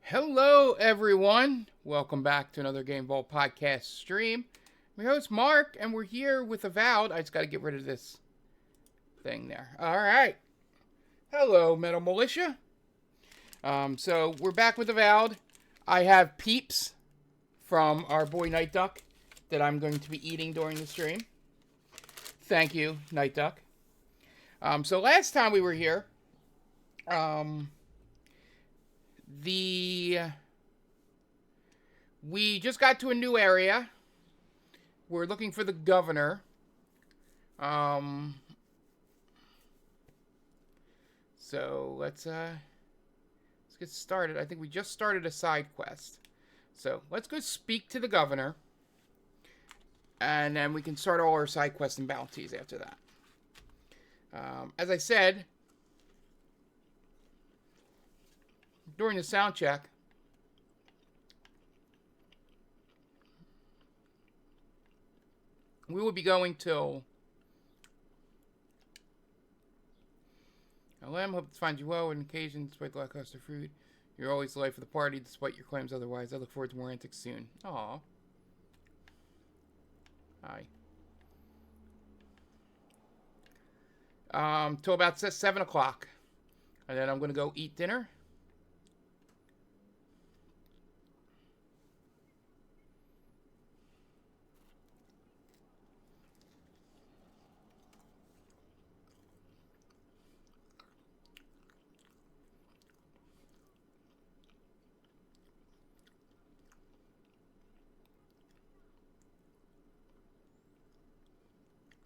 Hello, everyone. Welcome back to another Game Vault podcast stream. I'm your host, Mark, and we're here with Avowed. I just got to get rid of this thing there. All right. Hello, Metal Militia. So we're back with Avowed. I have peeps from our boy Night Duck that I'm going to be eating during the stream. Thank you, Night Duck. So last time we were here, we just got to a new area. We're looking for the governor. So let's get started. I think we just started a side quest. So let's go speak to the governor. And then we can start all our side quests and bounties after that. As I said, during the sound check, we will be going till LM. Hope to find you well. On occasion, despite the lackluster food, you're always the life of the party, despite your claims otherwise. I look forward to more antics soon. Aww. Hi. Till about 7 o'clock. And then I'm going to go eat dinner.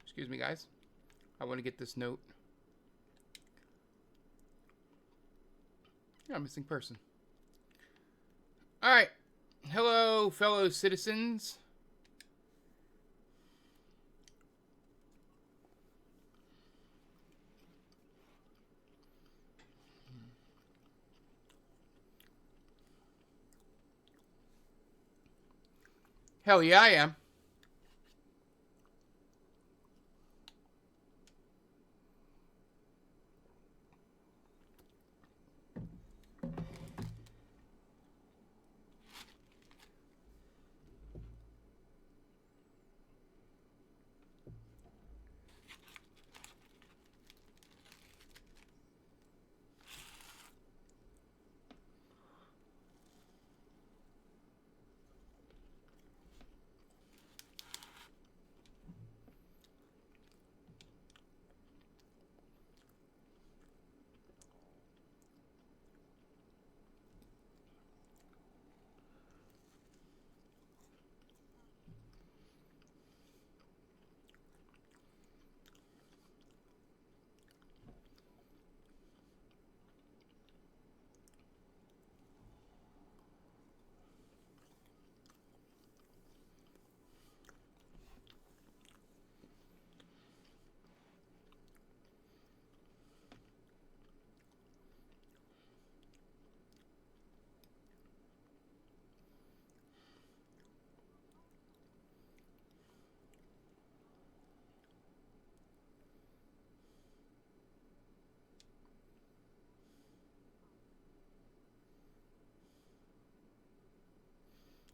Excuse me, guys. I want to get this note. Yeah, missing person. Alright. Hello, fellow citizens. Hell yeah, I am.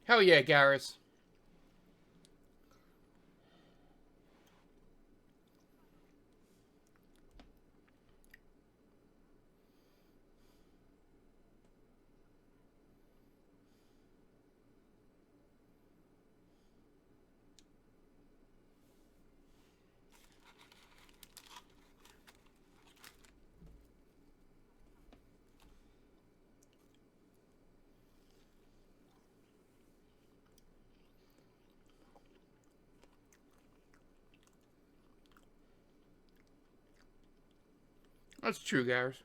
Hell yeah, Garrus. That's true, Garrus.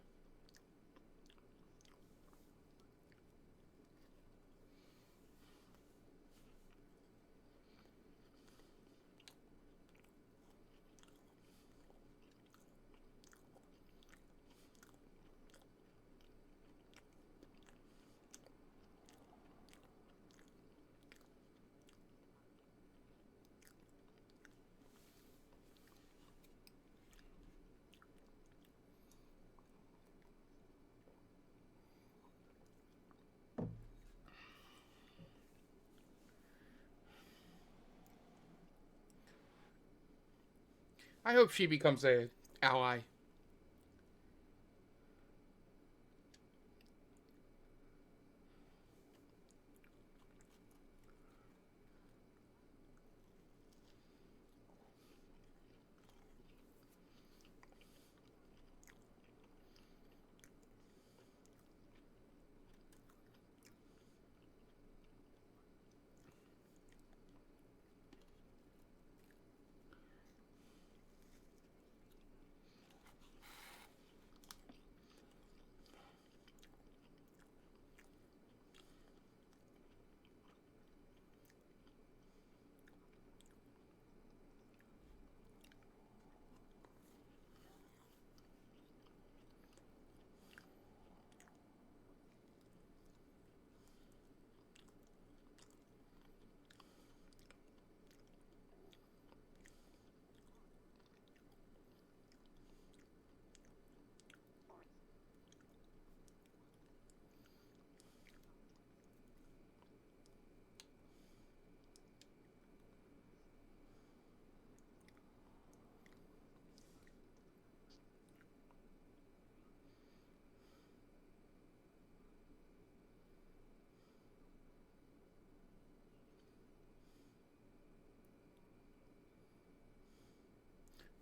I hope she becomes a ally.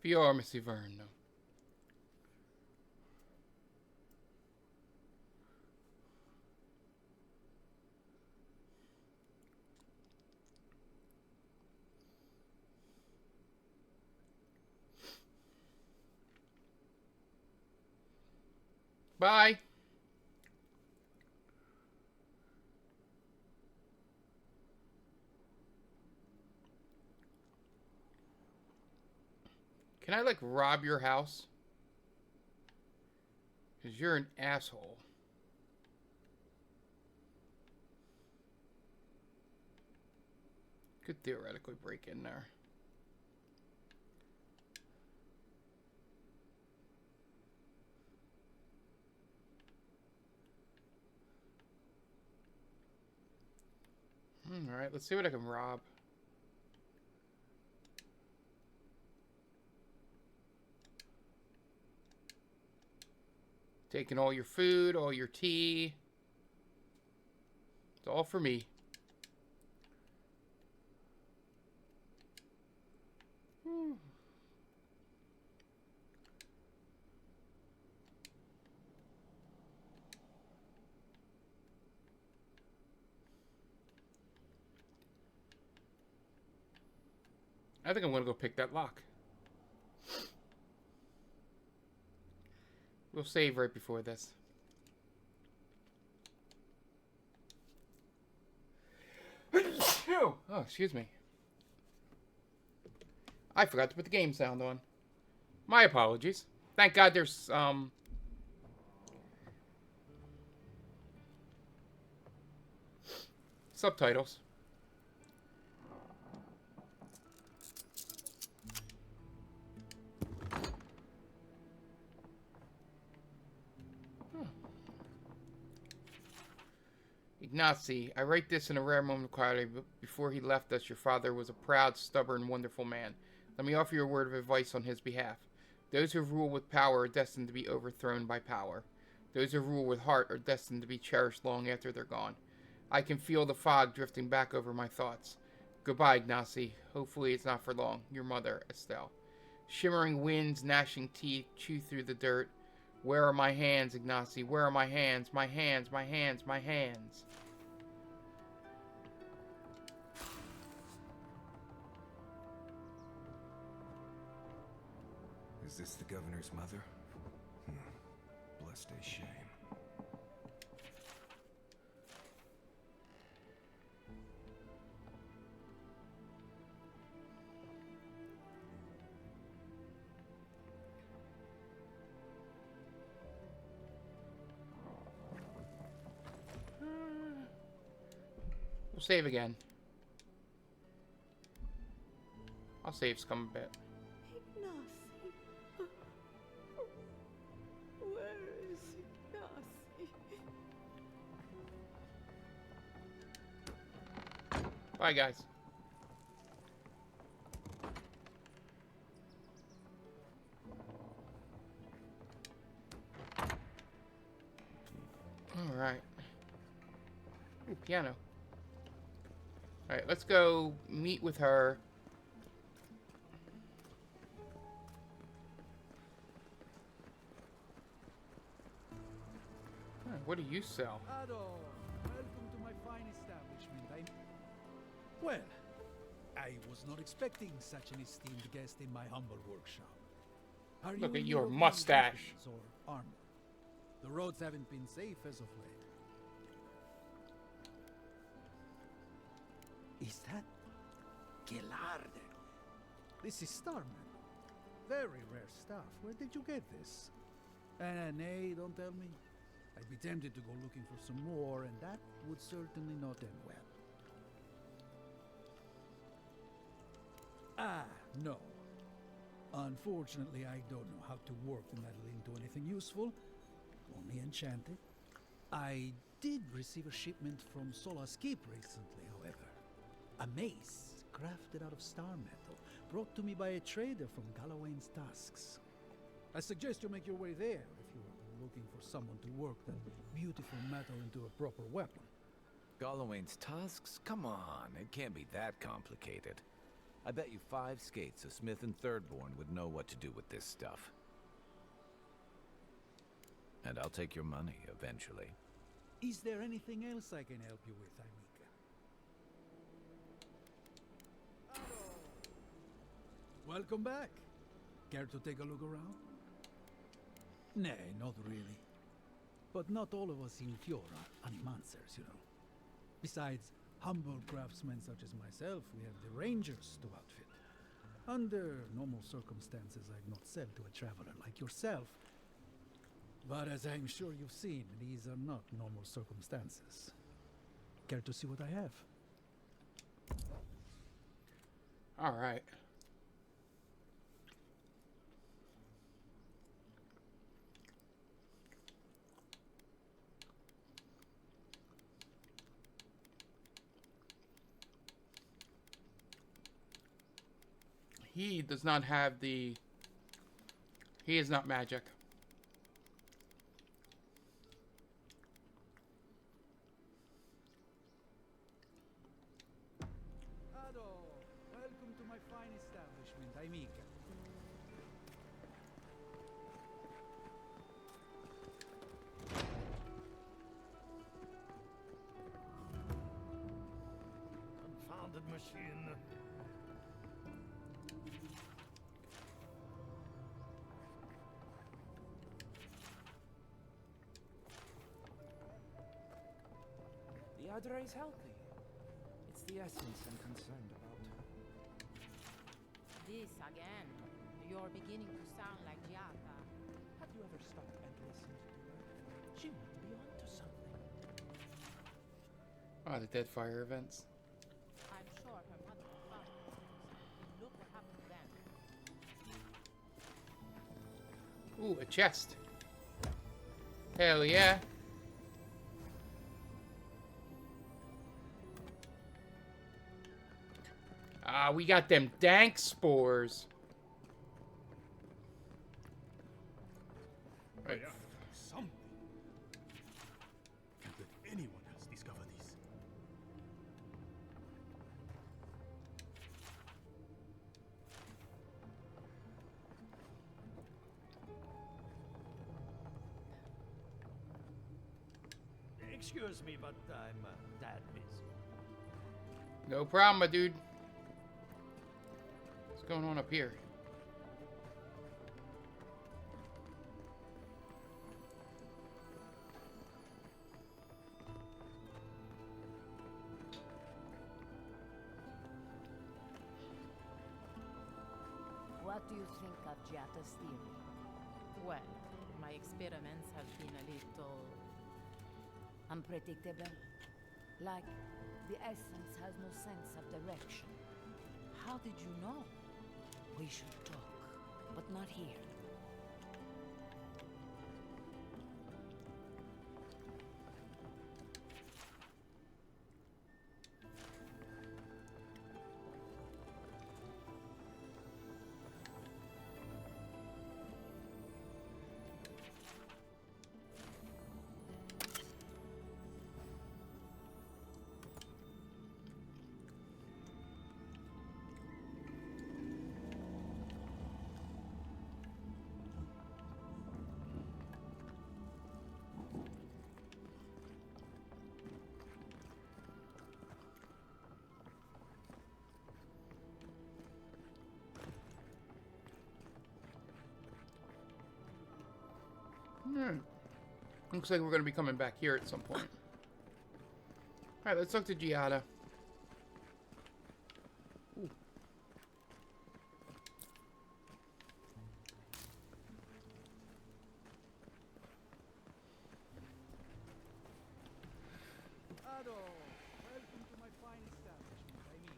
Fior, Missy Vern. Bye. Can I, like, rob your house? Because you're an asshole. Could theoretically break in there. Alright, let's see what I can rob. Taking all your food, all your tea. It's all for me. I think I'm going to go pick that lock. We'll save right before this. Oh, excuse me. I forgot to put the game sound on. My apologies. Thank God there's, subtitles. Ignacy, I write this in a rare moment of clarity, but before he left us, your father was a proud, stubborn, wonderful man. Let me offer you a word of advice on his behalf. Those who rule with power are destined to be overthrown by power. Those who rule with heart are destined to be cherished long after they're gone. I can feel the fog drifting back over my thoughts. Goodbye, Ignacy. Hopefully it's not for long. Your mother, Estelle. Shimmering winds, gnashing teeth, chew through the dirt. Where are my hands, Ignacy? Where are my hands? My hands, my hands, my hands. Is this the governor's mother? Blessed a shame. We'll save again. I'll save scum a bit. Ignacy. Where is Ignacy? Bye, guys. piano. Alright, let's go meet with her. What do you sell? Hello. Welcome to my fine establishment. Well, I was not expecting such an esteemed guest in my humble workshop. Are Look you at in your need of mustache. weapons or armor? The roads haven't been safe as of late. Is that Gelarde? This is Starman. Very rare stuff. Where did you get this? Nay, don't tell me. I'd be tempted to go looking for some more, and that would certainly not end well. Ah, no. Unfortunately, I don't know how to work the metal into anything useful. Only enchanted. I did receive a shipment from Sola's Keep recently, however. A mace crafted out of star metal, brought to me by a trader from Galloway's Tusks. I suggest you make your way there if you're looking for someone to work that beautiful metal into a proper weapon. Galloway's Tusks? Come on, it can't be that complicated. I bet you 5 skates a Smith and Thirdborn would know what to do with this stuff. And I'll take your money eventually. Is there anything else I can help you with, Amika? Welcome back. Care to take a look around? Nay, not really. But not all of us in Fiora are animancers, you know. Besides humble craftsmen such as myself, we have the rangers to outfit. Under normal circumstances, I'd not sell to a traveler like yourself. But as I'm sure you've seen, these are not normal circumstances. Care to see what I have? All right. He does not have the... He is not magic. Hello. Welcome to my fine establishment, Amika. Confounded machine. The Adra is healthy. It's the essence I'm concerned about. This again. You're beginning to sound like Giata. Have you ever stopped and listened to her? She might be onto something. Oh, the Deadfire events. I'm sure her mother found it. And look what happened then. Ooh, a chest. Hell yeah. Ah, we got them dank spores. Right. Something. Can't let anyone else discover this. Excuse me, but I'm that busy. No problem, my dude. What's going on up here? What do you think of Giata's theory? Well, my experiments have been a little... Unpredictable? Like, the essence has no sense of direction. How did you know? We should talk, but not here. Alright. Looks like we're going to be coming back here at some point. Alright, let's talk to Giada. Ooh. Ado, welcome to my fine establishment. I mean,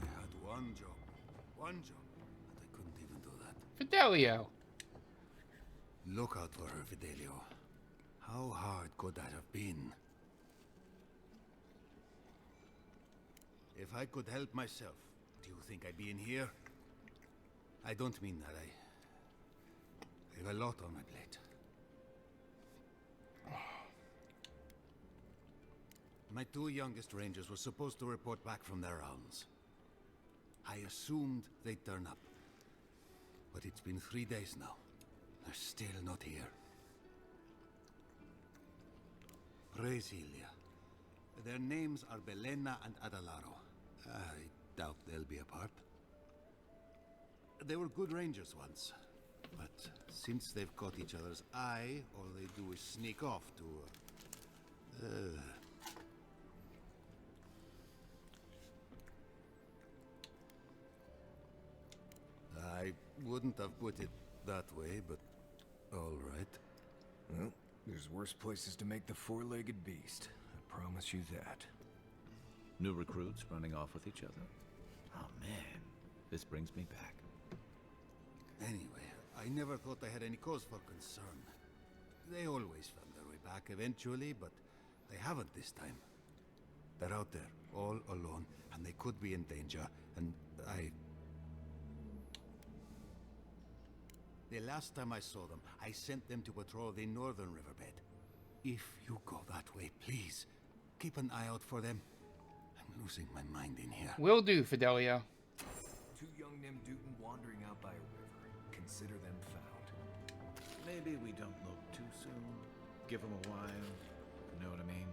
I had one job, and I couldn't even do that. Fidelio. Look out for her, Fidelio. How hard could that have been? If I could help myself, do you think I'd be in here? I don't mean that. I have a lot on my plate. My two youngest rangers were supposed to report back from their rounds. I assumed they'd turn up. But it's been 3 days now. They're still not here. Brasilia. Their names are Belena and Adalaro. I doubt they'll be apart. They were good rangers once. But since they've caught each other's eye, all they do is sneak off to... I wouldn't have put it that way, but all right. Well, there's worse places to make the four-legged beast. I promise you that. New recruits running off with each other. Oh man, this brings me back. Anyway, I never thought I had any cause for concern. They always found their way back eventually, but they haven't this time. They're out there, all alone, and they could be in danger, and The last time I saw them, I sent them to patrol the northern riverbed. If you go that way, please, keep an eye out for them. I'm losing my mind in here. Will do, Fidelio. Two young Nemdutin wandering out by a river. Consider them found. Maybe we don't look too soon. Give them a while. You know what I mean?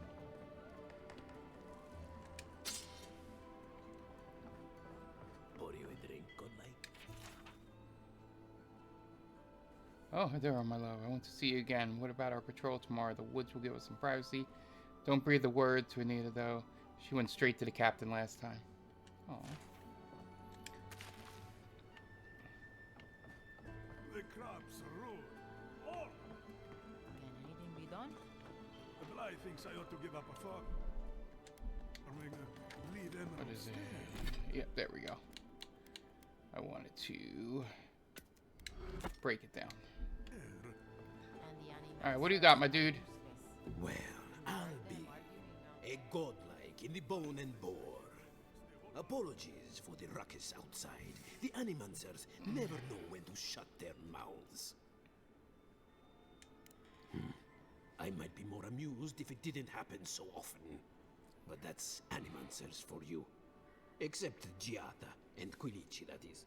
Pour you a drink, good night. Oh, there are, my love. I want to see you again. What about our patrol tomorrow? The woods will give us some privacy. Don't breathe the word to Anita, though. She went straight to the captain last time. Oh. The crabs are rude. All. Can anything be done? The Bly thinks I ought to give up a farm. Or maybe leave them What is instead. it? Yep, there we go. I wanted to break it down. And the animals. Alright, what do you got, my dude? Well, I'll be a godlike in the bone and bore. Apologies for the ruckus outside. The Animancers never know when to shut their mouths. I might be more amused if it didn't happen so often. But that's Animancers for you. Except Giata and Quilici, that is.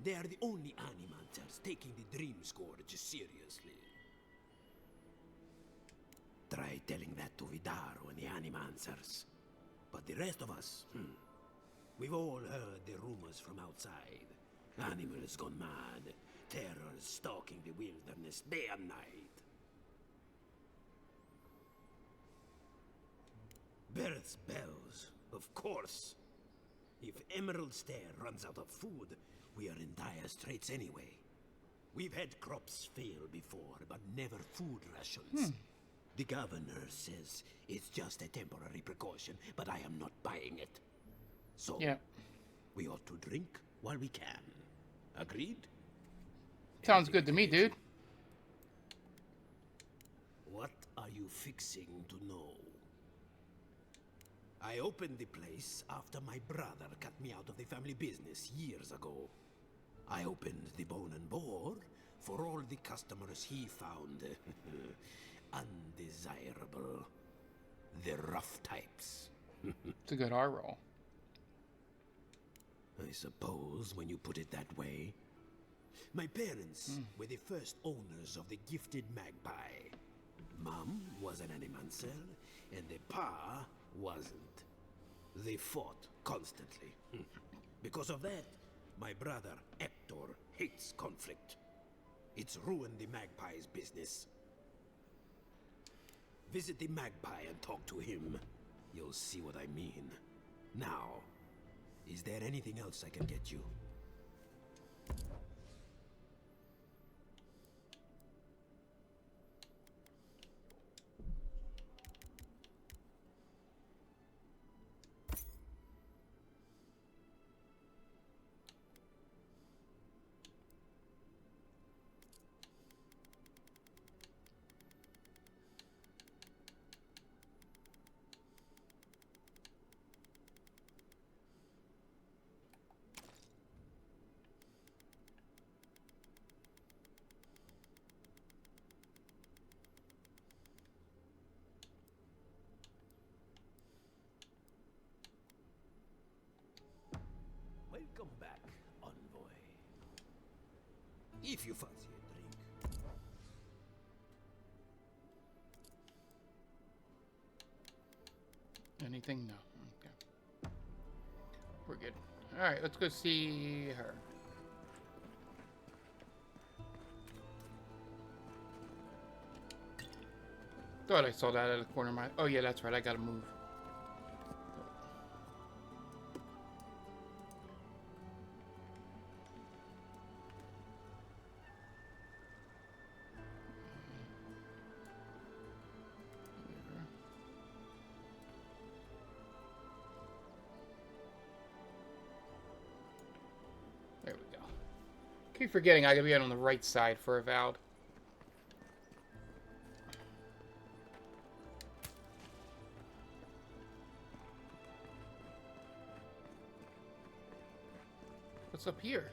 They are the only Animancers taking the Dream Scourge seriously. Try telling that to Vidaro and the Animancers. But the rest of us, we've all heard the rumors from outside. Animals gone mad, terror stalking the wilderness day and night. Birds' bells, of course. If Emerald Stair runs out of food, we are in dire straits anyway. We've had crops fail before, but never food rations. The governor says it's just a temporary precaution, but I am not buying it. So, Yeah. we ought to drink while we can. Agreed? Sounds good to me, dude. What are you fixing to know? I opened the place after my brother cut me out of the family business years ago. I opened the Bone and Boar for all the customers he found undesirable. The rough types. It's a good R roll. I suppose when you put it that way. My parents were the first owners of the gifted magpie. Mom was an animancer, and the pa wasn't. They fought constantly. Because of that, my brother Hector hates conflict. It's ruined the Magpie's business. Visit the Magpie and talk to him. You'll see what I mean. Now, is there anything else I can get you? Welcome back, envoy. If you fancy a drink. Anything? No. Okay. We're good. Alright, let's go see her. Thought I saw that out of the corner of my... Oh yeah, that's right, I gotta move. There we go. Keep forgetting I gotta be on the right side for Avowed. What's up here?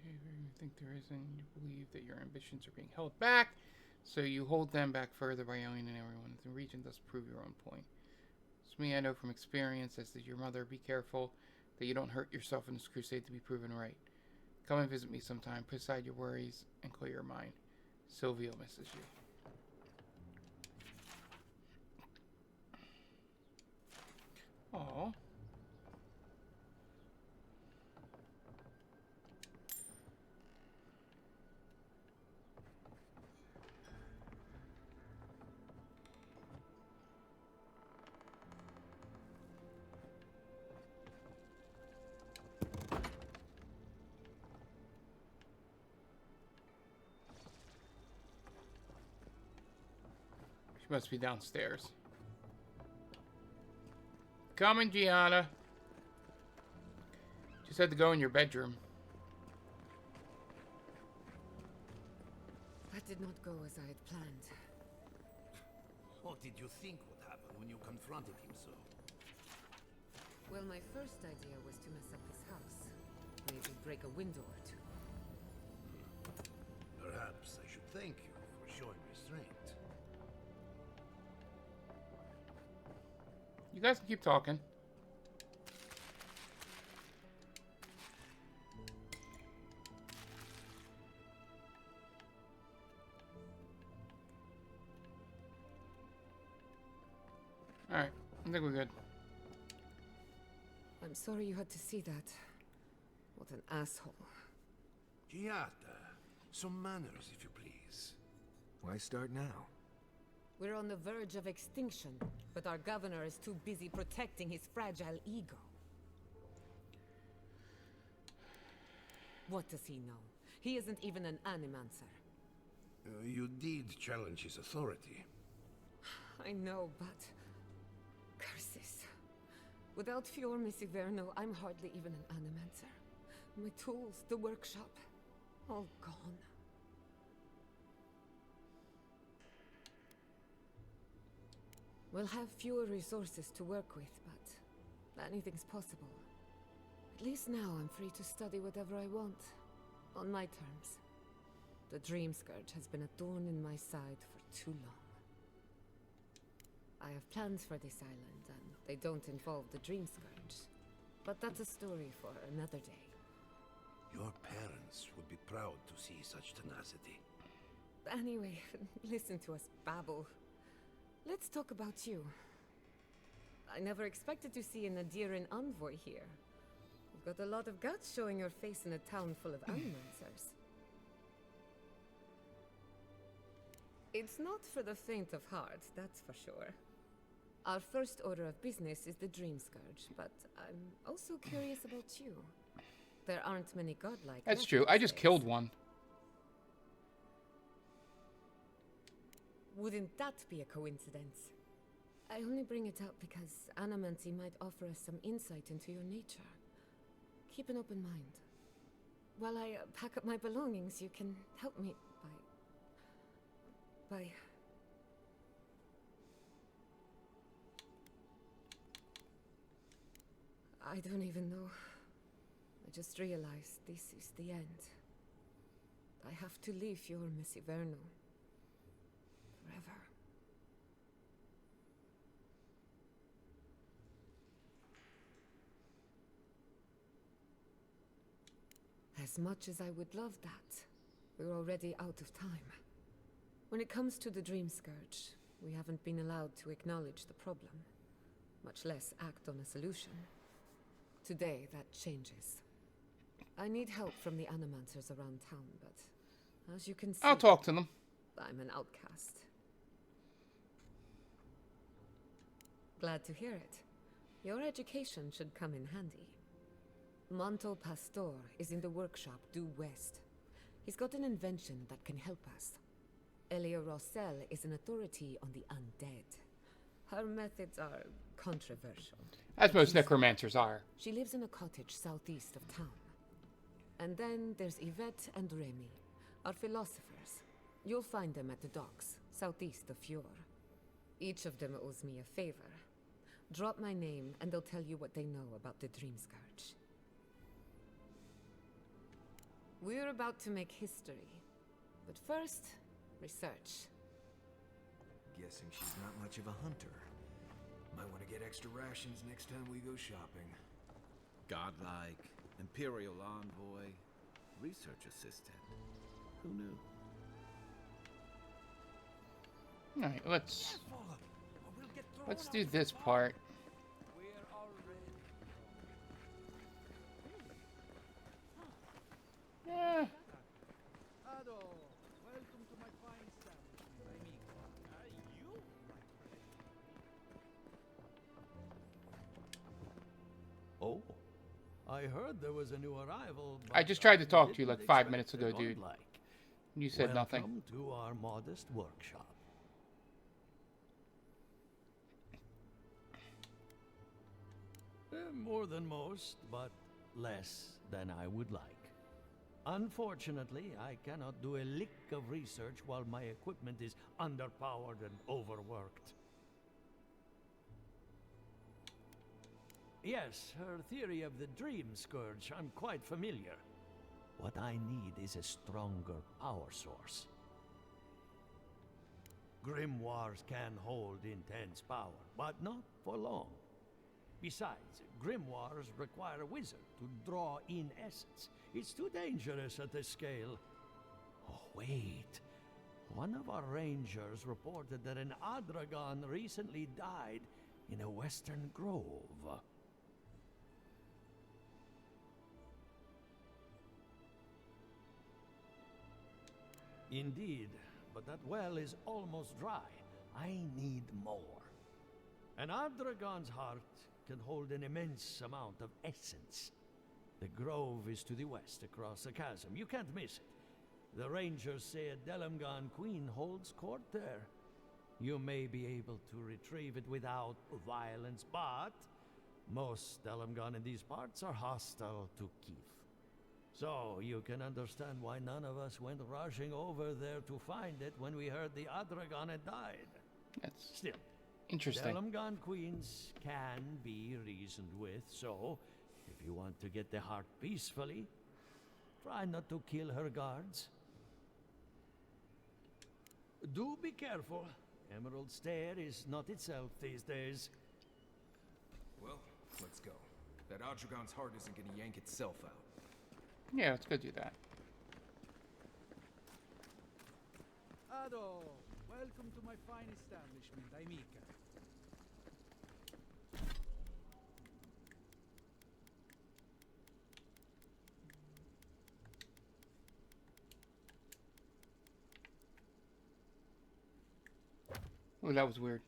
You think there isn't, you believe that your ambitions are being held back, so you hold them back further by alienating everyone in the region, thus prove your own point. It's me, I know from experience, as did your mother. Be careful that you don't hurt yourself in this crusade to be proven right. Come and visit me sometime, put aside your worries, and clear your mind. Silvio misses you. Aww. She must be downstairs. Coming, Gianna. Just had to go in your bedroom. That did not go as I had planned. What did you think would happen when you confronted him so? Well, my first idea was to mess up his house. Maybe break a window or two. Perhaps I should thank you for showing restraint. You guys can keep talking. Alright, I think we're good. I'm sorry you had to see that. What an asshole. Giada, some manners, if you please. Why start now? We're on the verge of extinction, but our governor is too busy protecting his fragile ego. What does he know? He isn't even an animancer. You did challenge his authority. I know, but... Curses. Without Fior Misiverno, I'm hardly even an animancer. My tools, the workshop, all gone. We'll have fewer resources to work with, but anything's possible. At least now I'm free to study whatever I want, on my terms. The Dream Scourge has been a thorn in my side for too long. I have plans for this island, and they don't involve the Dream Scourge. But that's a story for another day. Your parents would be proud to see such tenacity. Anyway, listen to us babble. Let's talk about you. I never expected to see an Adiran envoy here. You've got a lot of guts showing your face in a town full of animancers. It's not for the faint of heart, that's for sure. Our first order of business is the Dream Scourge, but I'm also curious about you. There aren't many godlike. That's true. I just killed one. Wouldn't that be a coincidence? I only bring it up because Animancy might offer us some insight into your nature. Keep an open mind. While I pack up my belongings, you can help me by... I don't even know. I just realized this is the end. I have to leave your Misiverno. Forever. As much as I would love that, we're already out of time. When it comes to the Dream Scourge, we haven't been allowed to acknowledge the problem, much less act on a solution. Today, that changes. I need help from the Animancers around town, but as you can see... I'll talk to them. I'm an outcast. Glad to hear it. Your education should come in handy. Monto Pastor is in the workshop due west. He's got an invention that can help us. Elia Rossell is an authority on the undead. Her methods are controversial. As most necromancers are. She lives in a cottage southeast of town. And then there's Yvette and Remy, our philosophers. You'll find them at the docks, southeast of Fjord. Each of them owes me a favor. Drop my name and they'll tell you what they know about the Dream Scourge. We're about to make history. But first, research. Guessing she's not much of a hunter. Might want to get extra rations next time we go shopping. Godlike, Imperial envoy, research assistant. Who knew? Alright, let's do this part. Yeah. Welcome to my fine establishment, amigo. Oh, I heard there was a new arrival. I just tried to talk to you like 5 minutes ago, dude. You said nothing. Welcome to our modest workshop. More than most, but less than I would like. Unfortunately, I cannot do a lick of research while my equipment is underpowered and overworked. Yes, her theory of the Dream Scourge, I'm quite familiar. What I need is a stronger power source. Grimoires can hold intense power, but not for long. Besides, grimoires require a wizard to draw in essence. It's too dangerous at this scale. Oh, wait. One of our rangers reported that an Adragon recently died in a western grove. Indeed, but that well is almost dry. I need more. An Adragon's heart can hold an immense amount of essence. The grove is to the west, across the chasm. You can't miss it. The rangers say a Delamgan queen holds court there. You may be able to retrieve it without violence, but Most Dalamgan in these parts are hostile to Keith. So you can understand why none of us went rushing over there to find it when we heard the Adragon had died. That's still interesting. Dalamgan queens can be reasoned with, so if you want to get the heart peacefully, try not to kill her guards. Do be careful. Emerald Stair is not itself these days. Well, let's go. That Adragon's heart isn't gonna yank itself out. Yeah, let's go do that. Ado, welcome to my fine establishment, Aimika. Oh, that was weird.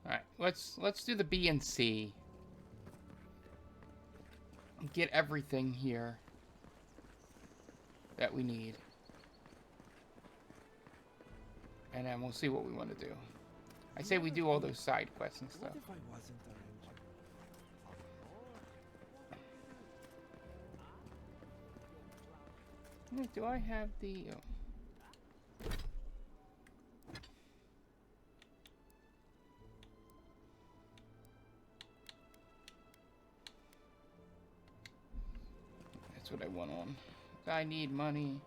Alright, let's do the B and C. Get everything here that we need. And then we'll see what we want to do. I say we do all those side quests and stuff. What if I wasn't a ranger? Do I have the... Oh. That's what I want on. I need money.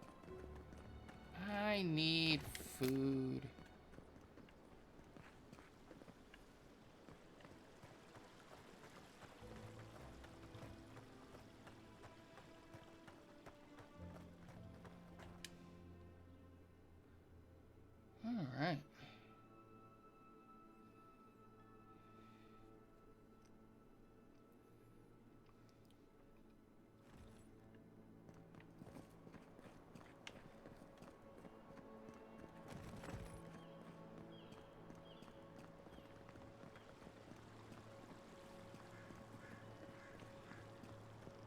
I need food. All right.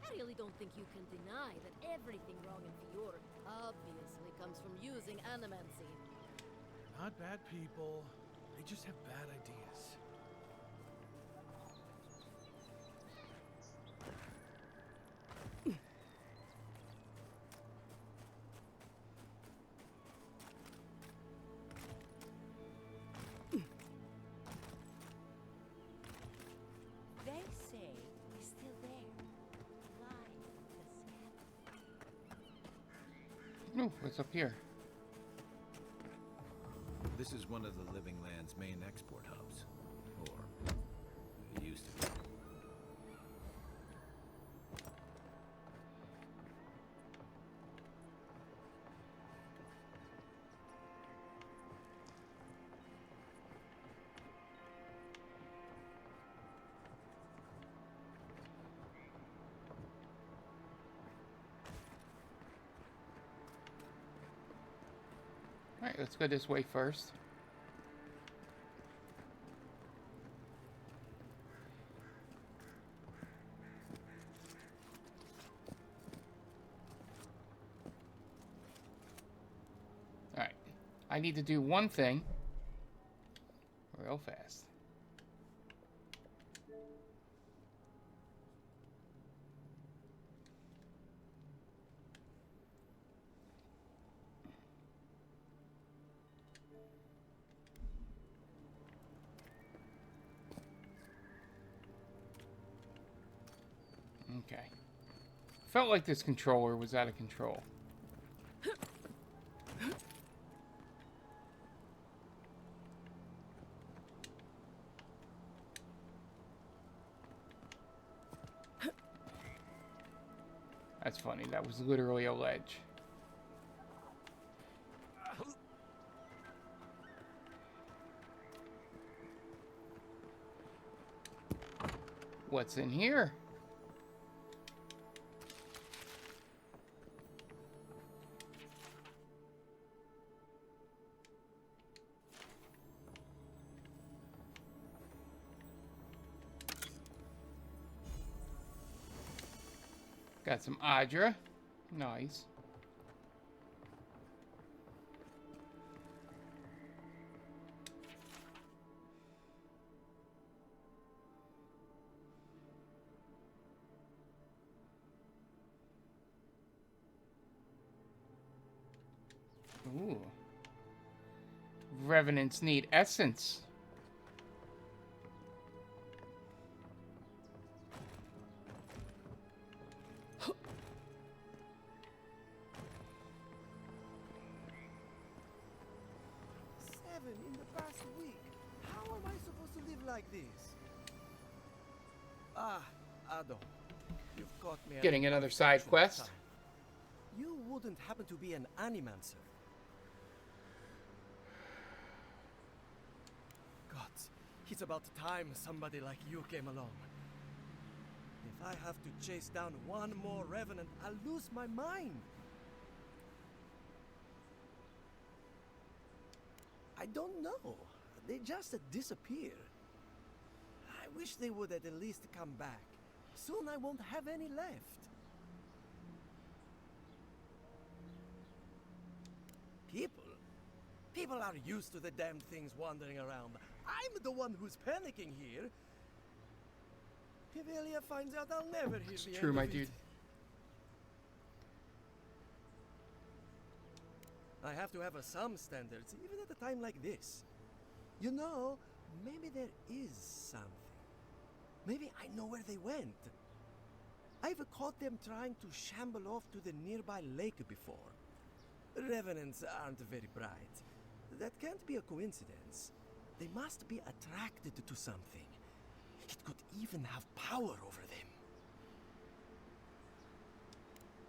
I really don't think you can deny that everything wrong in Fiora obviously comes from using animancy. Not bad people. They just have bad ideas. They say he's still there. Alive in the sky. Oh, what's up here? This is one of the Living Land's main export hubs. Or, it used to be. Alright, let's go this way first. Alright. I need to do one thing real fast. Okay. Felt like this controller was out of control. That's funny. That was literally a ledge. What's in here? Got some Audra. Nice. Ooh. Revenants need essence. In the past week. How am I supposed to live like this? Ah, Ado. You've caught me. Getting another side quest. Time. You wouldn't happen to be an animancer. Gods, it's about time somebody like you came along. If I have to chase down one more revenant, I'll lose my mind. I don't know. They just disappear. I wish they would at least come back. Soon I won't have any left. People are used to the damn things wandering around. I'm the one who's panicking here. If Elia finds out, I'll never hear the True, end my of it. dude. I have to have some standards, even at a time like this. You know, maybe there is something. Maybe I know where they went. I've caught them trying to shamble off to the nearby lake before. Revenants aren't very bright. That can't be a coincidence. They must be attracted to something. It could even have power over them.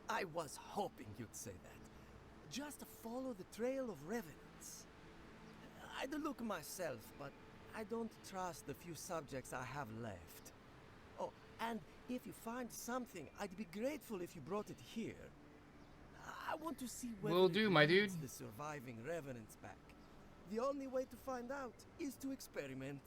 I was hoping you'd say that. Just follow the trail of revenants. I'd look myself, but I don't trust the few subjects I have left. Oh, and if you find something, I'd be grateful if you brought it here. I want to see whether Will do, my dude. the surviving revenants back. The only way to find out is to experiment.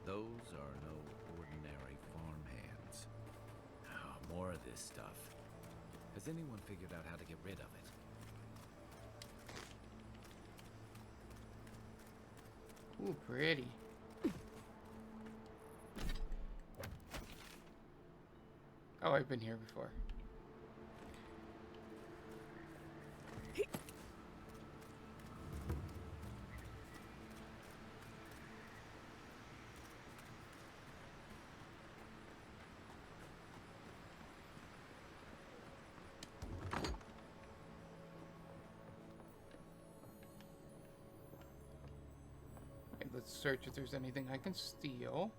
Those are no ordinary farmhands. Oh, more of this stuff. Has anyone figured out how to get rid of it? Ooh, pretty. Oh, I've been here before. Let's search if there's anything I can steal.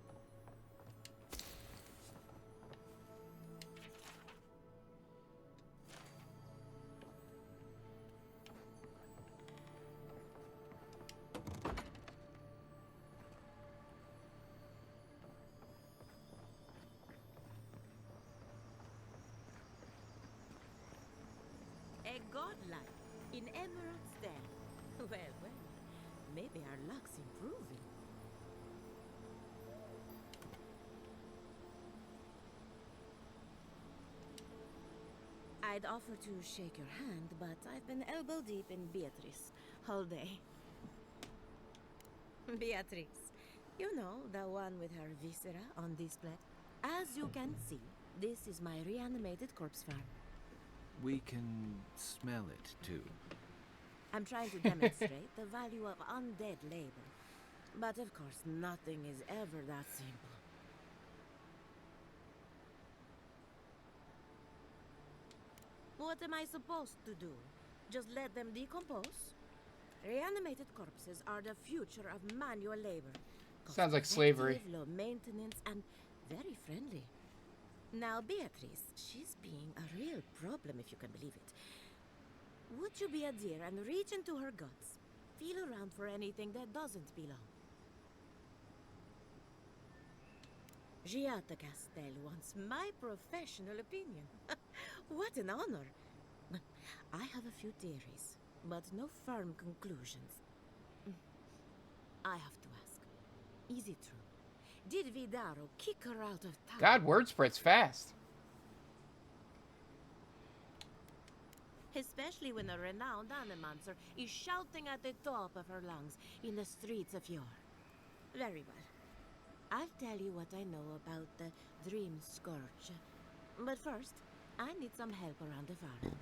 A godlike in Emerald Stair. Well, well, maybe our luck's improving. I'd offer to shake your hand, but I've been elbow deep in Beatrice all day. Beatrice, you know, the one with her viscera on display. As you can see, this is my reanimated corpse farm. We can smell it, too. I'm trying to demonstrate the value of undead labor. But of course, nothing is ever that simple. What am I supposed to do? Just let them decompose? Reanimated corpses are the future of manual labor. Sounds like slavery. Low maintenance and very friendly. Now, Beatrice, she's being a real problem, if you can believe it. Would you be a dear and reach into her guts? feel around for anything that doesn't belong. Giata Castel wants my professional opinion. What an honor. I have a few theories, but no firm conclusions. I have to ask, is it true? Did Vidaro kick her out of town? God, word spreads fast. Especially when a renowned animancer is shouting at the top of her lungs in the streets of yore. Very well. I'll tell you what I know about the Dream Scourge. But first, I need some help around the farm.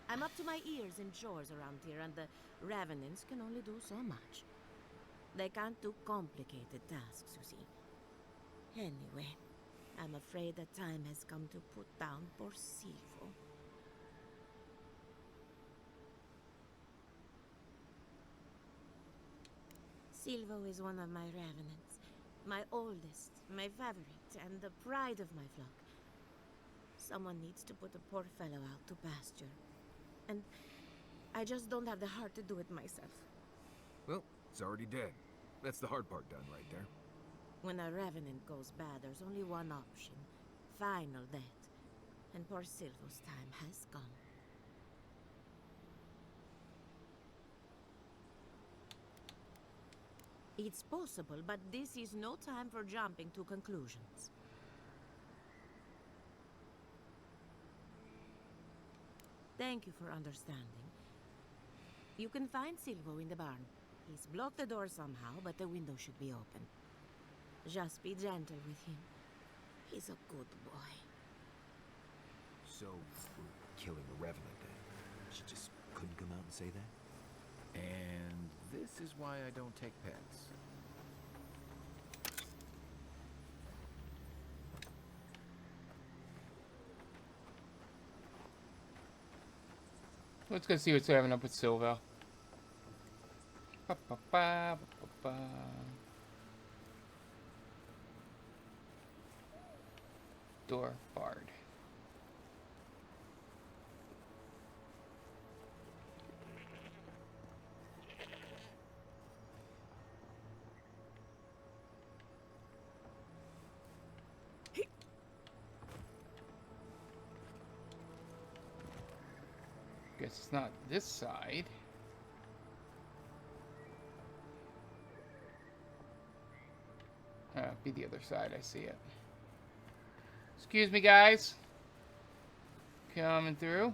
I'm up to my ears in chores around here, and the Revenants can only do so much. They can't do complicated tasks, you see. Anyway, I'm afraid the time has come to put down poor Silvo. Silvo is one of my Revenants. My oldest, my favorite, and the pride of my flock. Someone needs to put a poor fellow out to pasture. And I just don't have the heart to do it myself. Well, it's already dead. That's the hard part done right there. When a Revenant goes bad, there's only one option. Final death. And poor Silvo's time has come. It's possible, but this is no time for jumping to conclusions. Thank you for understanding. You can find Silvo in the barn. He's blocked the door somehow, but the window should be open. Just be gentle with him. He's a good boy. So, we're killing the Revenant then? She just couldn't come out and say that? And this is why I don't take pets. Let's go see what's having up with Silvo. Ba, ba, ba, ba, ba, ba. Door barred. Guess it's not this side. Be the other side, I see it. Excuse me, guys. Coming through.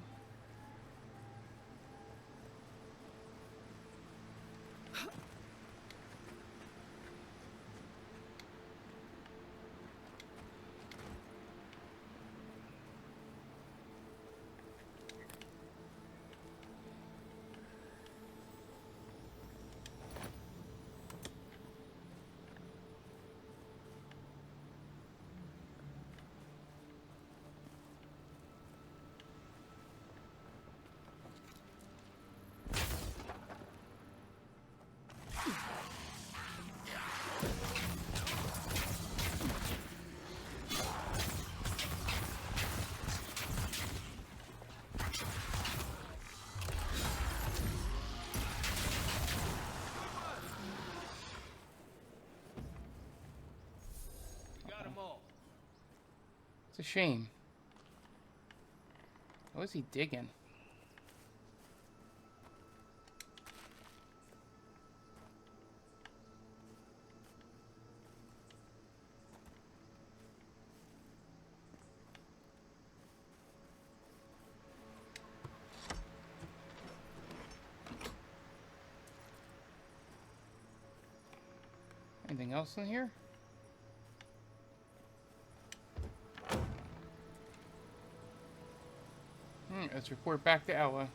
It's a shame. What is he digging? Anything else in here? Let's report back to Ella.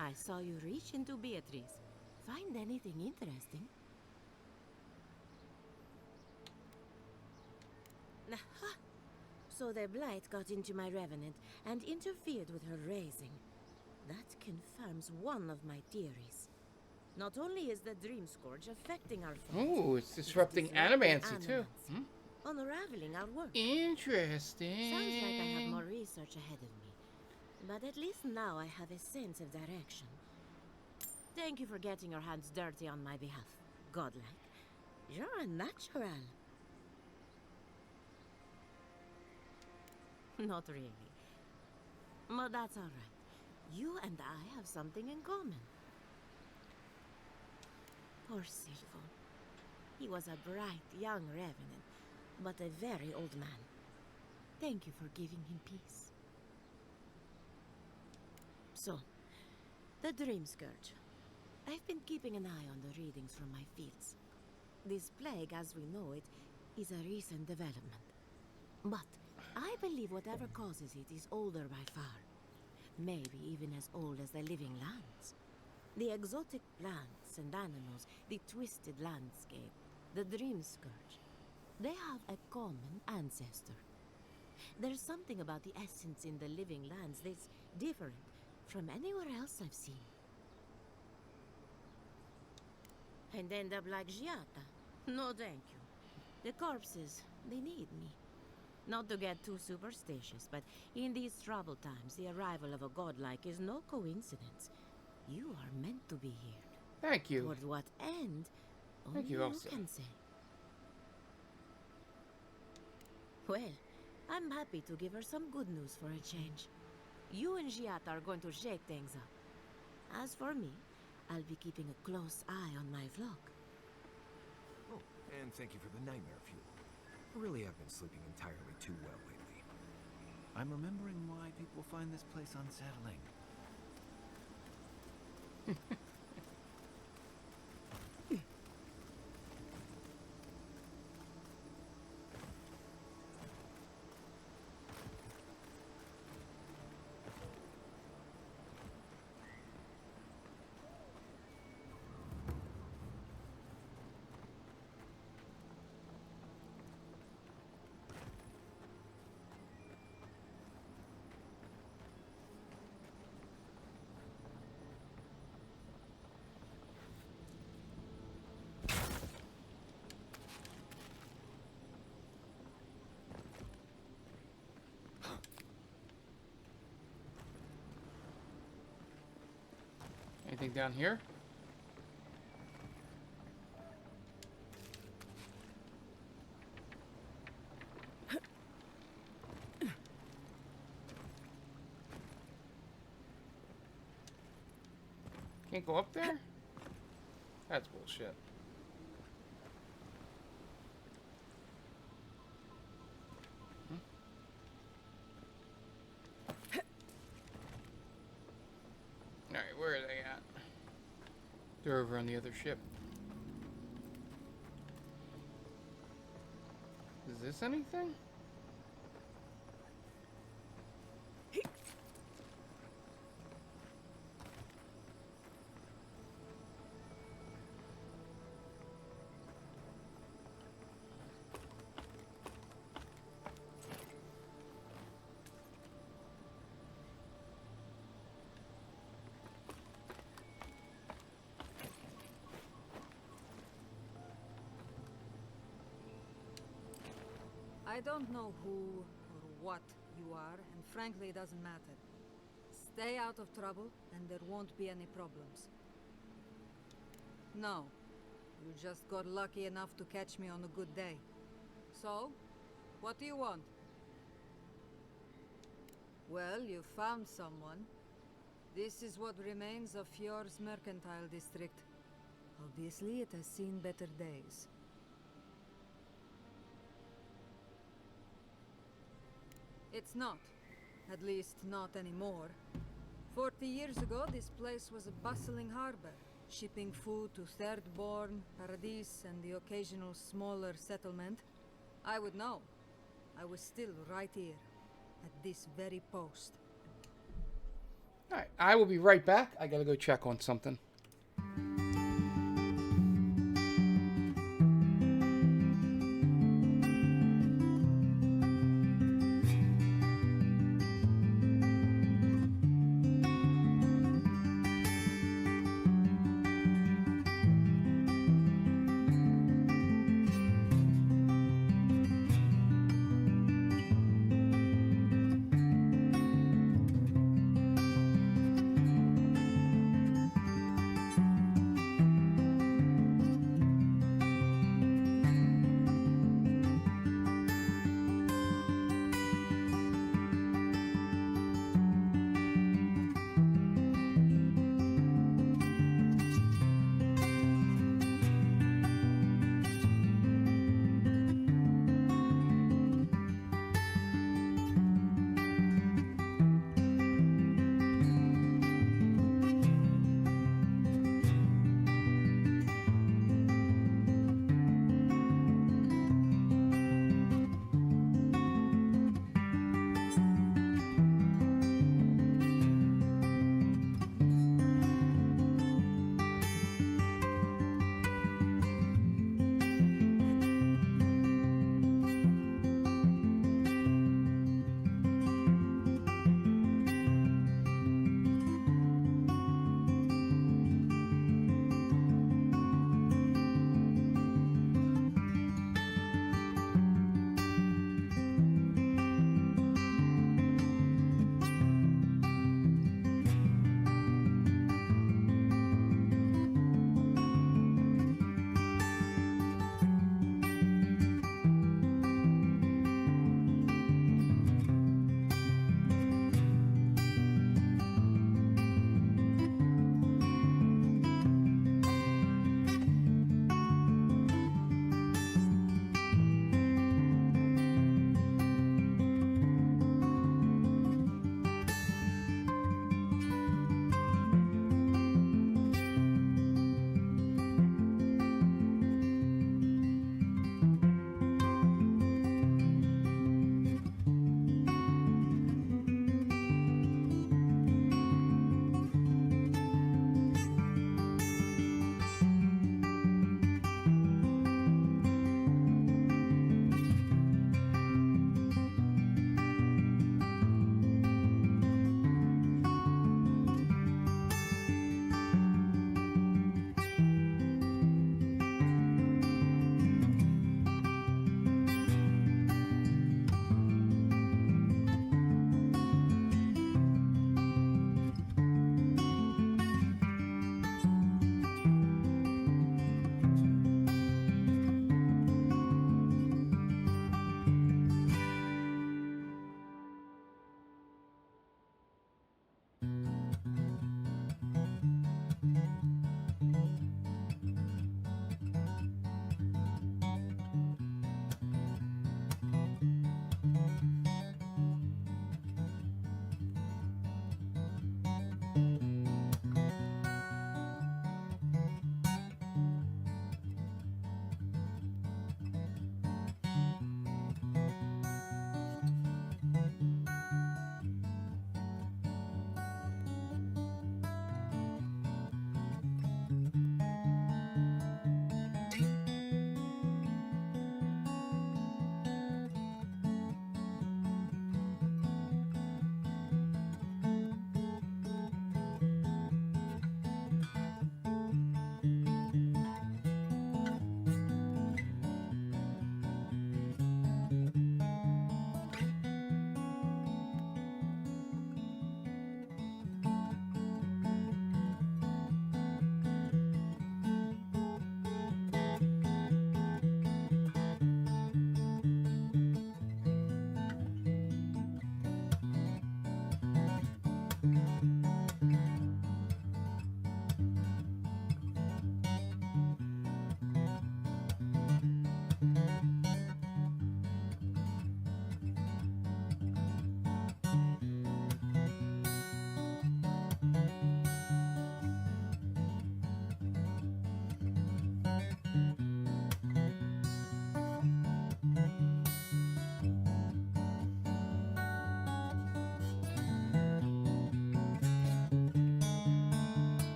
I saw you reach into Beatrice. Find anything interesting? Aha! So the Blight got into my Revenant and interfered with her raising. That confirms one of my theories. Not only is the Dream Scourge affecting our farms, Ooh, it's disrupting animancy too. unraveling our work. Interesting. Sounds like I have more research ahead of me. But at least now I have a sense of direction. Thank you for getting your hands dirty on my behalf. Godlike. You're a natural. Not really. But that's all right. You and I have something in common. Poor Silvo. He was a bright young revenant, but a very old man. Thank you for giving him peace. So, the Dream Scourge. I've been keeping an eye on the readings from my fields. This plague, as we know it, is a recent development. But I believe whatever causes it is older by far. Maybe even as old as the living lands. The exotic plants and animals, the twisted landscape, the Dream Scourge. They have a common ancestor. There's something about the essence in the living lands that's different from anywhere else I've seen. And end up like Giata. No thank you. The corpses, they need me. Not to get too superstitious, but in these troubled times, the arrival of a godlike is no coincidence. You are meant to be here. Thank you. Toward what end? Thank Only you also. can say. Well, I'm happy to give her some good news for a change. You and Giata are going to shake things up. As for me, I'll be keeping a close eye on my flock. Oh, and thank you for the nightmare fuel. Really, I've been sleeping entirely too well lately. I'm remembering why people find this place unsettling. Anything down here? Can't go up there? That's bullshit. Alright, where are they at? They're over on the other ship. Is this anything? I don't know who or what you are, and frankly, it doesn't matter. Stay out of trouble, and there won't be any problems. No, you just got lucky enough to catch me on a good day. So, what do you want? Well, you found someone. This is what remains of Fjord's mercantile district. Obviously, it has seen better days. It's not. At least, not anymore. 40 years ago, this place was a bustling harbor, shipping food to Thirdborn, Paradis, and the occasional smaller settlement. I would know. I was still right here, at this very post. Alright, I will be right back. I gotta go check on something.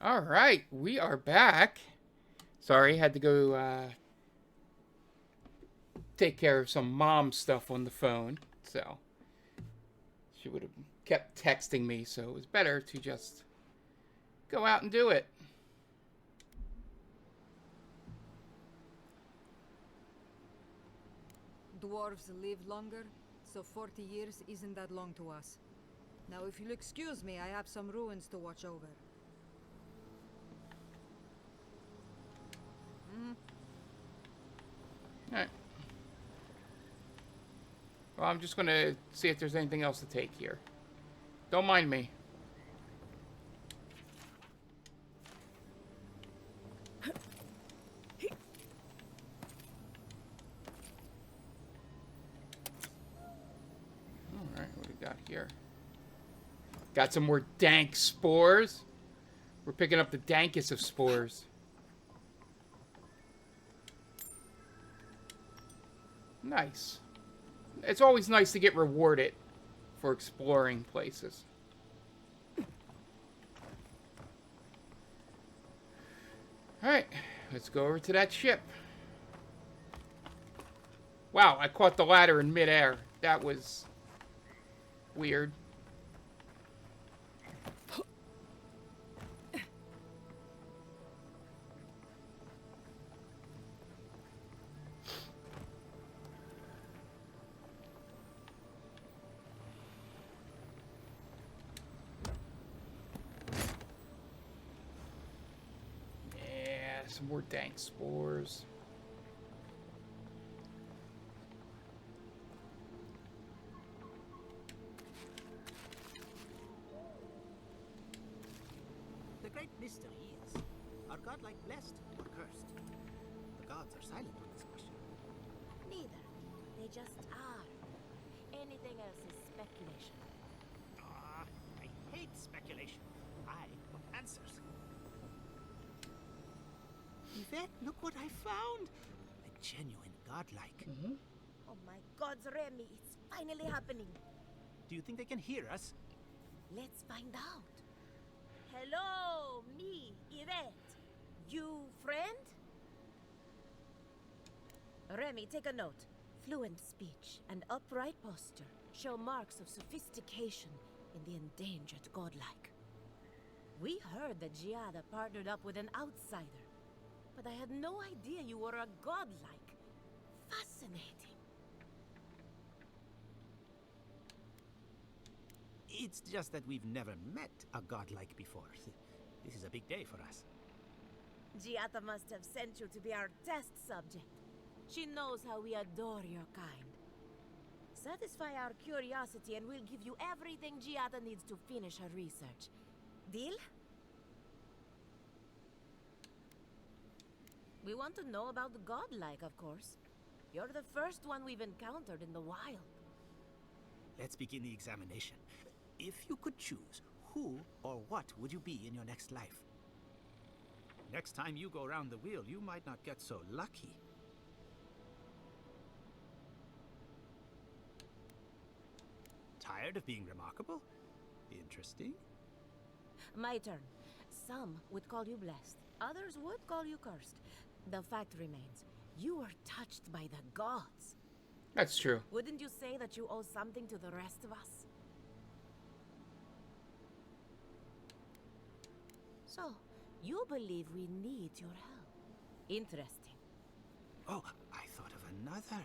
All right, we are back. Sorry, had to go take care of some mom stuff on the phone. So she would have kept texting me, so it was better to just go out and do it. Dwarves live longer, so 40 years isn't that long to us. Now, if you'll excuse me, I have some ruins to watch over. Alright. Well, I'm just going to see if there's anything else to take here. Don't mind me. Alright, what do we got here? Got some more dank spores. We're picking up the dankest of spores. Nice. It's always nice to get rewarded for exploring places. Alright, let's go over to that ship. Wow, I caught the ladder in midair. That was weird. Some more dank spores. The great mystery is, are godlike blessed or cursed? The gods are silent on this question. Neither. They just are. Anything else is speculation. Ah, I hate speculation. I want answers. Yvette, look what I found! A genuine godlike. Oh my gods, Remy, it's finally happening. Do you think they can hear us? Let's find out. Hello, me, Yvette. You friend? Remy, take a note. Fluent speech and upright posture show marks of sophistication in the endangered godlike. We heard that Giada partnered up with an outsider, but I had no idea you were a godlike. Fascinating. It's just that we've never met a godlike before. This is a big day for us. Giada must have sent you to be our test subject. She knows how we adore your kind. Satisfy our curiosity and we'll give you everything Giada needs to finish her research. Deal? We want to know about the godlike, of course. You're the first one we've encountered in the wild. Let's begin the examination. If you could choose, who or what would you be in your next life? Next time you go around the wheel, you might not get so lucky. Tired of being remarkable? Interesting. My turn. Some would call you blessed. Others would call you cursed. The fact remains, you were touched by the gods. That's true. Wouldn't you say that you owe something to the rest of us? So, you believe we need your help. Interesting. Oh, I thought of another.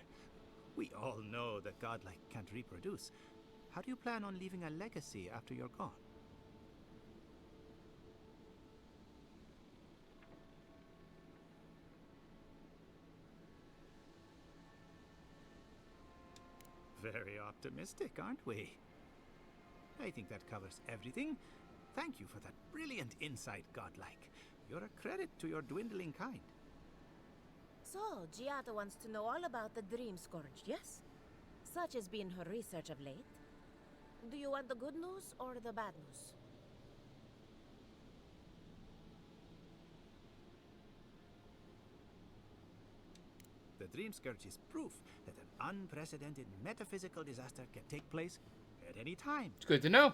We all know that godlike can't reproduce. How do you plan on leaving a legacy after you're gone? Very optimistic, aren't we? I think that covers everything. Thank you for that brilliant insight, godlike. You're a credit to your dwindling kind. So, Giada wants to know all about the Dream Scourge, yes? Such has been her research of late. Do you want the good news or the bad news? The Dream Scourge is proof that an unprecedented metaphysical disaster can take place at any time. It's good to know.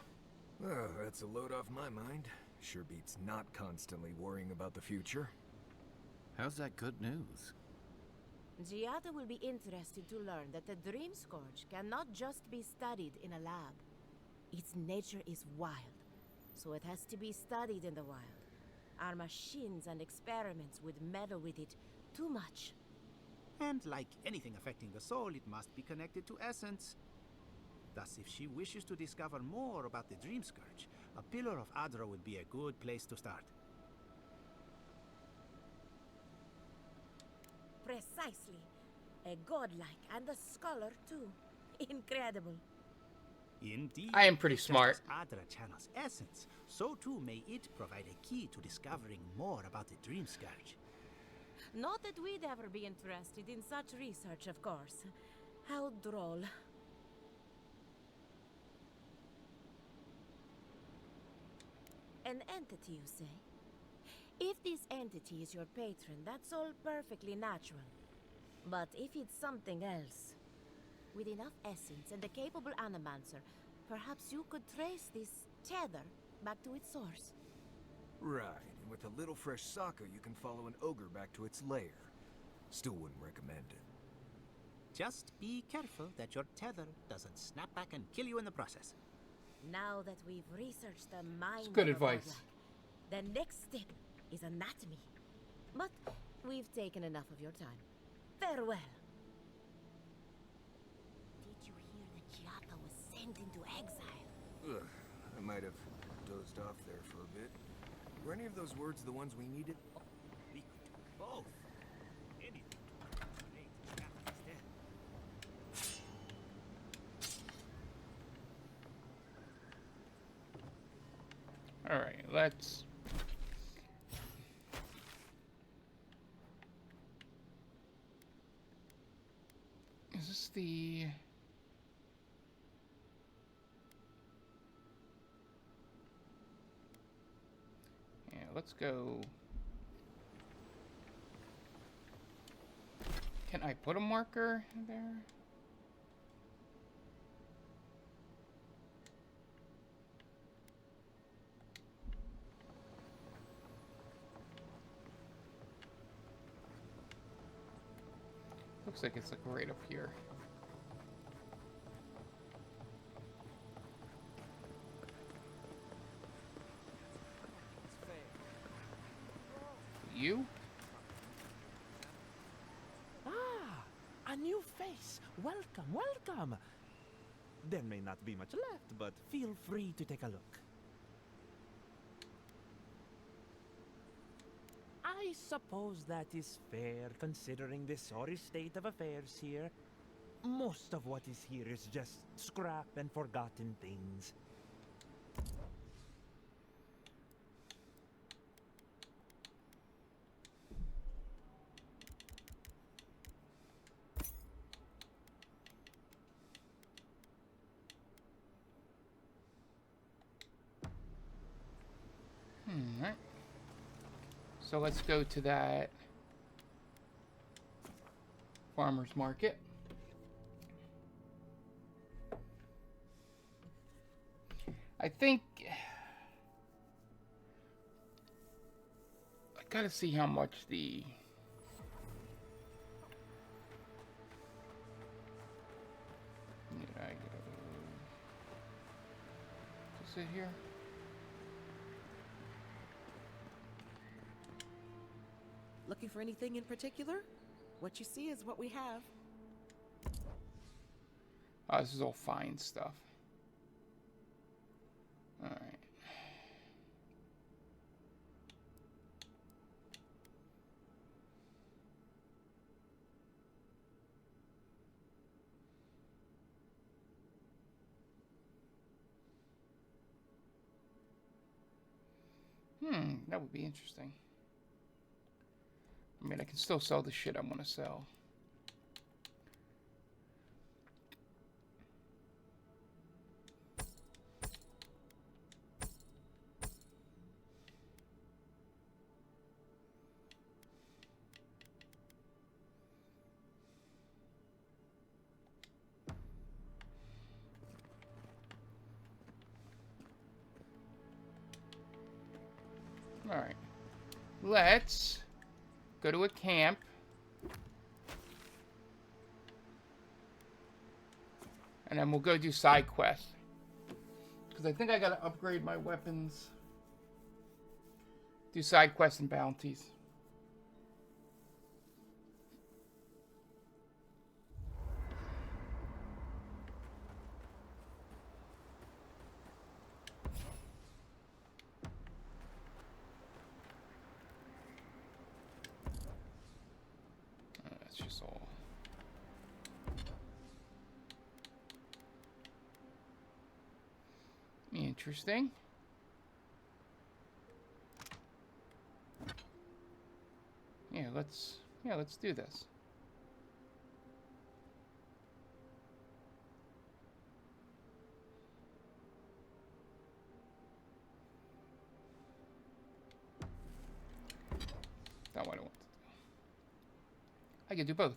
Well, that's a load off my mind. Sure beats not constantly worrying about the future. How's that good news? Giada will be interested to learn that the Dream Scourge cannot just be studied in a lab. Its nature is wild, so it has to be studied in the wild. Our machines and experiments would meddle with it too much. And like anything affecting the soul, it must be connected to essence. Thus, if she wishes to discover more about the Dream Scourge, a Pillar of Adra would be a good place to start. Precisely. A godlike and a scholar, too. Incredible. Indeed. I am pretty smart. Just as Adra channels essence, so too may it provide a key to discovering more about the Dream Scourge. Not that we'd ever be interested in such research, of course. How droll. An entity, you say? If this entity is your patron, that's all perfectly natural. But if it's something else, with enough essence and a capable animancer, perhaps you could trace this tether back to its source. Right, and with a little fresh soccer, you can follow an ogre back to its lair. Still wouldn't recommend it. Just be careful that your tether doesn't snap back and kill you in the process. Now that we've researched the mind It's good of a advice. godlike, the next step is anatomy. But we've taken enough of your time. Farewell. Did you hear that Giada was sent into exile? Ugh, I might have dozed off there for a bit. Were any of those words the ones we needed? We could do both. Anything to eliminate Giada's death. Alright, let's... Is this the... Yeah, let's go... Can I put a marker there? Looks like it's like right up here. You? Ah, a new face. Welcome, welcome. There may not be much left, but feel free to take a look. I suppose that is fair, considering the sorry state of affairs here. Most of what is here is just scrap and forgotten things. Right. So let's go to that farmer's market. I think I gotta see how much the Is it here? Looking for anything in particular? What you see is what we have. Oh, this is all fine stuff. All right. That would be interesting. I mean, I can still sell the shit I want to sell. Alright. Let's go to a camp. And then we'll go do side quests. Because I think I gotta upgrade my weapons. Do side quests and bounties. That's just all. Interesting. Let's do this. Not what I want to do. I can do both.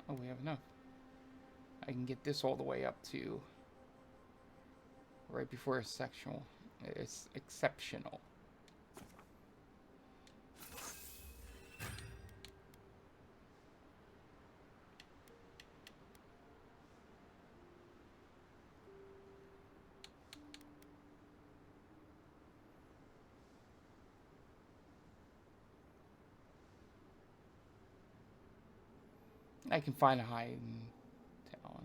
Oh, we have enough. I can get this all the way up to right before it's sectional. It's exceptional. I can find a hide in town.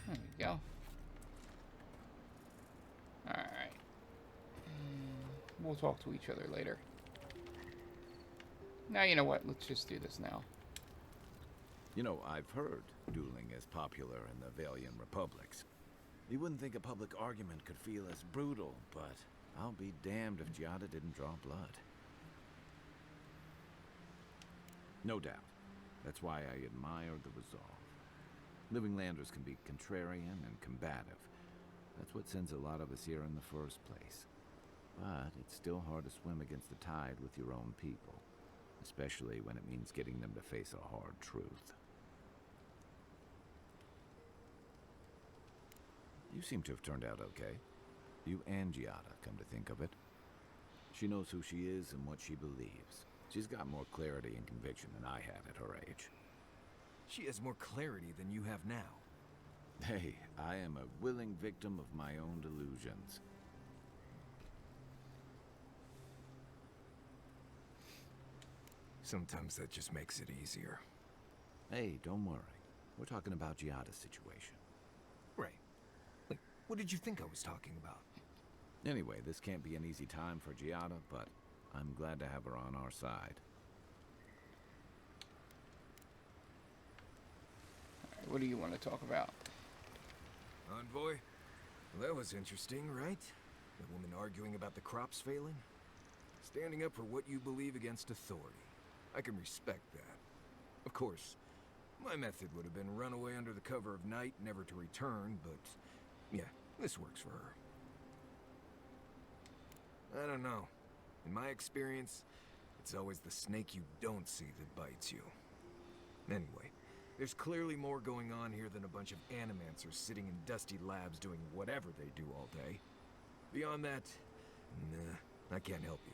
There we go. Alright. We'll talk to each other later. Now, you know what? Let's just do this now. You know, I've heard dueling is popular in the Valiant Republics. You wouldn't think a public argument could feel as brutal, but I'll be damned if Giada didn't draw blood. No doubt. That's why I admire the resolve. Living Landers can be contrarian and combative. That's what sends a lot of us here in the first place. But it's still hard to swim against the tide with your own people. Especially when it means getting them to face a hard truth. You seem to have turned out okay. You and Giada, come to think of it. She knows who she is and what she believes. She's got more clarity and conviction than I had at her age. She has more clarity than you have now. Hey, I am a willing victim of my own delusions. Sometimes that just makes it easier. Hey, don't worry. We're talking about Giada's situation. Right. Wait, what did you think I was talking about? Anyway, this can't be an easy time for Giada, but I'm glad to have her on our side. Alright, what do you want to talk about? Envoy? Well, that was interesting, right? The woman arguing about the crops failing? Standing up for what you believe against authority. I can respect that. Of course, my method would have been run away under the cover of night, never to return, but yeah, this works for her. I don't know. In my experience, it's always the snake you don't see that bites you. Anyway, there's clearly more going on here than a bunch of animancers sitting in dusty labs doing whatever they do all day. Beyond that, nah, I can't help you.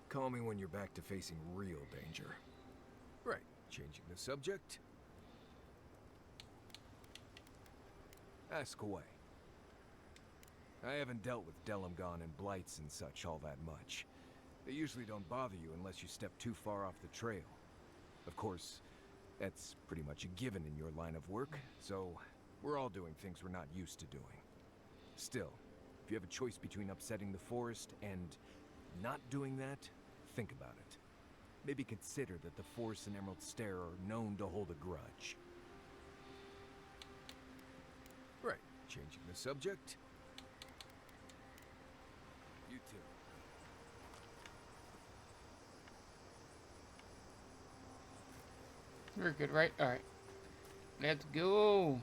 Call me when you're back to facing real danger. Right, changing the subject. Ask away. I haven't dealt with Delimgon and blights and such all that much. They usually don't bother you unless you step too far off the trail. Of course, that's pretty much a given in your line of work, so we're all doing things we're not used to doing. Still, if you have a choice between upsetting the forest and not doing that, think about it. Maybe consider that the Forest and Emerald Stair are known to hold a grudge. Right, changing the subject. We're good, right? All right. Let's go.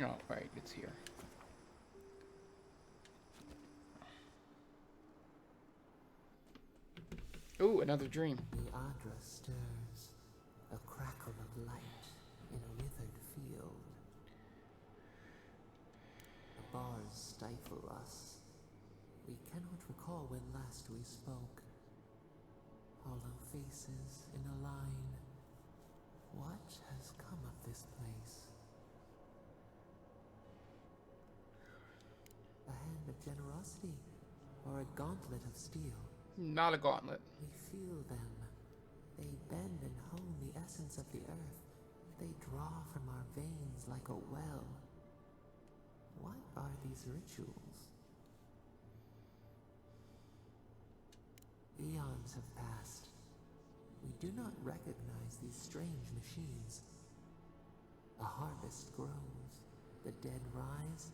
Oh, right. It's here. Ooh, another dream. The Adra stirs, a crackle of light in a withered field. The bars stifle us. We cannot recall when last we spoke. Hollow faces in a line. What has come of this place? A hand of generosity, or a gauntlet of steel? Not a gauntlet. We feel them. They bend and hone the essence of the earth. They draw from our veins like a well. What are these rituals? Eons have passed. We do not recognize these strange machines. A harvest grows. The dead rise.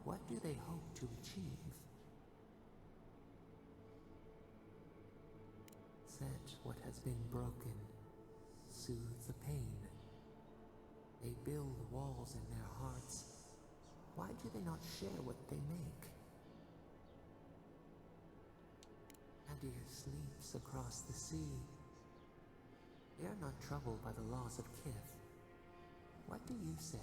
What do they hope to achieve? Set what has been broken. Soothe the pain. They build walls in their hearts. Why do they not share what they make? Adir sleeps across the sea. They are not troubled by the loss of kith. What do you say?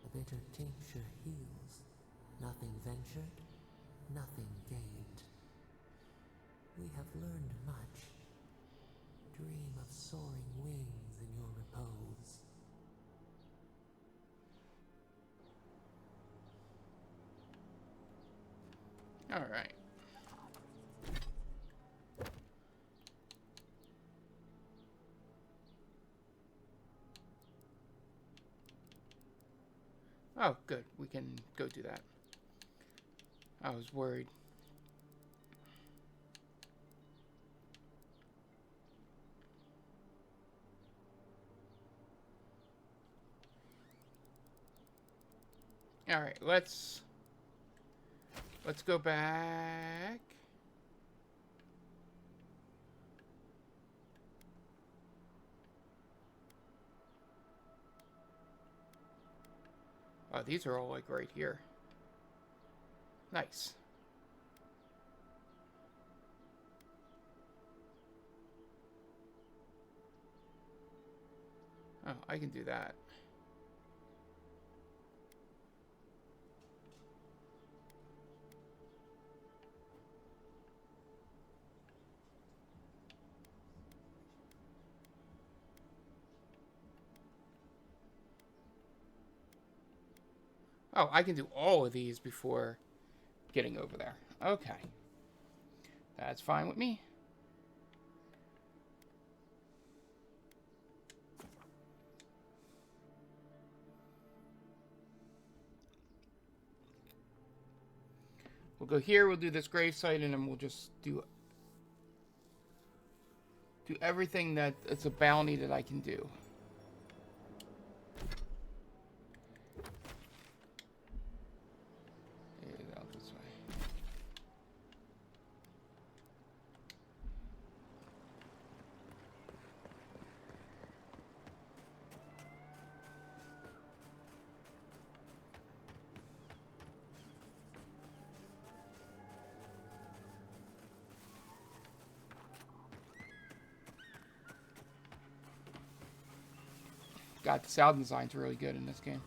The bitter tincture heals. Nothing ventured, nothing gained. We have learned much. Dream of soaring wings in your repose. All right. Oh, good. We can go do that. I was worried. All right, let's go back. Oh, these are all like right here. Nice. Oh, I can do that. Oh, I can do all of these before getting over there. Okay. That's fine with me. We'll go here, we'll do this gravesite, and then we'll just do everything that it's a bounty that I can do. Out this way. God, the sound design's really good in this game.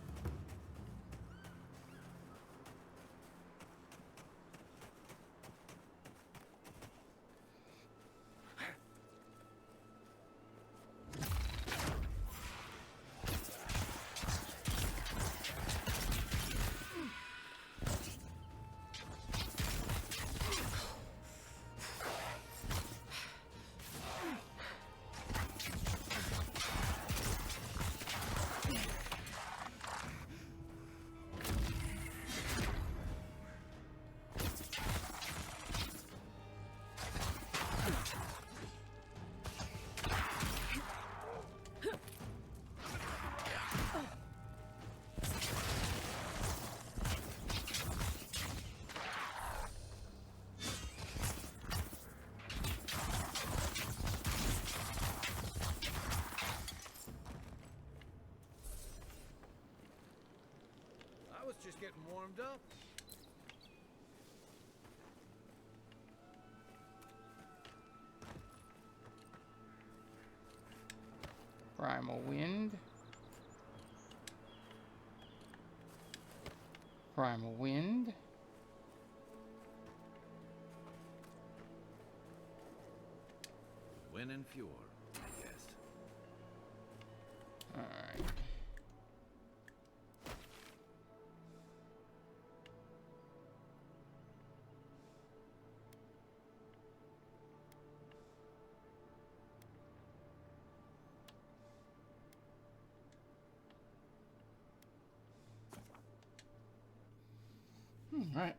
getting warmed up. Primal Wind. Primal Wind. Win and Fjord, I guess. Alright. Alright.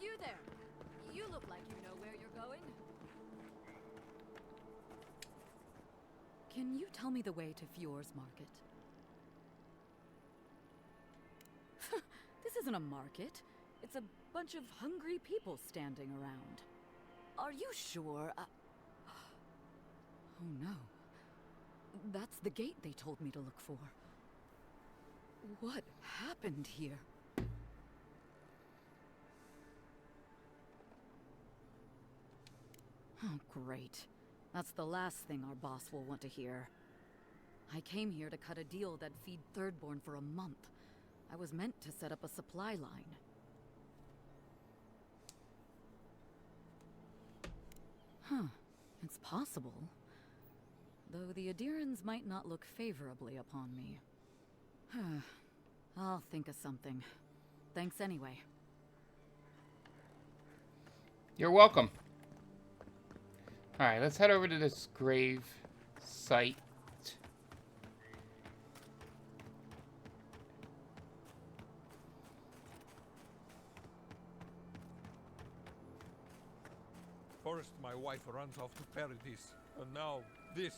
You there! You look like you know where you're going. Can you tell me the way to Fjord's market? This isn't a market. It's a bunch of hungry people standing around. Are you sure? Oh no. That's the gate they told me to look for. What happened here? Oh, great. That's the last thing our boss will want to hear. I came here to cut a deal that'd feed Thirdborn for a month. I was meant to set up a supply line. Huh. It's possible. Though the Adirans might not look favorably upon me. I'll think of something. Thanks anyway. You're welcome. Alright, let's head over to this grave site. First, my wife runs off to Paradise, and now this.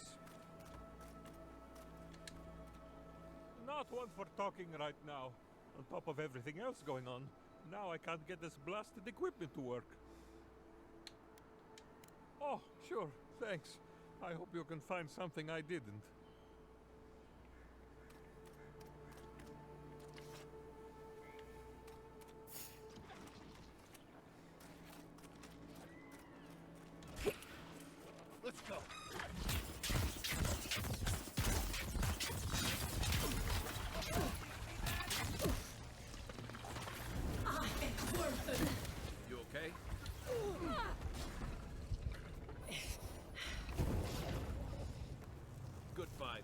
Not one for talking right now. On top of everything else going on, now I can't get this blasted equipment to work. Oh, sure, thanks. I hope you can find something I didn't. Let's go. You okay? Good fight.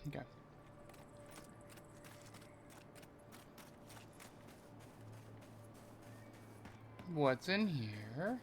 Okay. What's in here?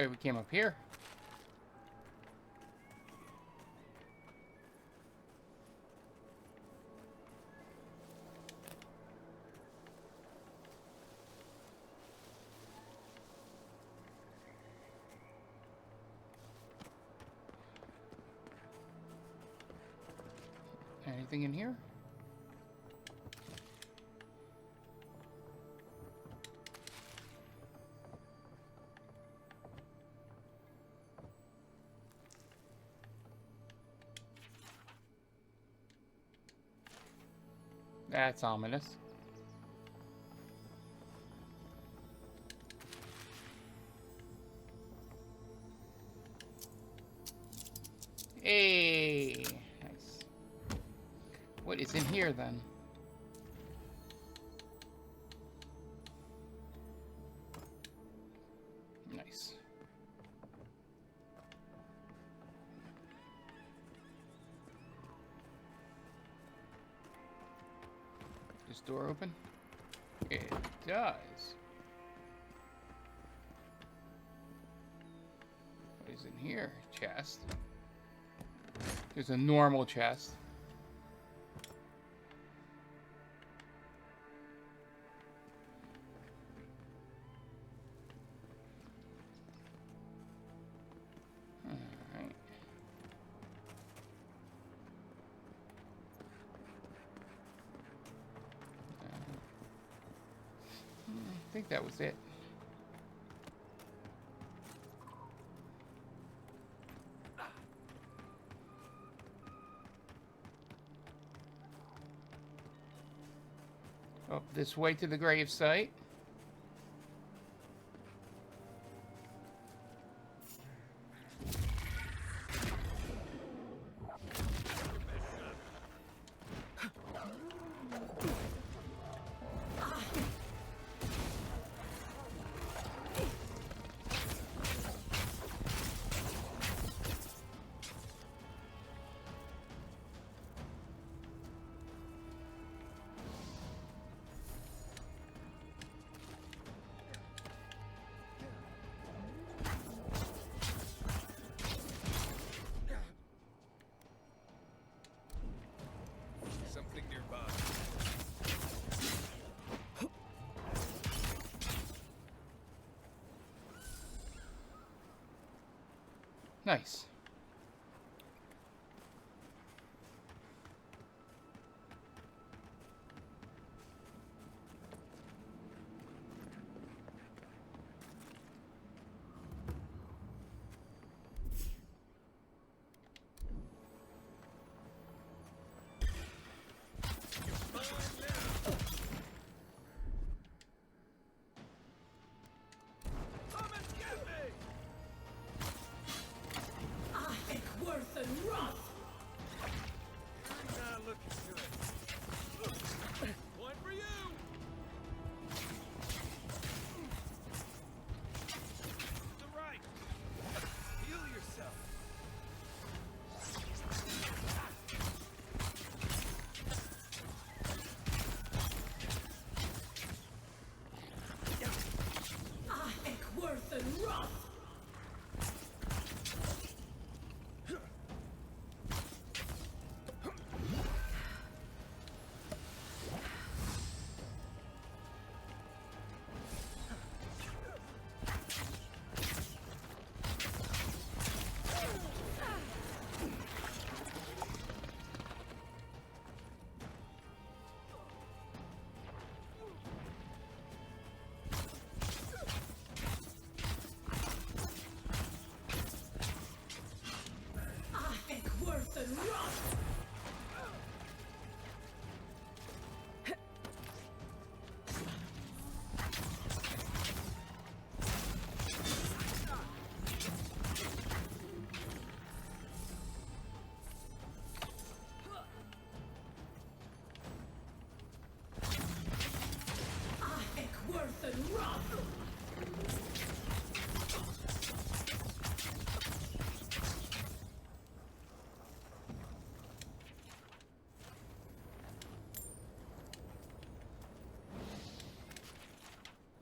Okay, we came up here. Anything in here? That's ominous. Hey, nice. What is in here then? Nice. This door open? It does. What is in here? Chest. There's a normal chest. Alright. I think that was it. Up this way to the grave site. Something nearby. Nice.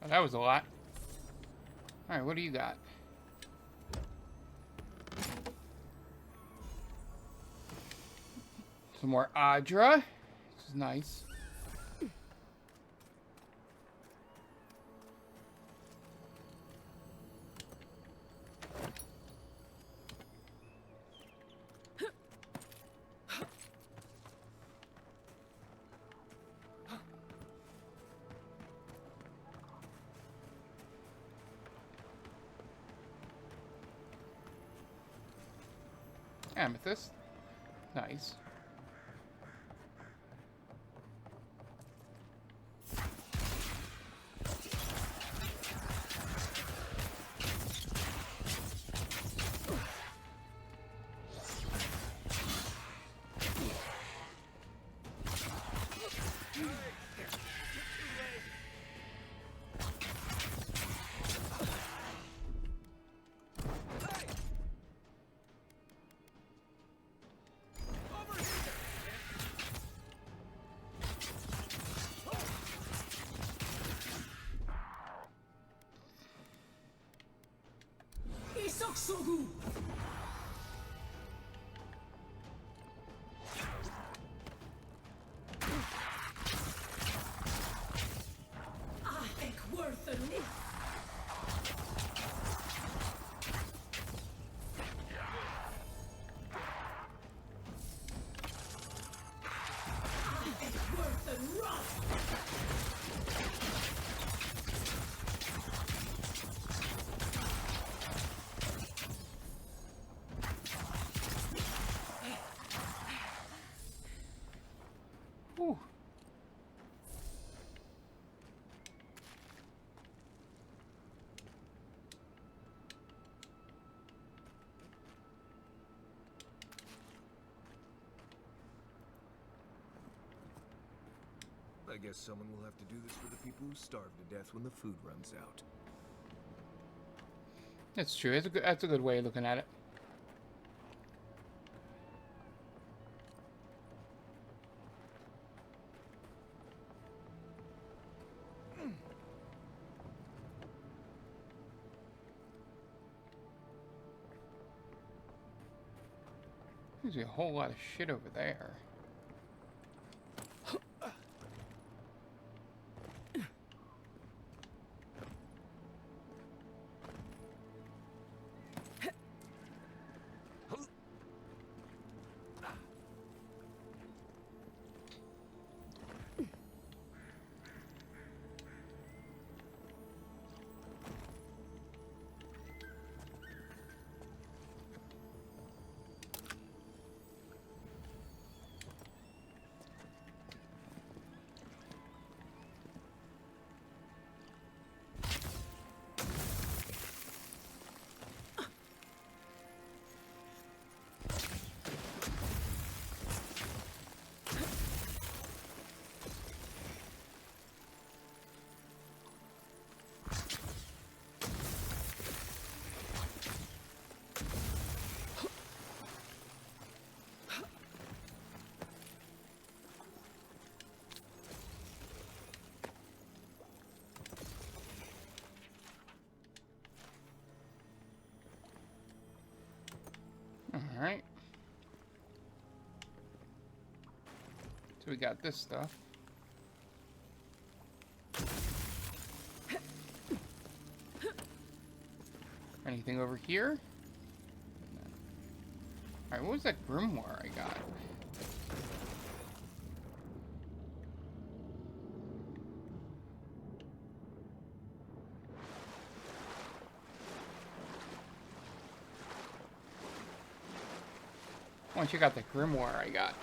Oh, that was a lot. Alright, what do you got? Some more Adra. This is nice. Amethyst. Nice. Whew. I guess someone will have to do this for the people who starve to death when the food runs out. That's true. That's a good way of looking at it. There's a whole lot of shit over there. Alright. So we got this stuff. Anything over here? Alright, what was that grimoire I got? Once you got the grimoire I got.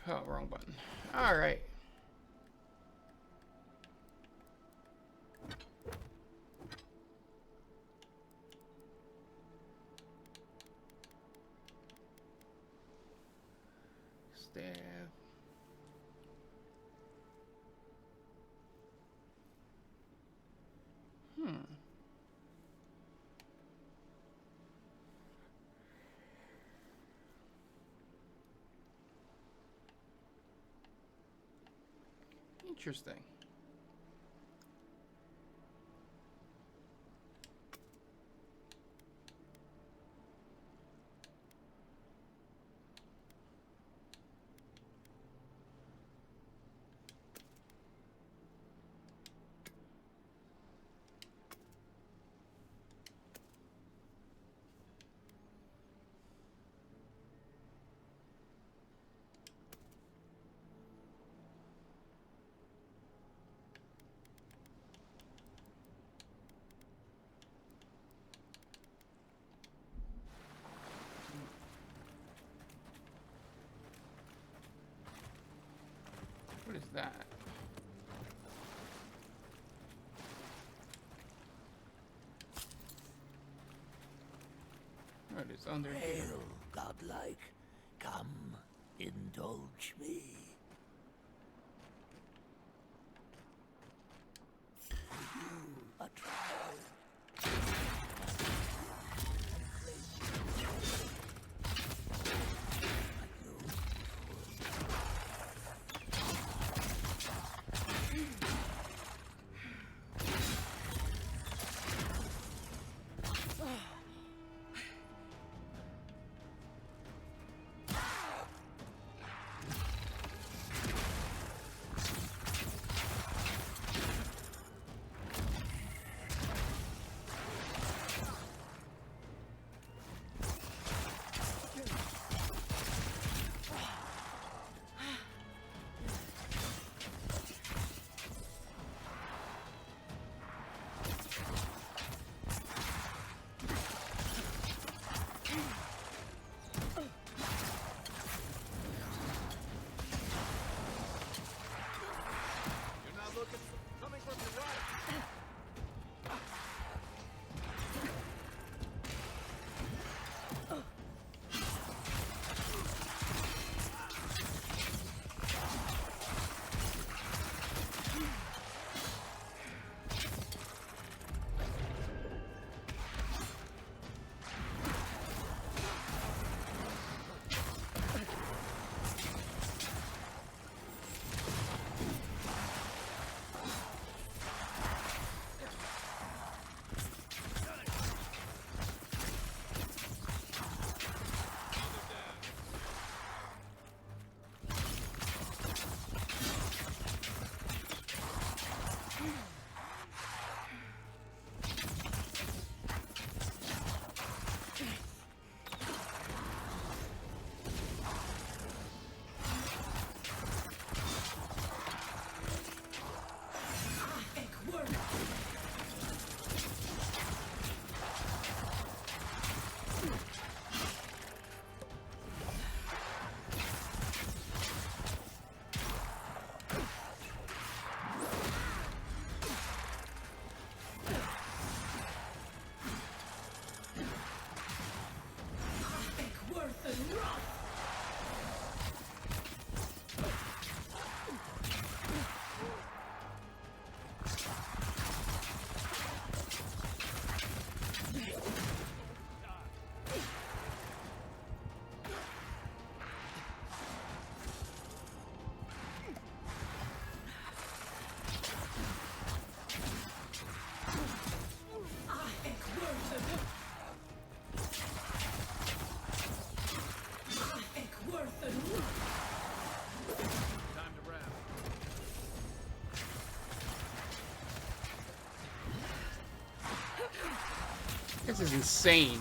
Oh, wrong button. Alright. Staff. Interesting. that? Oh, it is under here. Hail, godlike. Come, indulge me. For you, a trial. This is insane.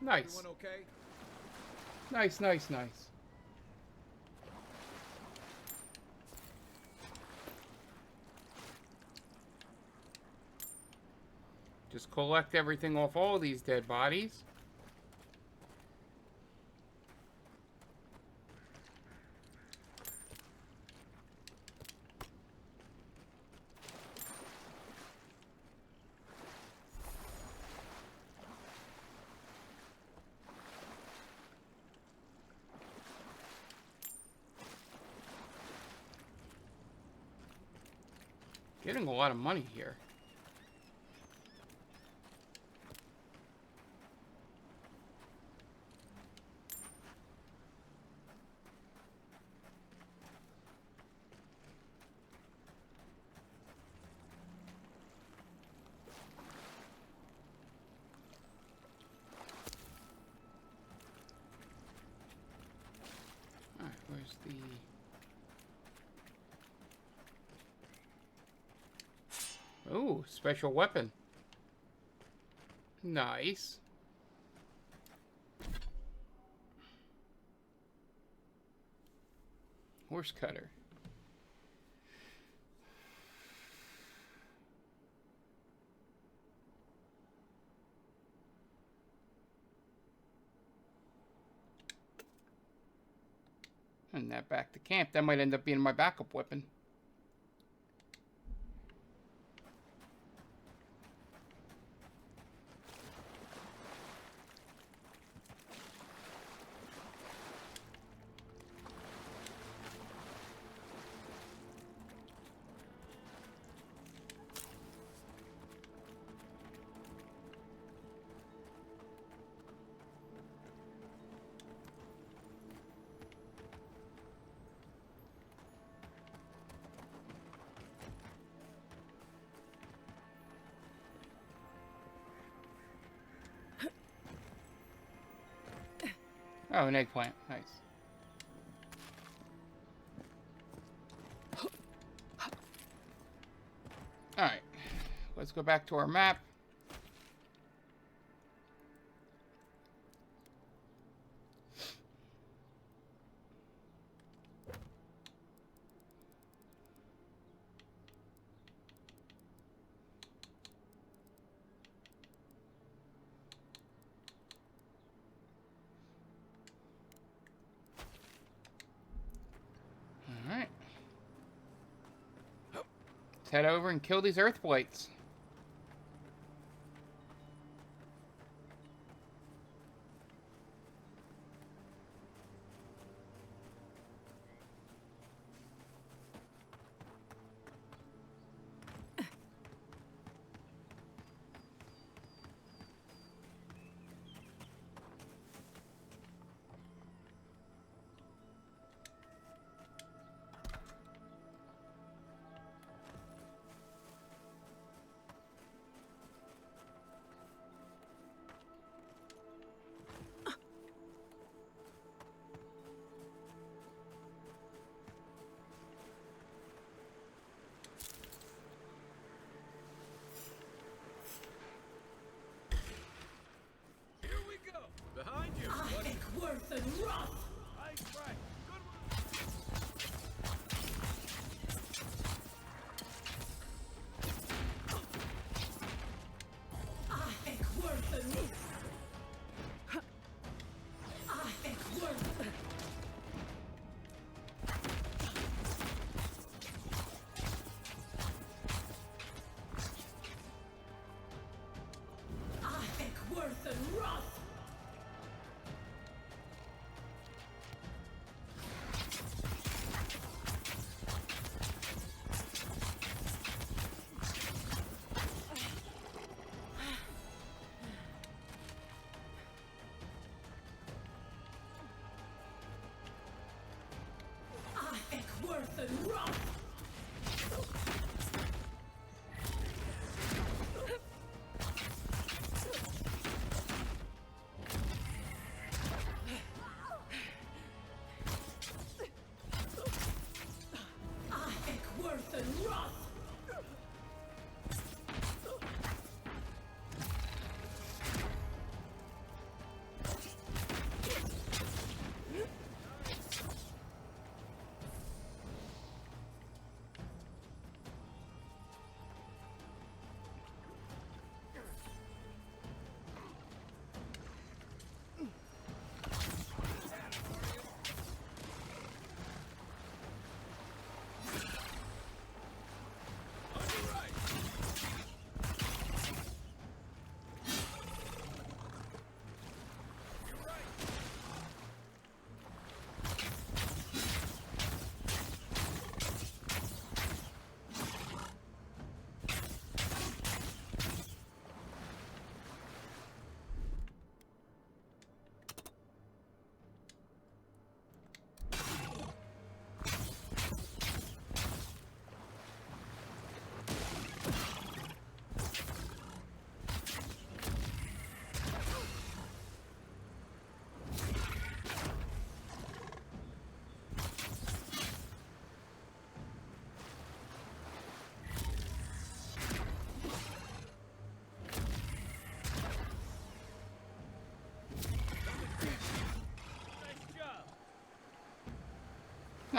Nice. Everyone okay? Nice, nice, nice. Just collect everything off all these dead bodies. Getting a lot of money here. Alright, where's the... Ooh, special weapon. Nice. Horse cutter. And that back to camp. That might end up being my backup weapon. Oh, an eggplant. Nice. Alright. Let's go back to our map. Alright. Let's head over and kill these earth blights.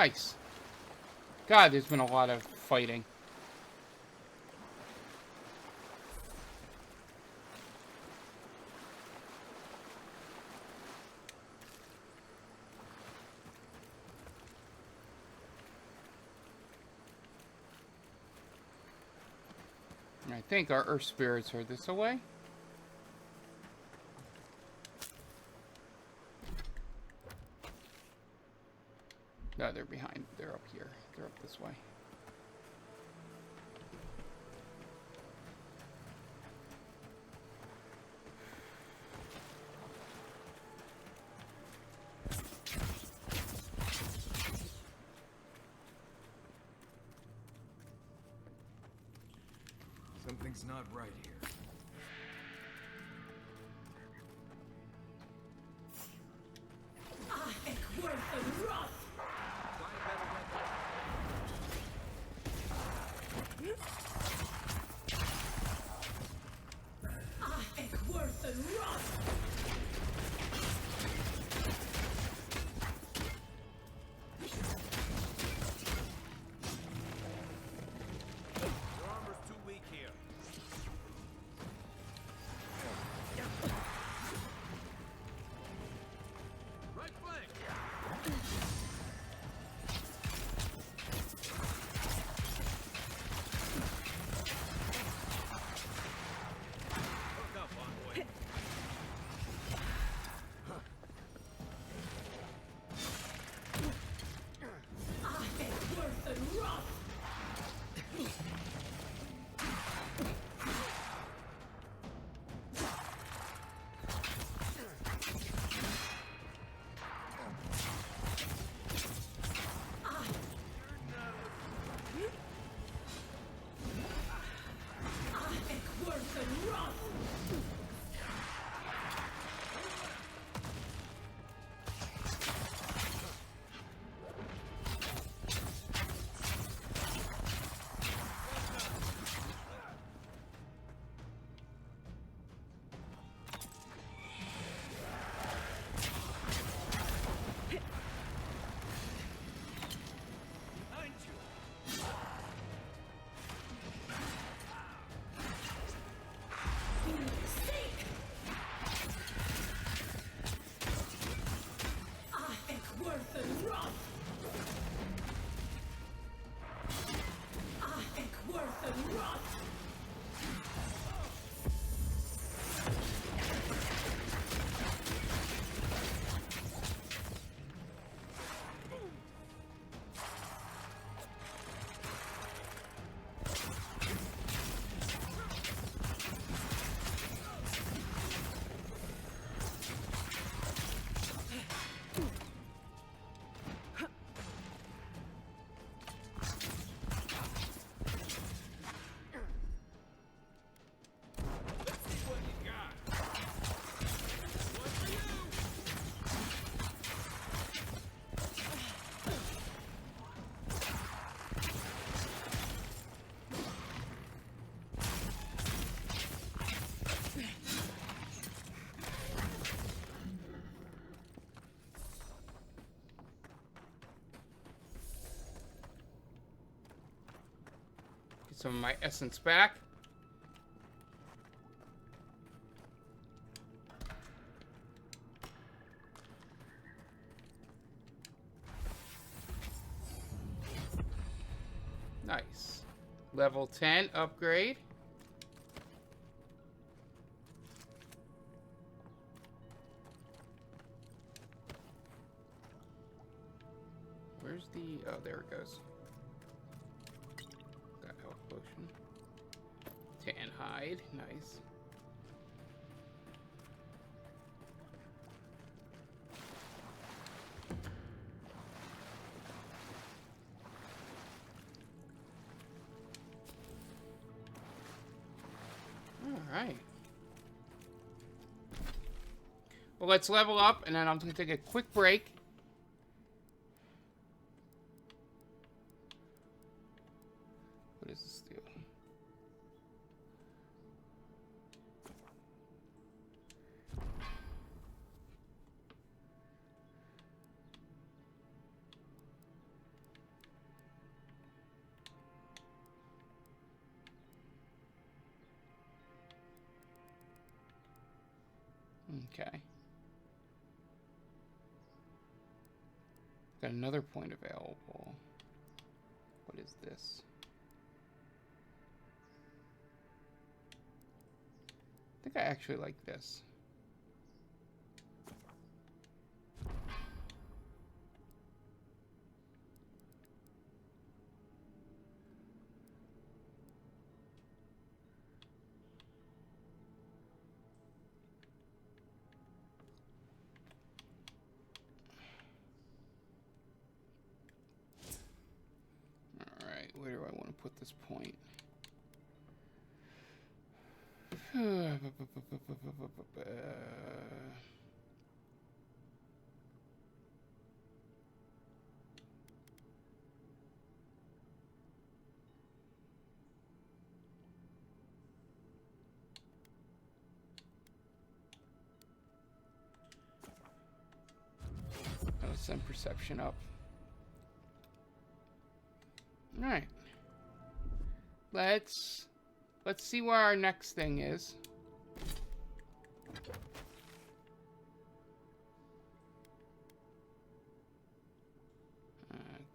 Nice. God, there's been a lot of fighting. I think our earth spirits are this away. No, they're behind. They're up here. They're up this way. Something's not right here. Some of my essence back. Nice. Level 10 upgrade. Where's the... Oh, there it goes. Got health potion. Tan hide. Nice. Alright. Well, let's level up, and then I'm going to take a quick break. What does this do? Okay. Got another point available. What is this? I think I actually like this. Alright, where do I want to put this point? I'll send perception up. Alright. Let's see where our next thing is.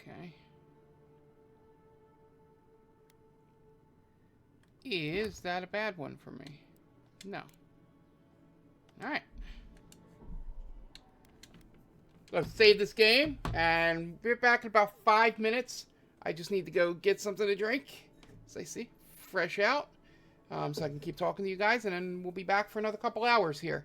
Okay. Is that a bad one for me? No. Alright. Let's save this game and be back in about 5 minutes. I just need to go get something to drink. As I see, fresh out. So I can keep talking to you guys, and then we'll be back for another couple hours here.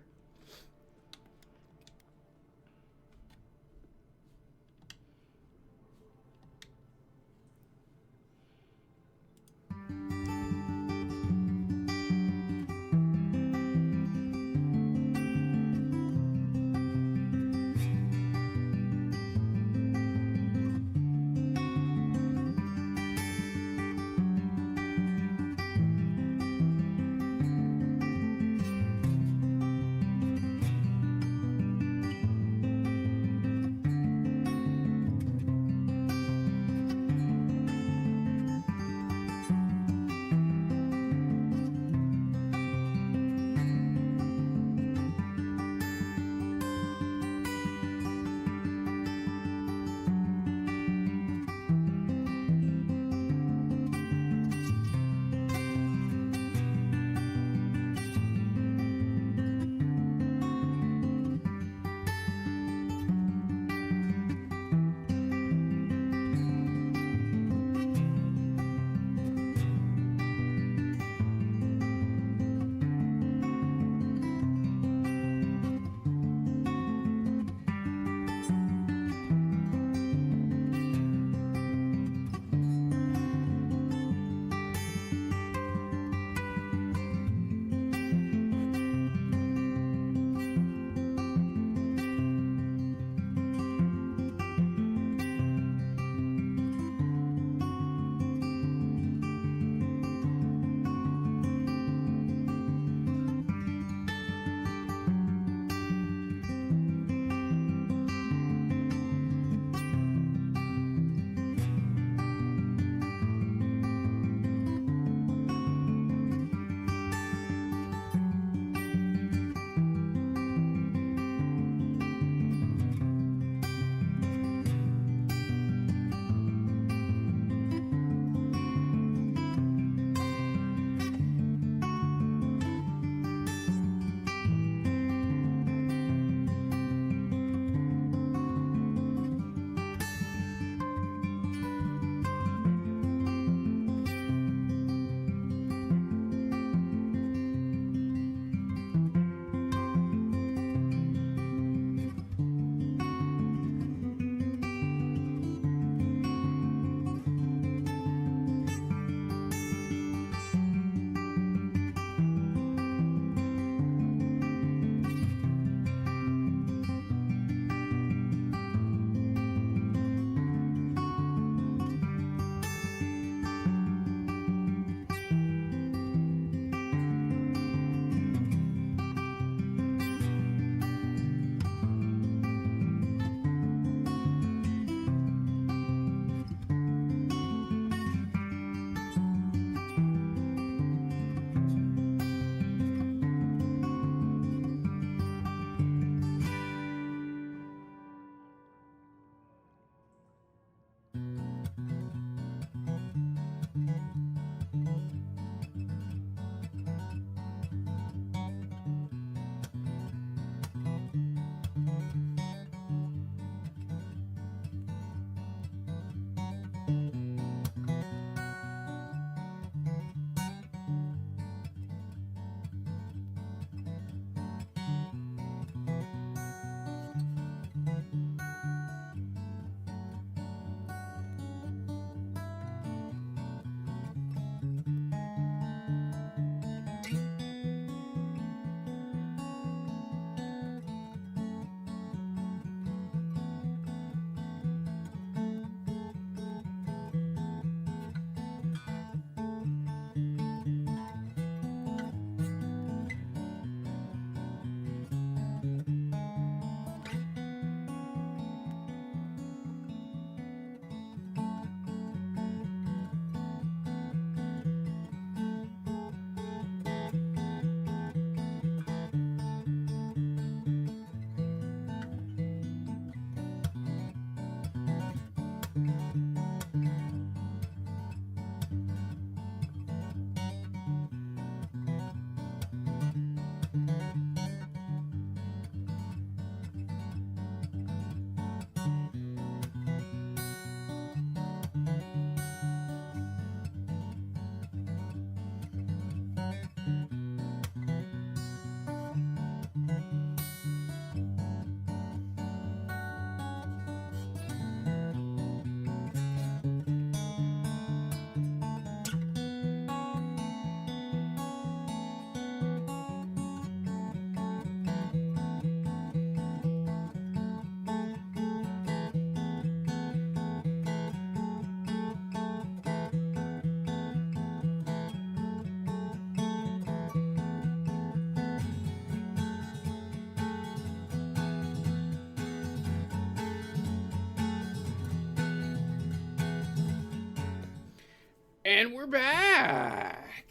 And we're back.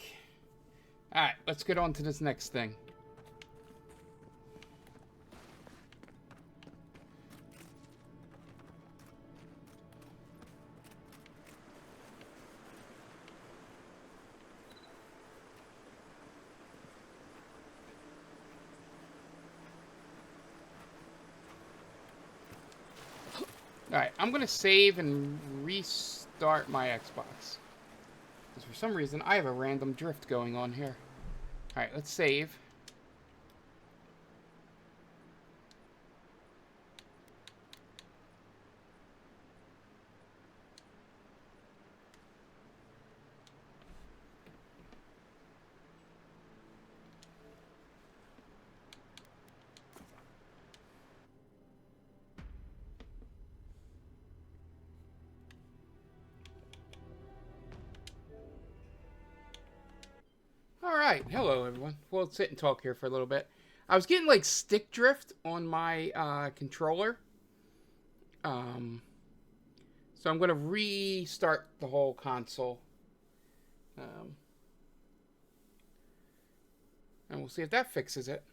Alright, let's get on to this next thing. Alright, I'm going to save and restart my Xbox. Because for some reason, I have a random drift going on here. Alright, let's save. Alright, hello everyone. We'll sit and talk here for a little bit. I was getting like stick drift on my controller. So I'm going to restart the whole console. And we'll see if that fixes it.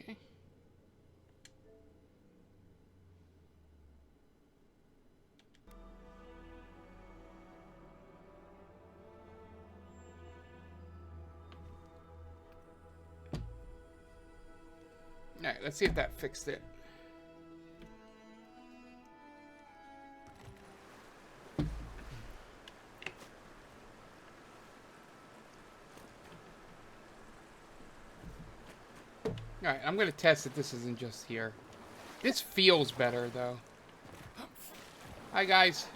Okay. Alright, let's see if that fixed it. Alright, I'm going to test that this isn't just here. This feels better, though. Hi, guys.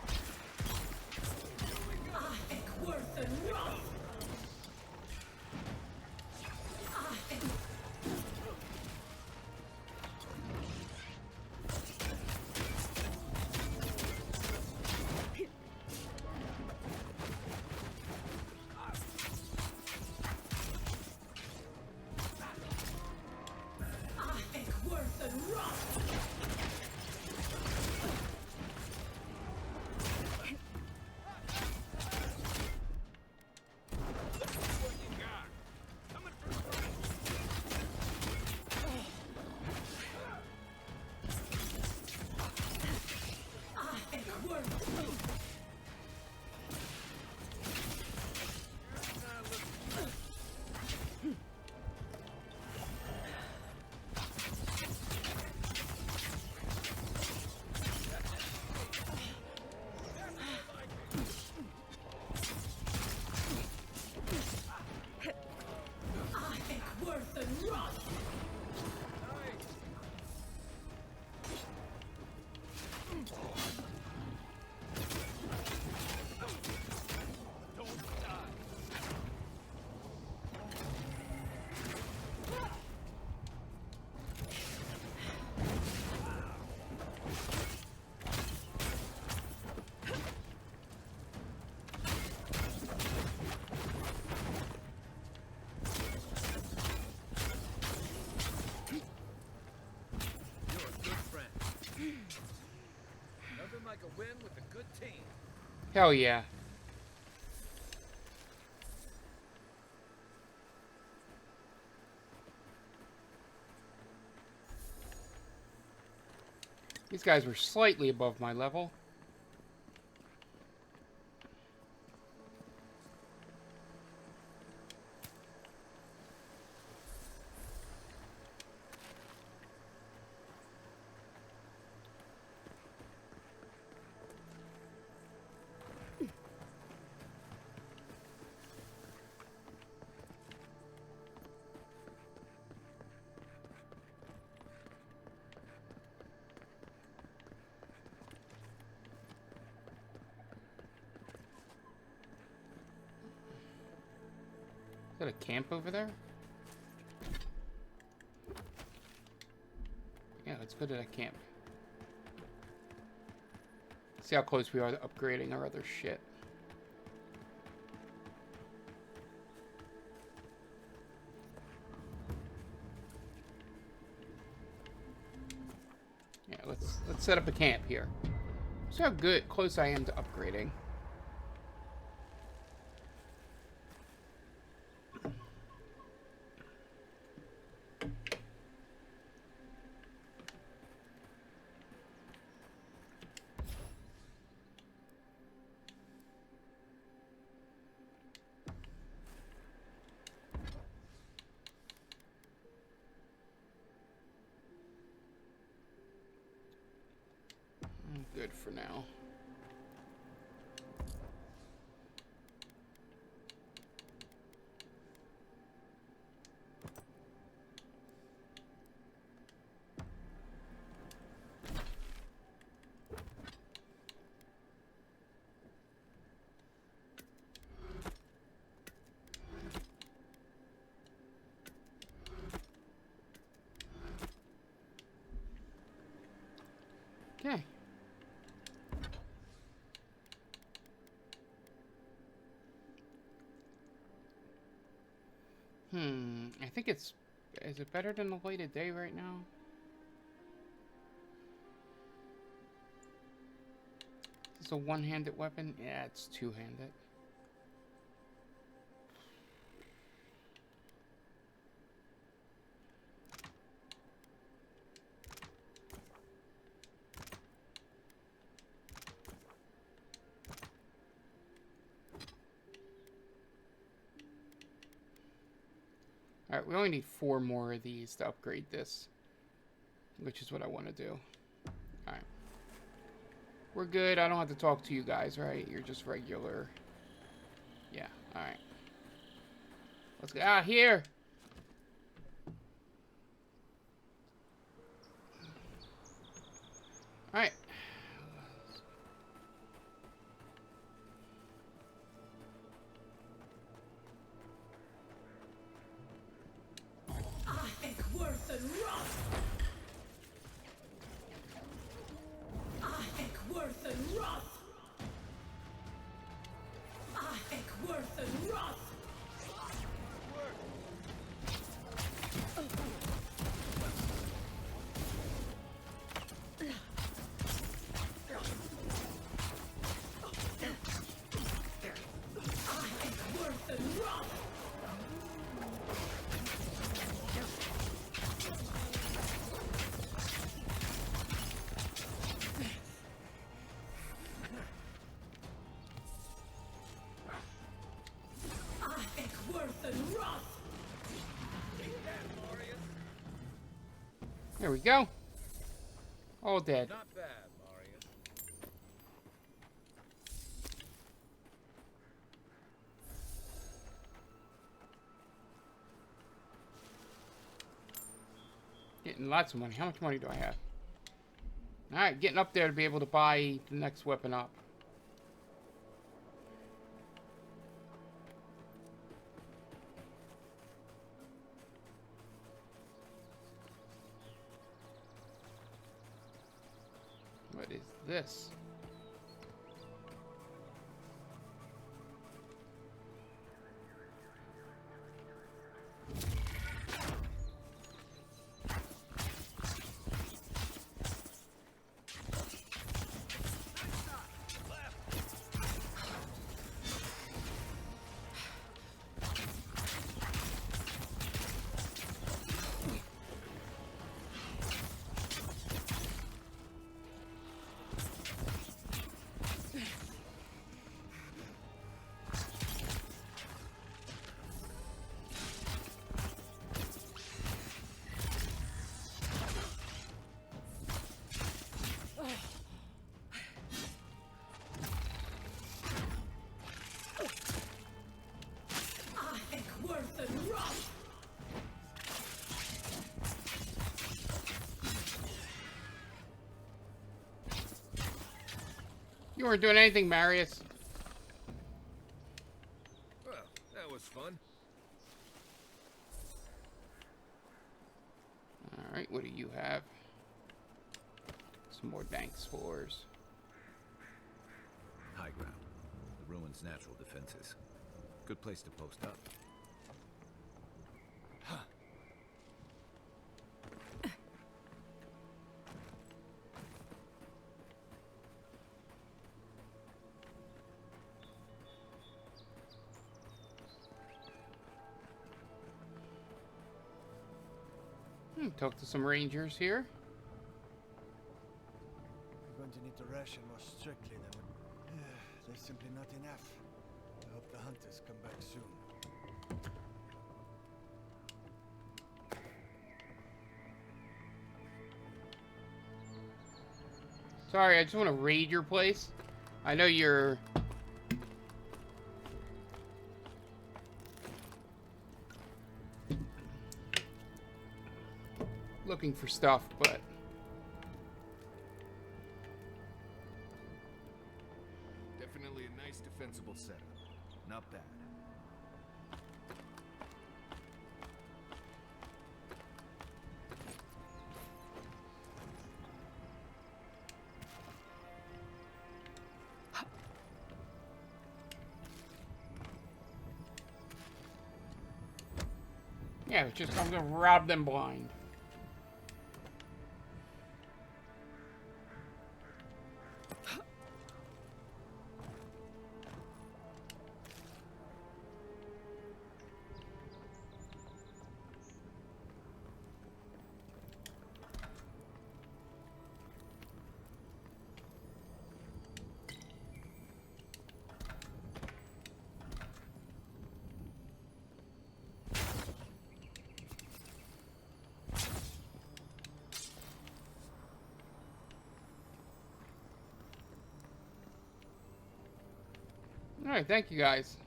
Like a win with a good team. Hell yeah. These guys were slightly above my level. Is that a camp over there? Yeah, let's go to that camp. See how close we are to upgrading our other shit. Yeah, let's set up a camp here. See how close I am to upgrading. Good for now. Okay. I think is it better than the light of day right now? Is this a one-handed weapon? Yeah, it's two-handed. Alright, we only need 4 more of these to upgrade this, which is what I want to do. Alright. We're good. I don't have to talk to you guys, right? You're just regular. Yeah, alright. Let's get out here! Alright. There we go. All dead. Not bad, Marius. Getting lots of money. How much money do I have? Alright, getting up there to be able to buy the next weapon up. What is this? You weren't doing anything, Marius. Well, that was fun. Alright, what do you have? Some more dank spores. High ground. The ruin's natural defenses. Good place to post up. Talk to some rangers here. We're going to need to ration more strictly than we... There's simply not enough. I hope the hunters come back soon. Sorry, I just want to raid your place. I know you're... looking for stuff, but... Definitely a nice defensible setup. Not bad. Yeah, it's just I'm gonna rob them blind. Alright, thank you guys.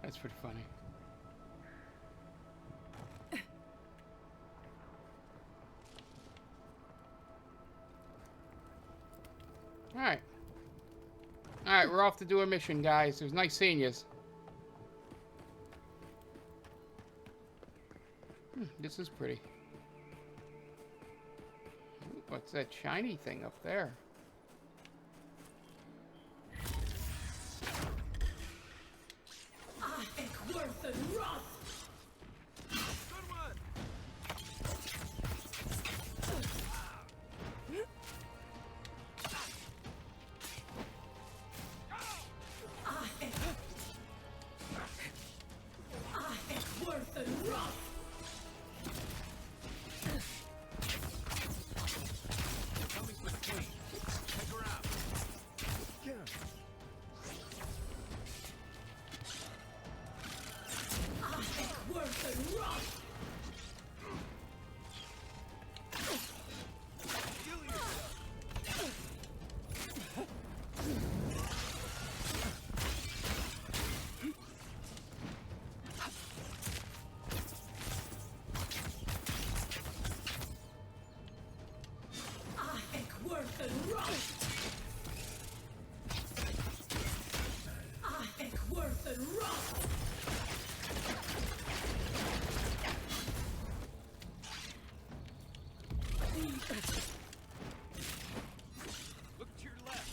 That's pretty funny. Alright. Alright, we're off to do a mission, guys. It was nice seeing you. This is pretty. Ooh, what's that shiny thing up there? I think worth and wrath. Good one. I think worth and wrath. Coming for the queen. Check her out. I think worth and wrath. I think worth and wrath. I think worth and wrath. Look to your left.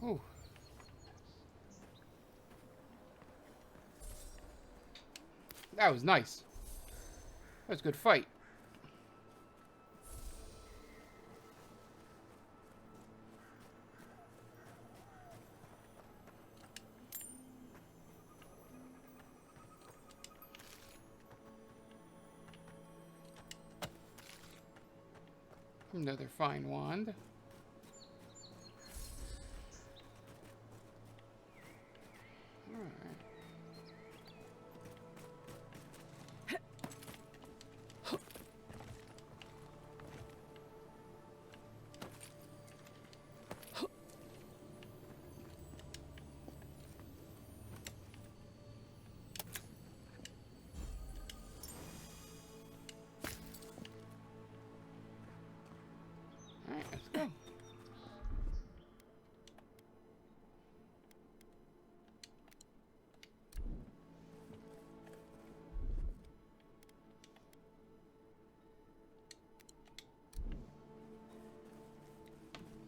Ooh. That was nice. That was a good fight. Another fine wand. Alright. Alright, let's go.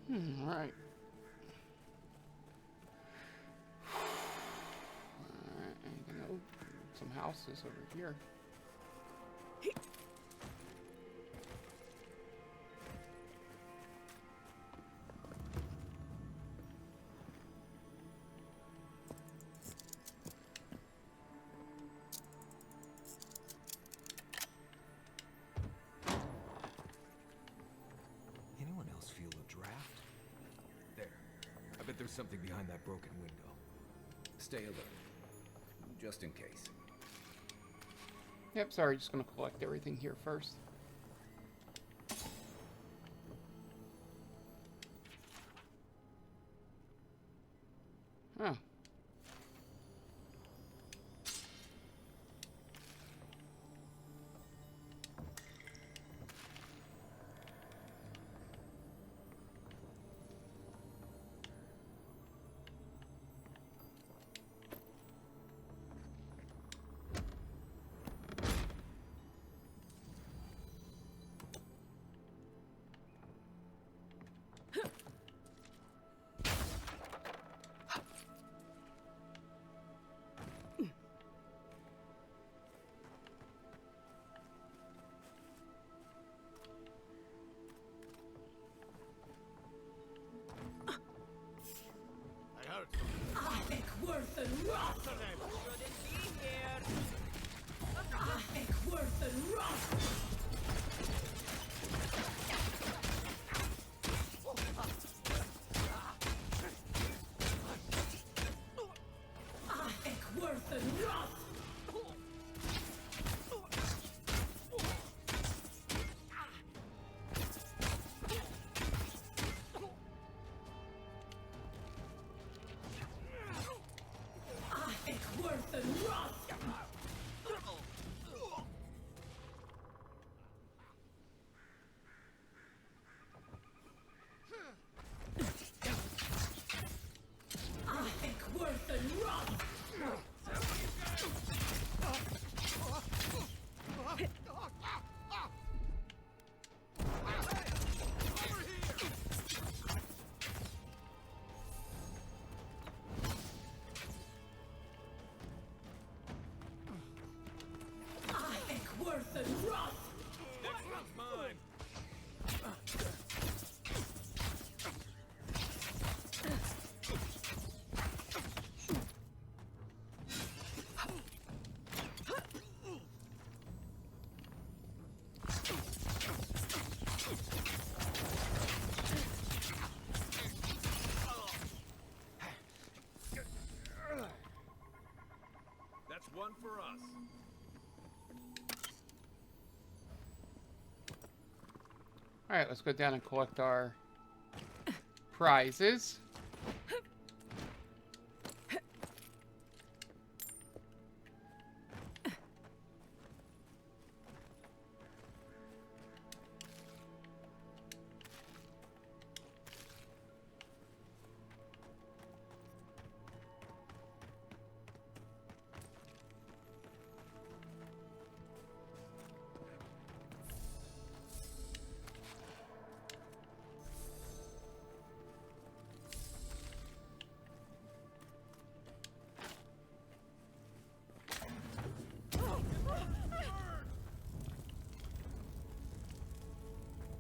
Alright. Alright, anything else? Some houses over here. Anyone else feel a draft? There. I bet there's something behind that broken window. Stay alert. Just in case. Yep, sorry, just gonna collect everything here first. Huh. I think worth and rot. Shouldn't be here. I think worth and rot. I think worth and rot. I think worth and rot. I think worth and rot. I think worth and rot. Next one's mine. That's one for us. Alright, let's go down and collect our prizes.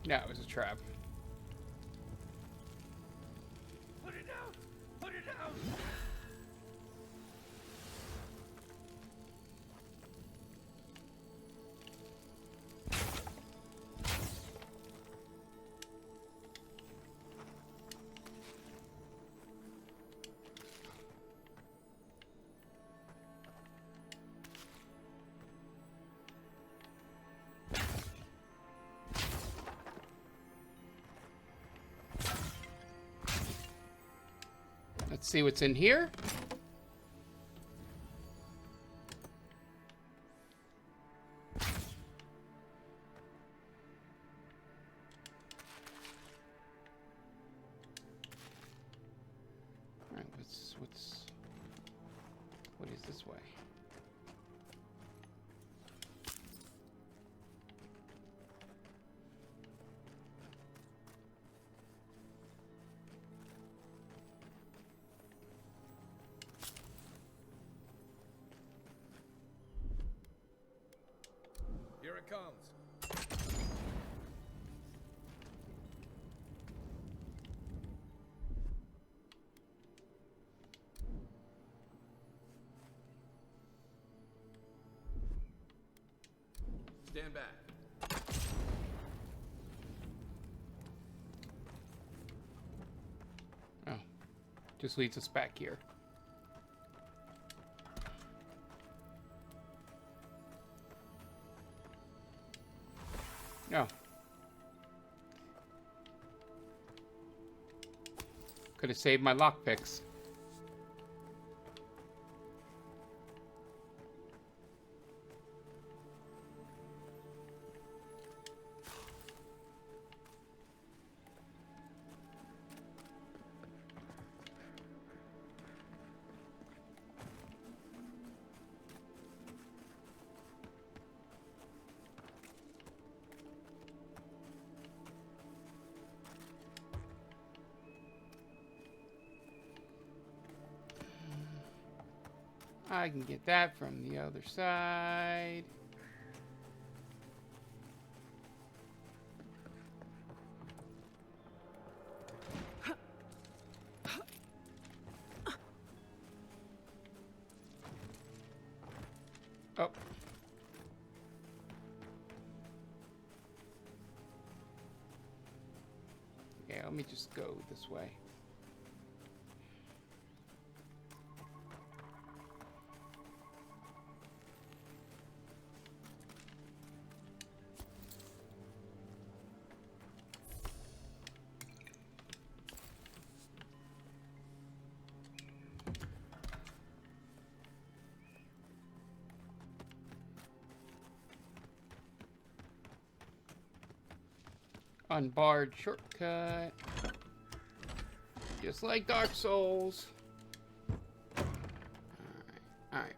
No, it was a trap. Put it down! Put it down! Let's see what's in here. All right, what is this way? Here it comes. Stand back. Oh, just leads us back here. No. Could have saved my lockpicks. I can get that from the other side. Oh. Yeah, let me just go this way. Unbarred shortcut. Just like Dark Souls. Alright.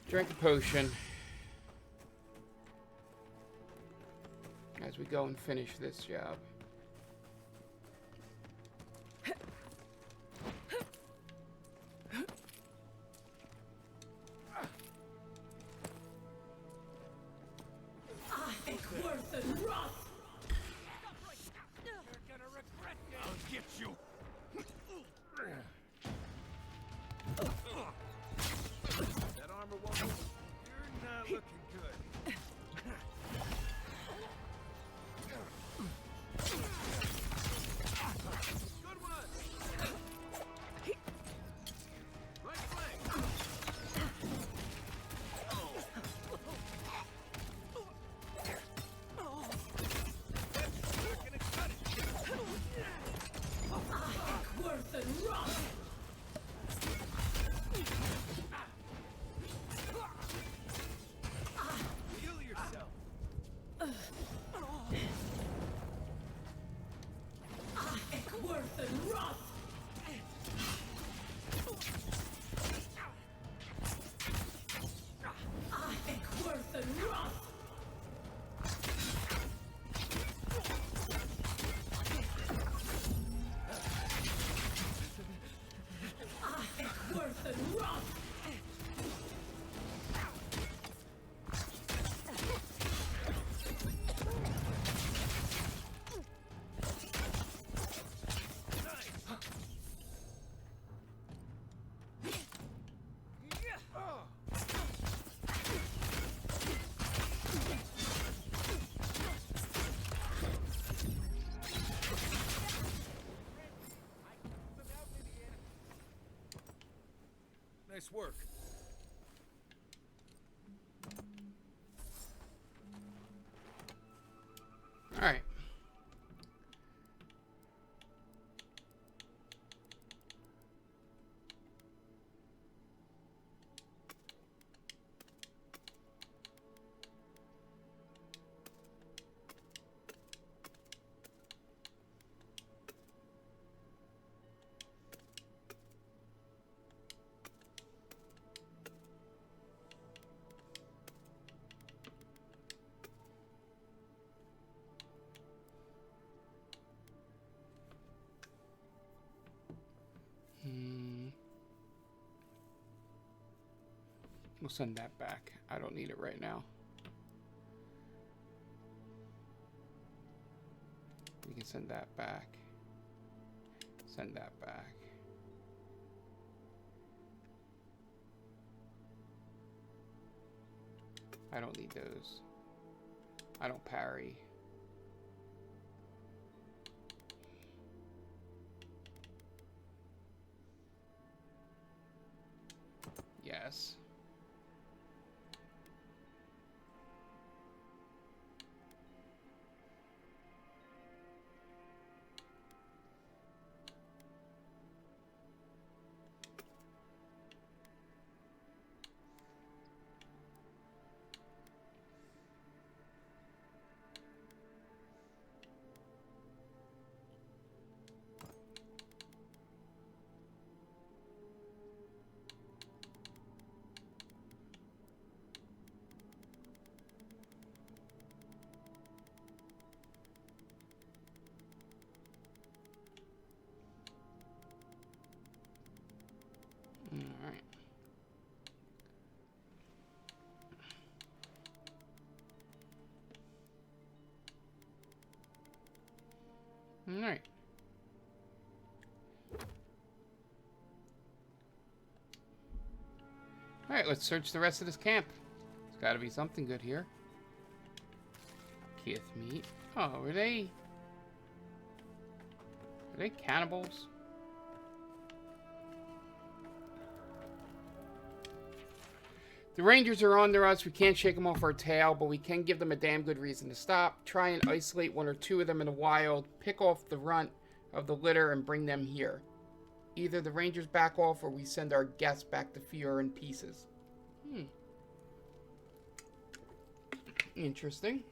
Drink a potion. As we go and finish this job. Nice work. All right. send that back. I don't need it right now. We can send that back. Send that back. I don't need those. I don't parry. Yes. Alright. Alright, let's search the rest of this camp. There's gotta be something good here. Kith meat. Oh, are they cannibals? The Rangers are on to us. We can't shake them off our tail, but we can give them a damn good reason to stop. Try and isolate one or two of them in the wild, pick off the runt of the litter, and bring them here. Either the Rangers back off or we send our guests back to Fiora in pieces. Interesting.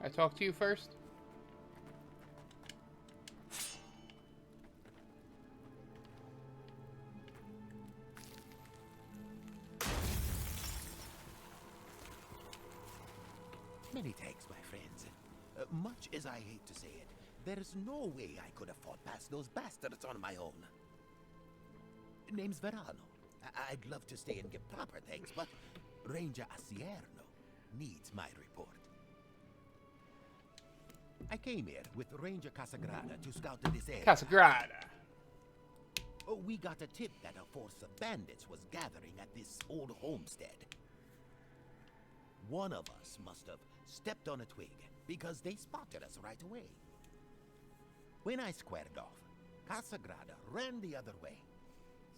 I talk to you first? Many thanks, my friends. Much as I hate to say it, there's no way I could have fought past those bastards on my own. Name's Verano. I'd love to stay and give proper thanks, but Ranger Asierno needs my report. I came here with Ranger Casagrada to scout this area. Casagrada. We got a tip that a force of bandits was gathering at this old homestead. One of us must have stepped on a twig because they spotted us right away. When I squared off, Casagrada ran the other way.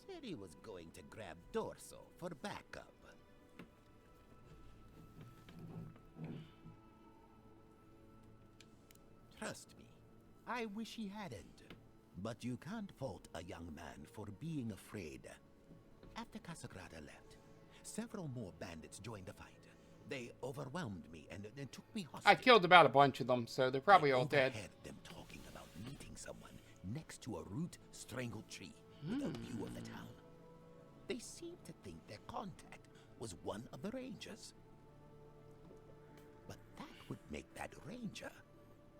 Said he was going to grab Dorso for backup. Trust me, I wish he hadn't. But you can't fault a young man for being afraid. After Casagrada left, several more bandits joined the fight. They overwhelmed me and took me hostage. I killed about a bunch of them, so they're probably all dead. I overheard them talking about meeting someone next to a root-strangled tree with a view of the town. They seemed to think their contact was one of the Rangers. But that would make that Ranger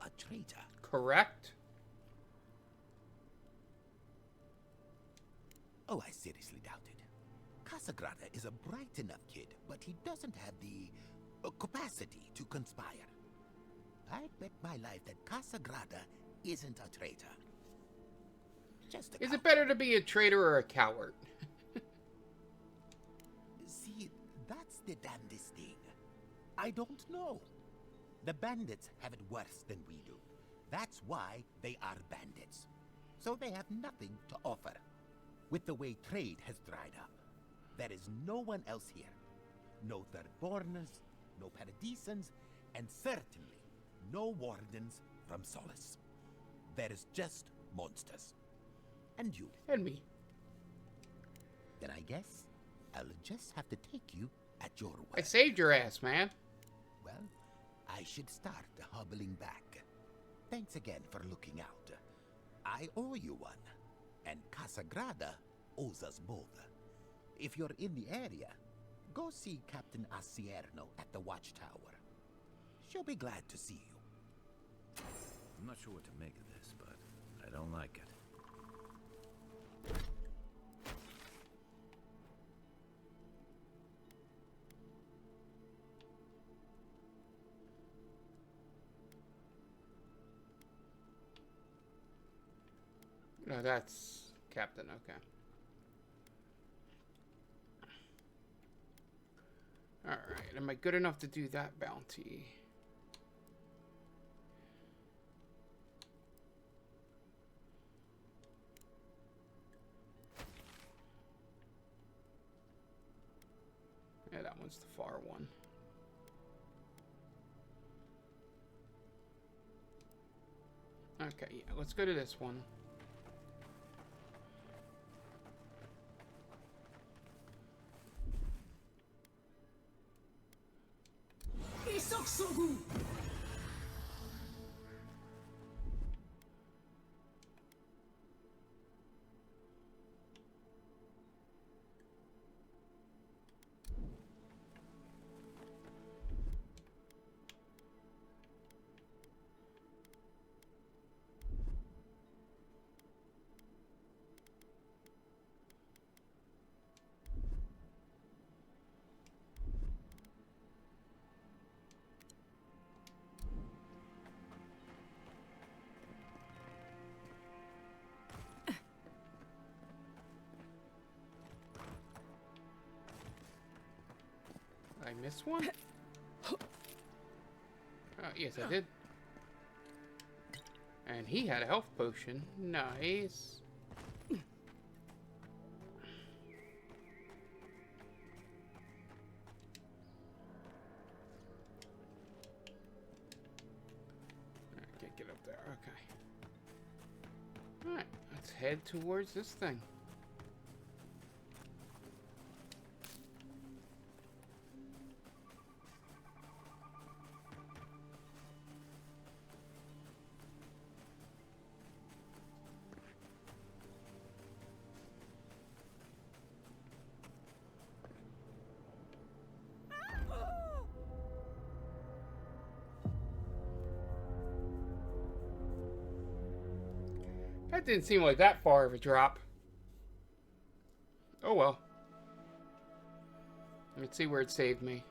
a traitor. Correct. Oh, I seriously doubt it. Casagrada is a bright enough kid, but he doesn't have the capacity to conspire. I'd bet my life that Casagrada isn't a traitor. Just a Is it better to be a traitor or a coward? See, that's the damnedest thing. I don't know. The bandits have it worse than we do. That's why they are bandits. So they have nothing to offer. With the way trade has dried up, there is no one else here. No Thirdborners, no Paradisans, and certainly no wardens from Solace. There is just monsters. And you. And me. Then I guess I'll just have to take you at your word. I saved your ass, man. Well, I should start hobbling back. Thanks again for looking out. I owe you one. and Casagrada owes us both. If you're in the area, go see Captain Asierno at the watchtower. She'll be glad to see you. I'm not sure what to make of this, but I don't like it. No, that's Captain, okay. Alright, am I good enough to do that bounty? Yeah, that one's the far one. Okay, yeah, let's go to this one. Isoksogu! I miss one? Yes, I did. And he had a health potion. Nice. I can't get up there. Okay. Alright, let's head towards this thing. That didn't seem like that far of a drop. Oh well. Let's see where it saved me.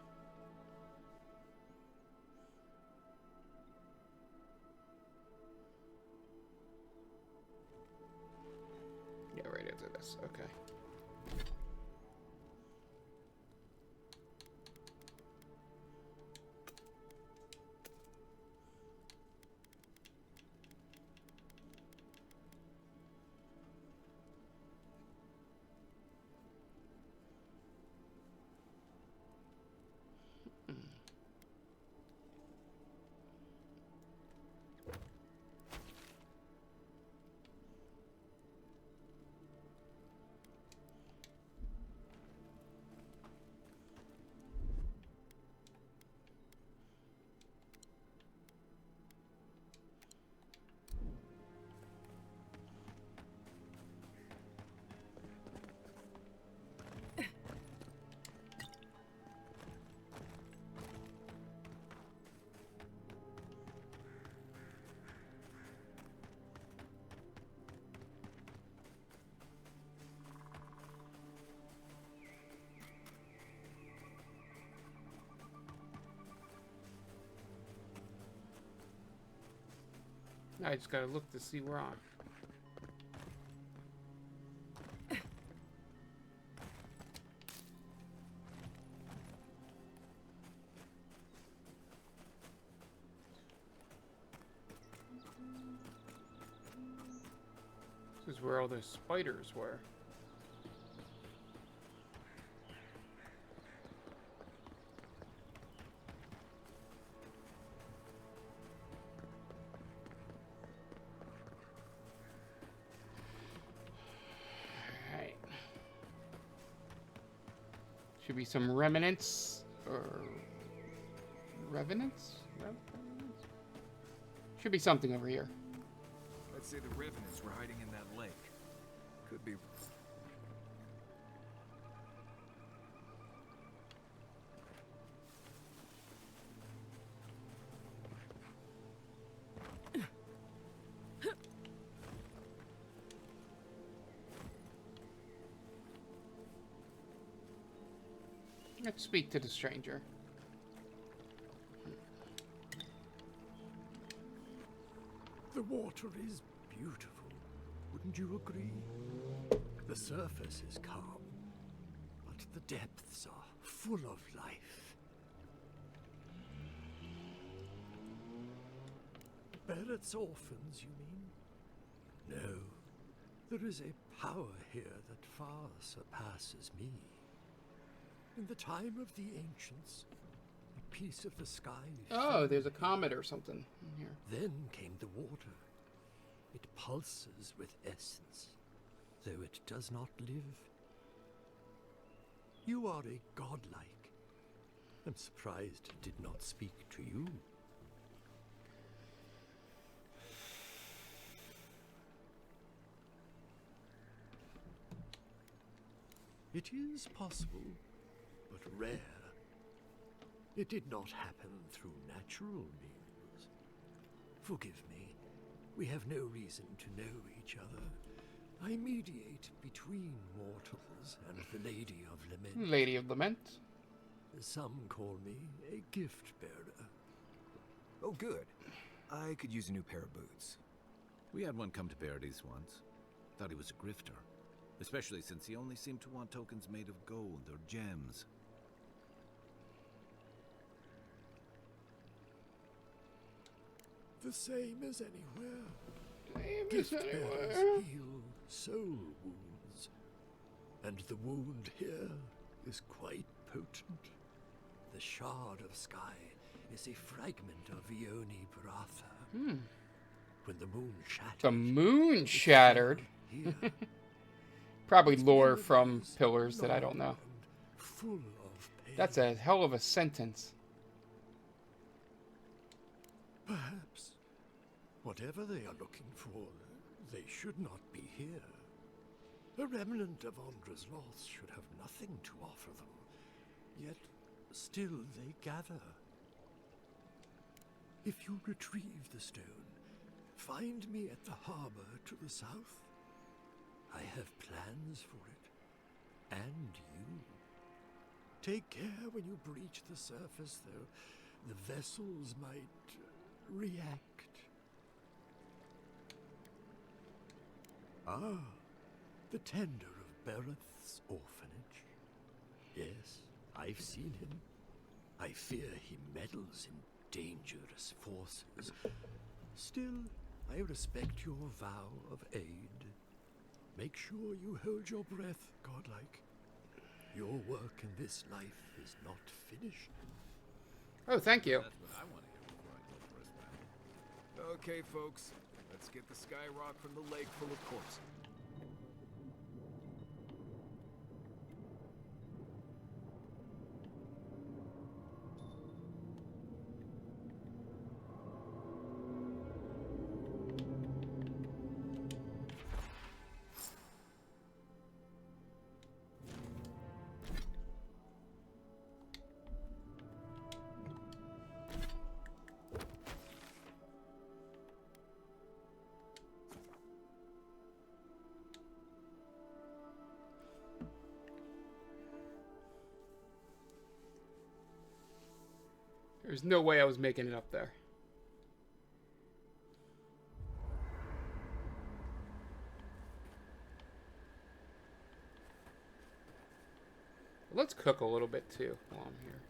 Yeah, right into this. Okay. I just gotta look to see where I'm. This is where all those spiders were. Should be some remnants or revenants? Should be something over here. Let's say the revenants were hiding in that lake. Could be. Let's speak to the stranger. The water is beautiful, wouldn't you agree? The surface is calm, but the depths are full of life. Barrett's orphans, you mean? No, there is a power here that far surpasses me. In the time of the ancients, a piece of the sky... Oh, there's a comet or something in here. Then came the water. It pulses with essence, though it does not live. You are a godlike. I'm surprised it did not speak to you. It is possible, but rare. It did not happen through natural means. Forgive me, we have no reason to know each other. I mediate between mortals and the Lady of Lament. Lady of Lament? Some call me a gift bearer. Oh, good. I could use a new pair of boots. We had one come to Paradise once. Thought he was a grifter. Especially since he only seemed to want tokens made of gold or gems. The same as anywhere. Same Gift as bearers anywhere. heal soul wounds. And the wound here is quite potent. The shard of sky is a fragment of Ione Baratha. When the moon shattered... The moon shattered? Here, Probably lore from Pillars that I don't know. full of pain. That's a hell of a sentence. Perhaps, whatever they are looking for, they should not be here. A remnant of Andra's loss should have nothing to offer them, yet still they gather. If you retrieve the stone, find me at the harbor to the south. I have plans for it, and you. Take care when you breach the surface, though. The vessels might react. Ah, the tender of Bereth's orphanage. Yes, I've seen him. I fear he meddles in dangerous forces. Still, I respect your vow of aid. Make sure you hold your breath, godlike. Your work in this life is not finished. Oh, thank you. That's what I want to hear before I go for a spell. Okay, folks. Let's get the sky rock from the lake full of corpses. There's no way I was making it up there. Let's cook a little bit too while I'm here.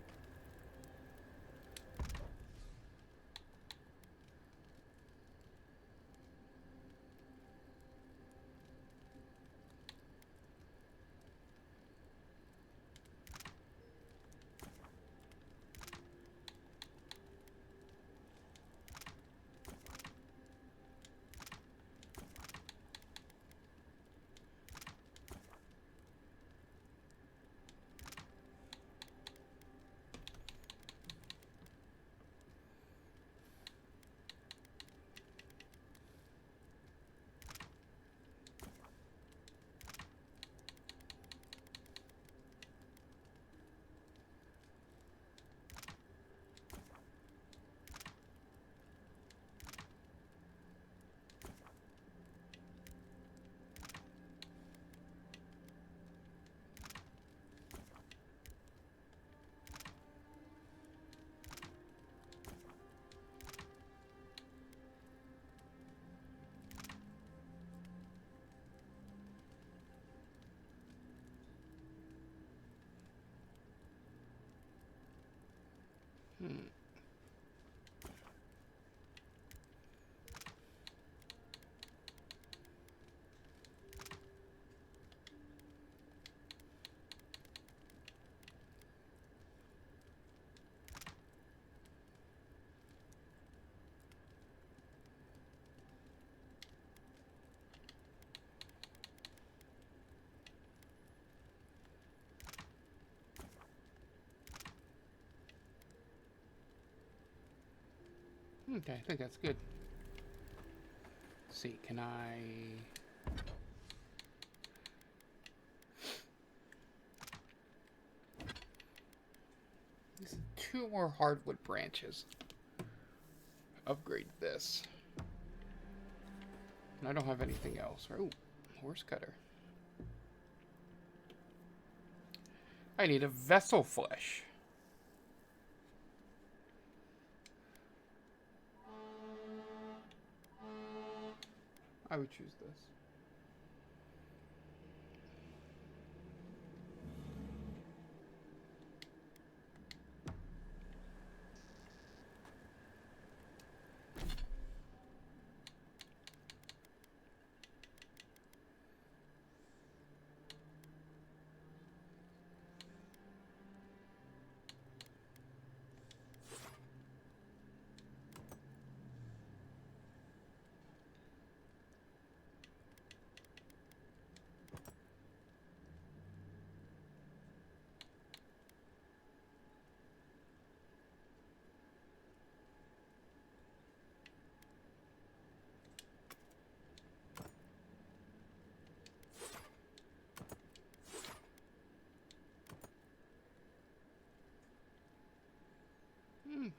Okay, I think that's good. Let's see, can I... These 2 more hardwood branches. Upgrade this. And I don't have anything else. Oh, horse cutter. I need a vessel flesh. I would choose this.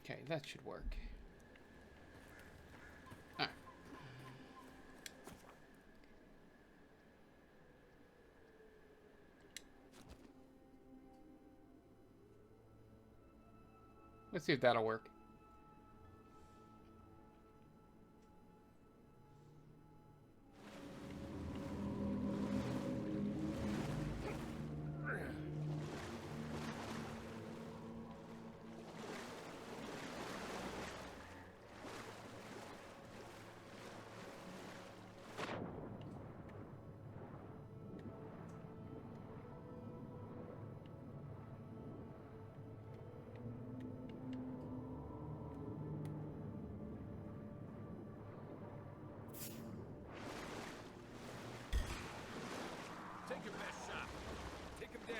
Okay, that should work. All right. Let's see if that'll work. Take your best shot. Take him down.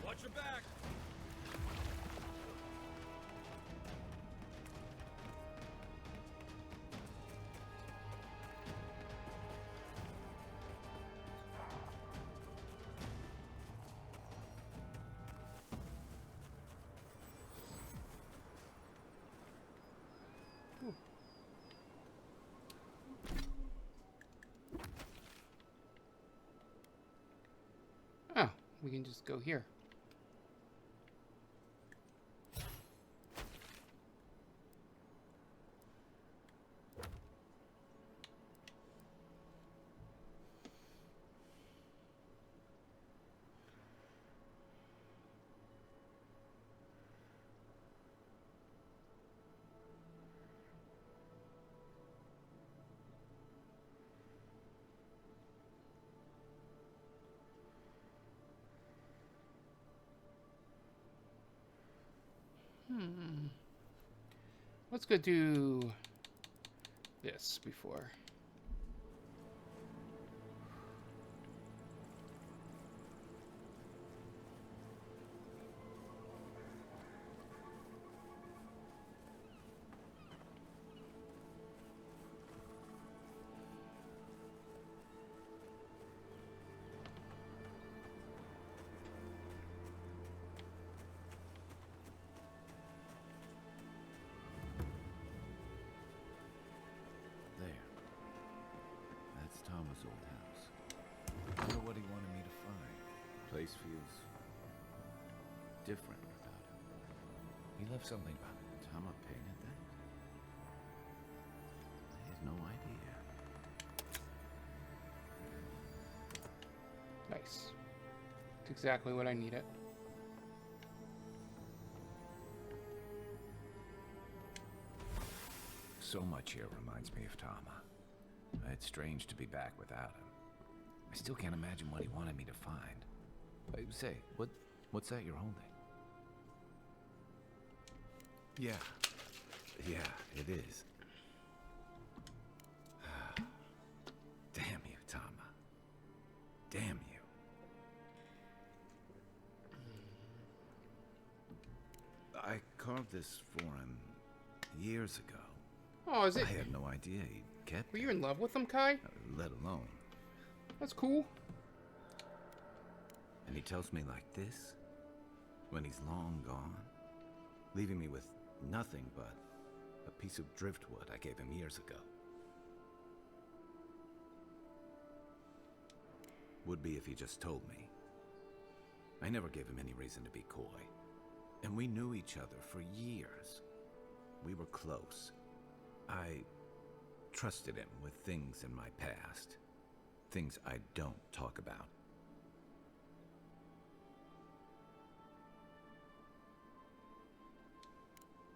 Watch your back. Oh, we can just go here. Let's go do this before. Thomas' old house. I wonder what he wanted me to find. Place feels different without him. He left something behind. Tama painted that? I have no idea. Nice. It's exactly what I needed. So much here reminds me of Tama. It's strange to be back without him. I still can't imagine what he wanted me to find. Say, what's that you're holding? Yeah, it is. carved this for him years ago. Oh, is it? I had no idea he kept Were you in love with him, Kai? let alone. That's cool. And he tells me like this, when he's long gone, leaving me with nothing but a piece of driftwood I gave him years ago. Would be if he just told me. I never gave him any reason to be coy. And we knew each other for years. We were close. I trusted him with things in my past. Things I don't talk about.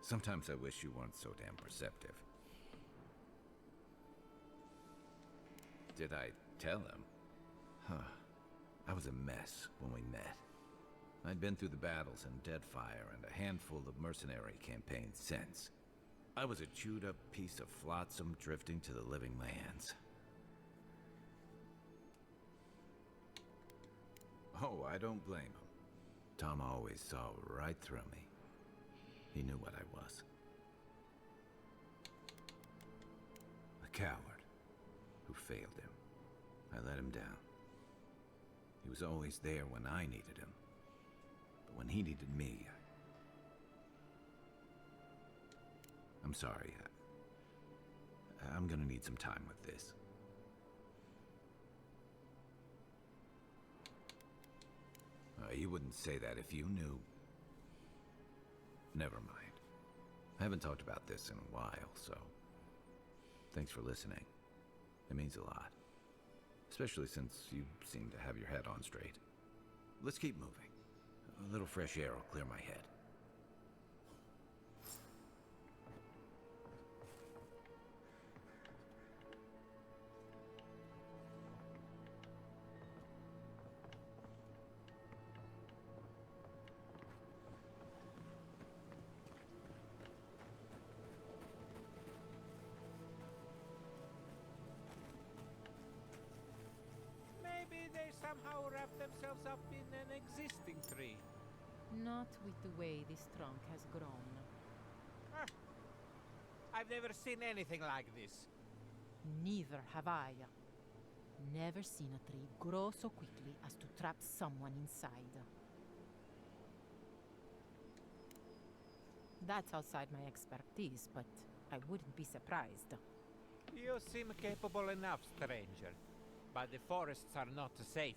Sometimes I wish you weren't so damn perceptive. Did I tell him? Huh. I was a mess when we met. I'd been through the battles in Deadfire and a handful of mercenary campaigns since. I was a chewed-up piece of flotsam drifting to the living lands. Oh, I don't blame him. Tom always saw right through me. He knew what I was. A coward who failed him. I let him down. He was always there when I needed him. But when he needed me, I'm sorry. I'm gonna need some time with this. You wouldn't say that if you knew. Never mind. I haven't talked about this in a while, so thanks for listening. It means a lot. Especially since you seem to have your head on straight. Let's keep moving. A little fresh air will clear my head. Maybe they somehow wrap themselves up in an existing tree. Not with the way this trunk has grown. Ah, I've never seen anything like this. Neither have I. Never seen a tree grow so quickly as to trap someone inside. That's outside my expertise, but I wouldn't be surprised. You seem capable enough, stranger. But the forests are not safe.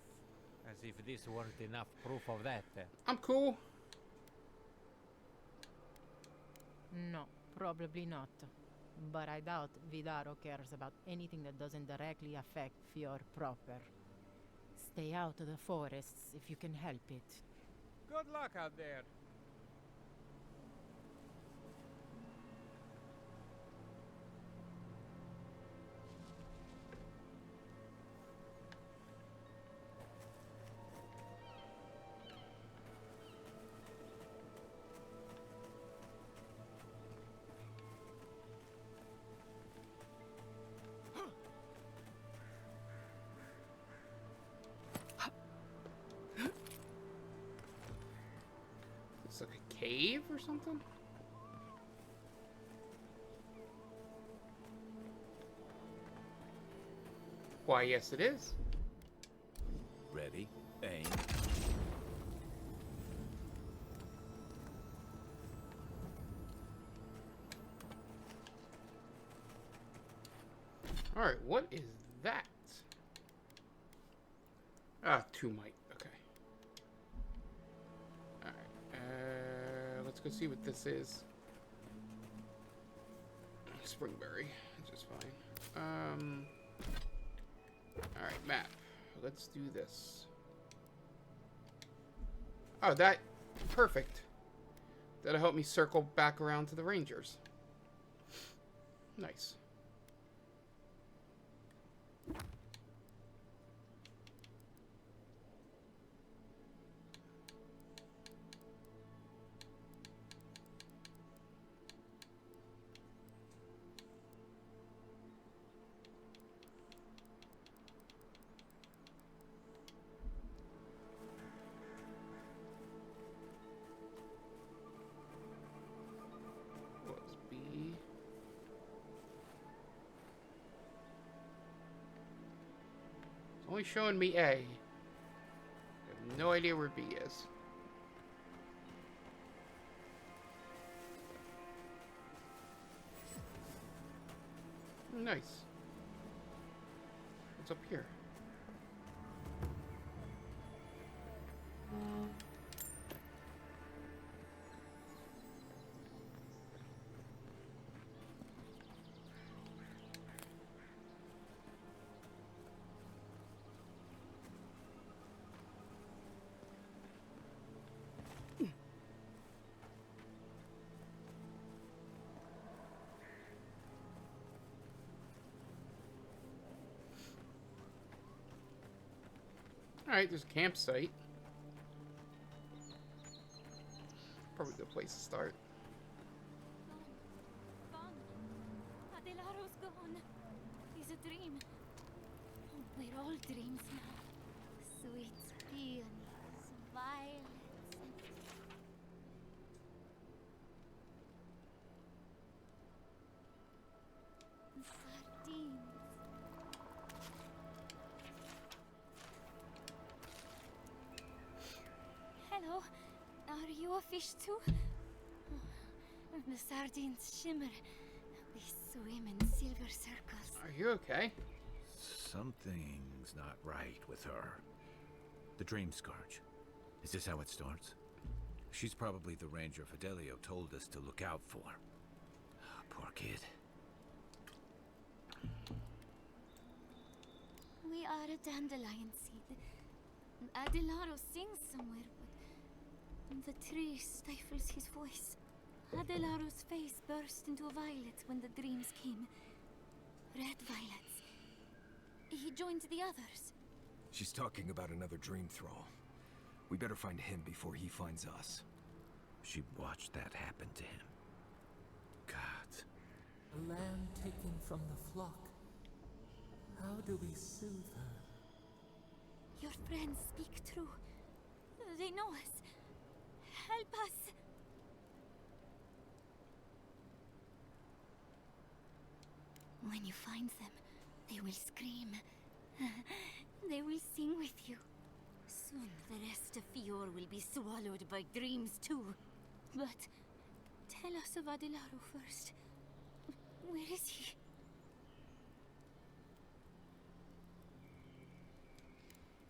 As if this weren't enough proof of that. I'm cool. No, probably not. But I doubt Vidaro cares about anything that doesn't directly affect Fior proper. Stay out of the forests if you can help it. Good luck out there. It's like a cave or something? Why, yes it is. Ready, aim. Alright, what is that? Ah, 2 might. Okay. Alright, let's go see what this is. Springberry, which is fine. Alright, map. Let's do this. Oh, that... Perfect. That'll help me circle back around to the Rangers. Nice. Only showing me A. I have no idea where B is. Nice. What's up here? Alright, there's a campsite. Probably a good place to start. Gone. Adelaro's gone. It's a dream. We're all dreams now. Sweet peonies, violets, and... sardines. Hello. Are you a fish too? The sardines shimmer. We swim in silver circles. Are you okay? Something's not right with her. The dream scourge. Is this how it starts? She's probably the ranger Fidelio told us to look out for. Poor kid. We are a dandelion seed. Adelaro sings somewhere, but the tree stifles his voice. Adelaro's face burst into violet when the dreams came. Red violets. He joined the others. She's talking about another dream thrall. We better find him before he finds us. She watched that happen to him. God. A lamb taken from the flock. How do we soothe her? Your friends speak true. They know us. Help us. When you find them, they will scream. They will sing with you. Soon the rest of Fior will be swallowed by dreams too. But tell us of Adelaro first. Where is he?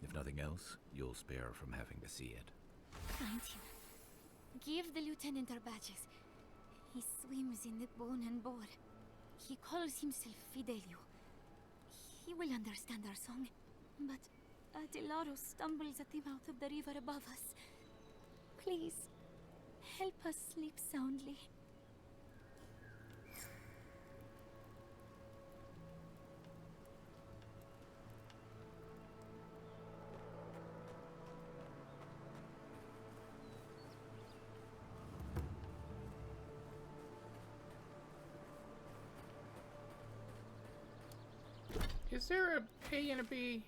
If nothing else, you'll spare her from having to see it. Find him. Give the lieutenant our badges. He swims in the bone and boar. He calls himself Fidelio. He will understand our song. But Adelaro stumbles at the mouth of the river above us. Please, help us sleep soundly. Is there a A and a B?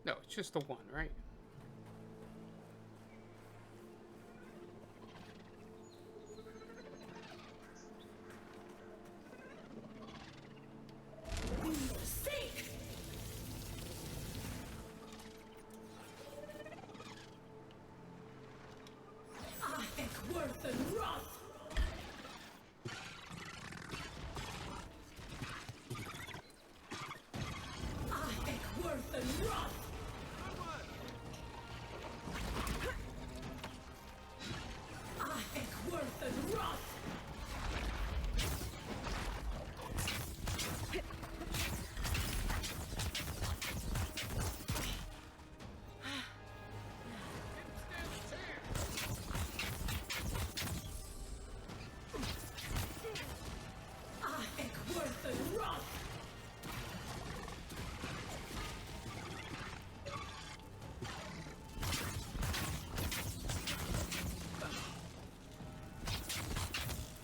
No, it's just the one, right?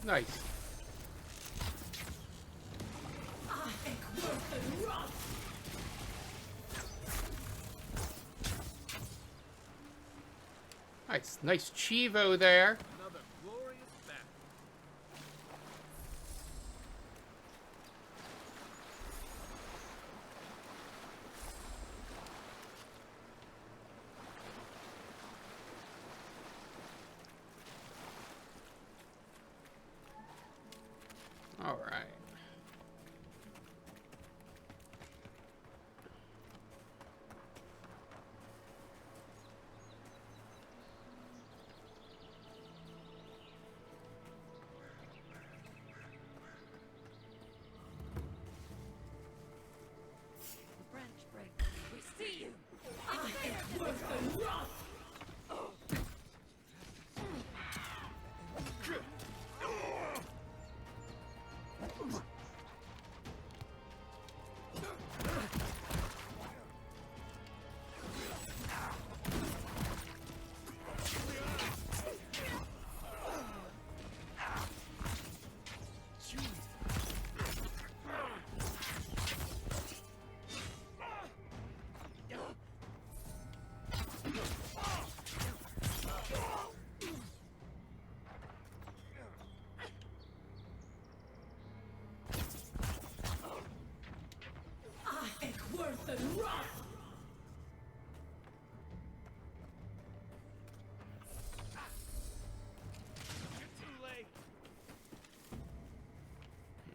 Nice. Nice Chivo there. Another glorious battle.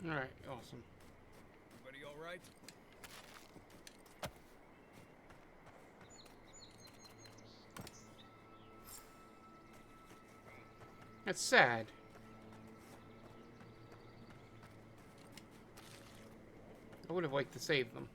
Alright, awesome. Everybody all right? That's sad. I would have liked to save them.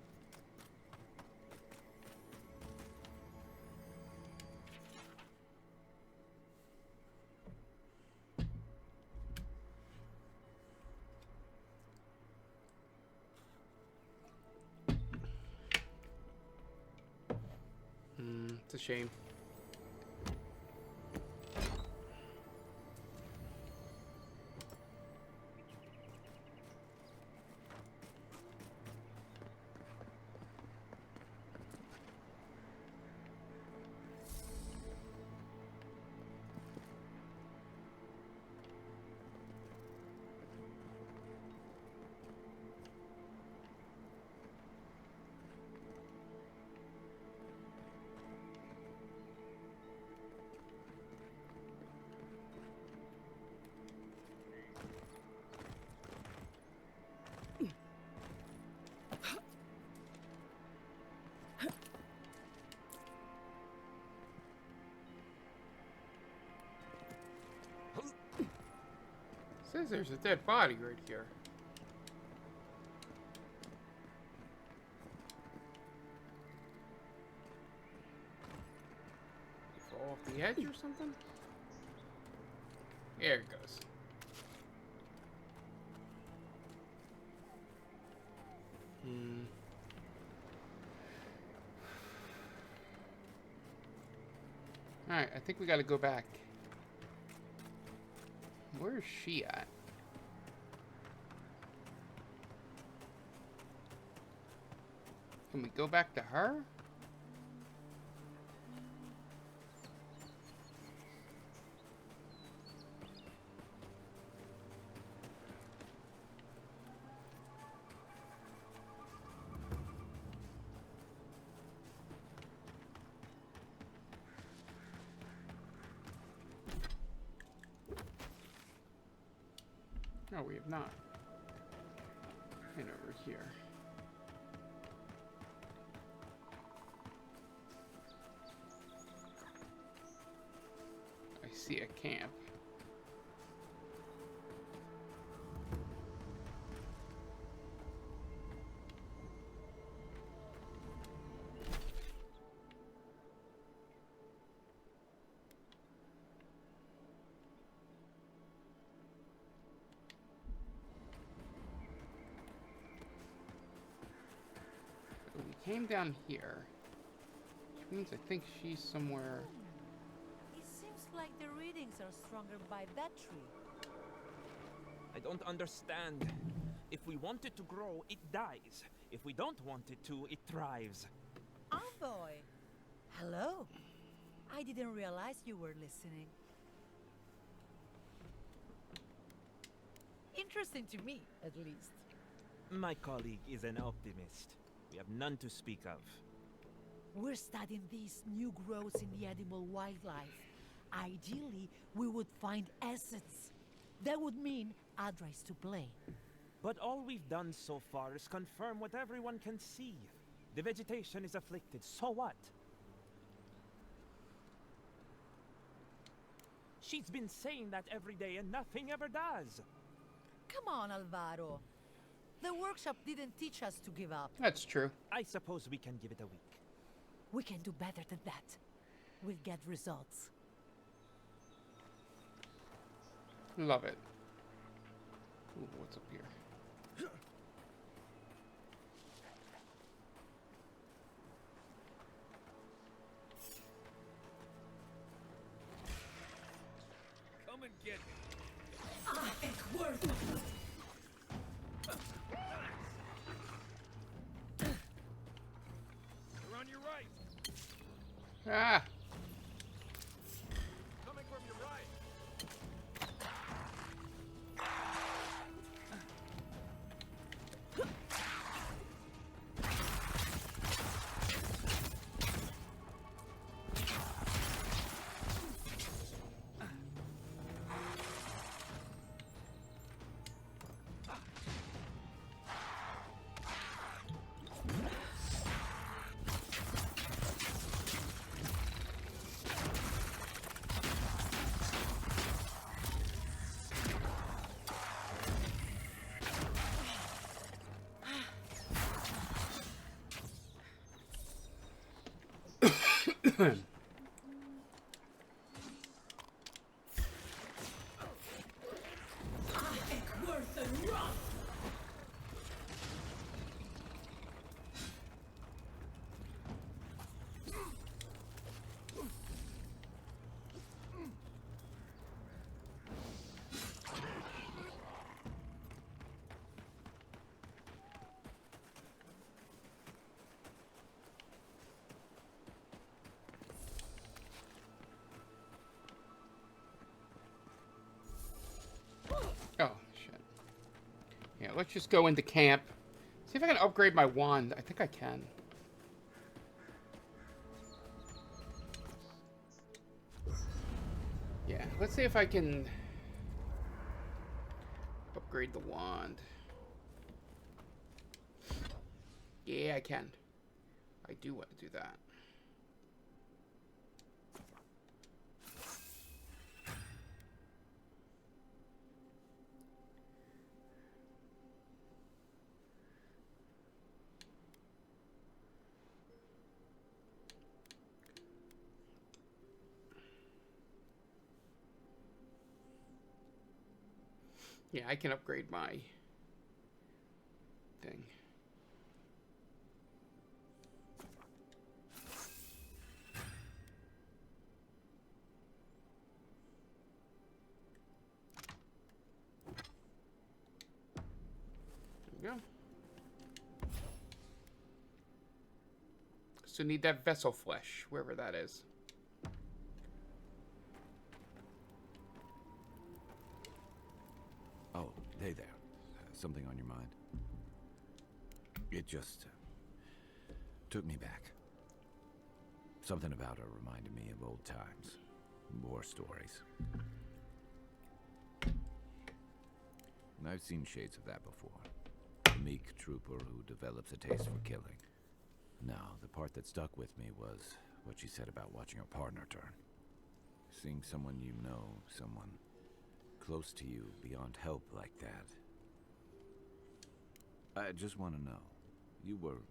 It's a shame. Says there's a dead body right here. Fall off the edge or something? There it goes. Alright, I think we gotta go back. Where is she at? Can we go back to her? No, we have not. And over here. I see a camp. Came down here, which means I think she's somewhere. It seems like the readings are stronger by that tree. I don't understand. If we want it to grow, it dies. If we don't want it to, it thrives. Envoy! Hello. I didn't realize you were listening. Interesting to me, at least. My colleague is an optimist. We have none to speak of. We're studying these new growths in the edible wildlife. Ideally, we would find assets. That would mean Adrais to play. But all we've done so far is confirm what everyone can see. The vegetation is afflicted, so what? She's been saying that every day and nothing ever does. Come on, Alvaro. The workshop didn't teach us to give up. That's true. I suppose we can give it a week. We can do better than that. We'll get results. Love it. Ooh, what's up here? Come and get me. I am worth it. You're on your right. Ah! Coming from your right. Oh, shit. Yeah, let's just go into camp. See if I can upgrade my wand. I think I can. Yeah, let's see if I can upgrade the wand. Yeah, I can. I do want to do that. Yeah, I can upgrade my thing. There we go. So need that vessel flesh, wherever that is. Oh, hey there. Something on your mind? It just took me back. Something about her reminded me of old times. War stories. And I've seen shades of that before. The meek trooper who develops a taste for killing. Now, the part that stuck with me was what she said about watching her partner turn. Seeing someone you know, someone close to you, beyond help like that. I just want to know, you were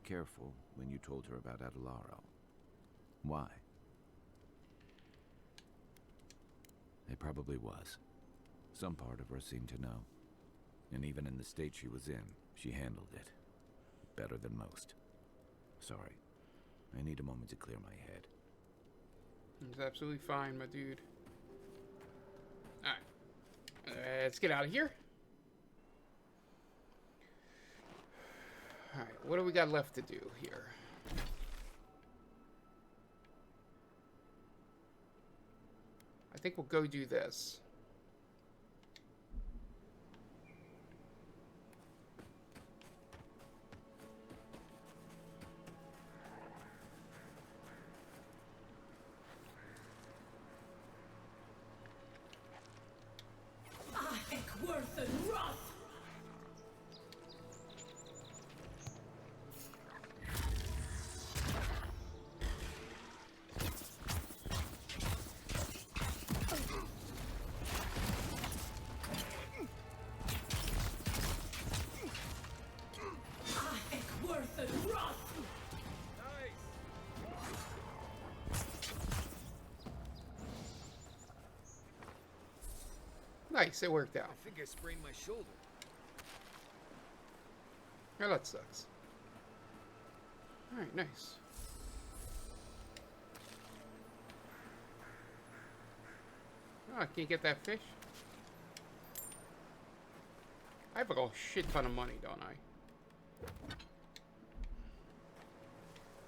careful when you told her about Adelaro. Why? It probably was. Some part of her seemed to know. And even in the state she was in, she handled it better than most. Sorry. I need a moment to clear my head. It's absolutely fine, my dude. Alright. Let's get out of here. Alright, what do we got left to do here? I think we'll go do this. Nice, it worked out. I think I sprained my shoulder. Oh, that sucks. Alright, nice. Oh, can you get that fish? I have a shit ton of money, don't I?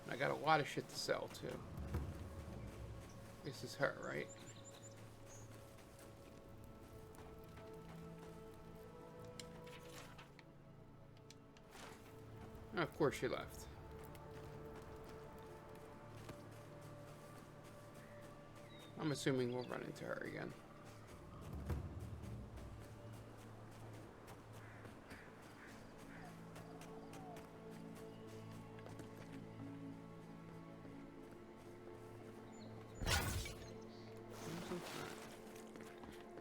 I got a lot of shit to sell, too. This is her, right? Oh, of course she left. I'm assuming we'll run into her again.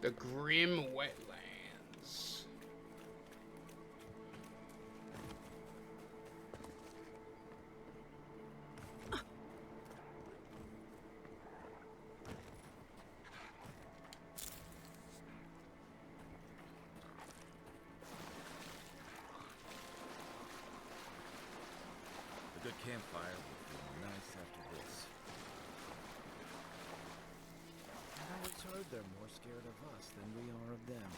The Grim Wetlands. campfire will feel nice after this. Now it's heard they're more scared of us than we are of them.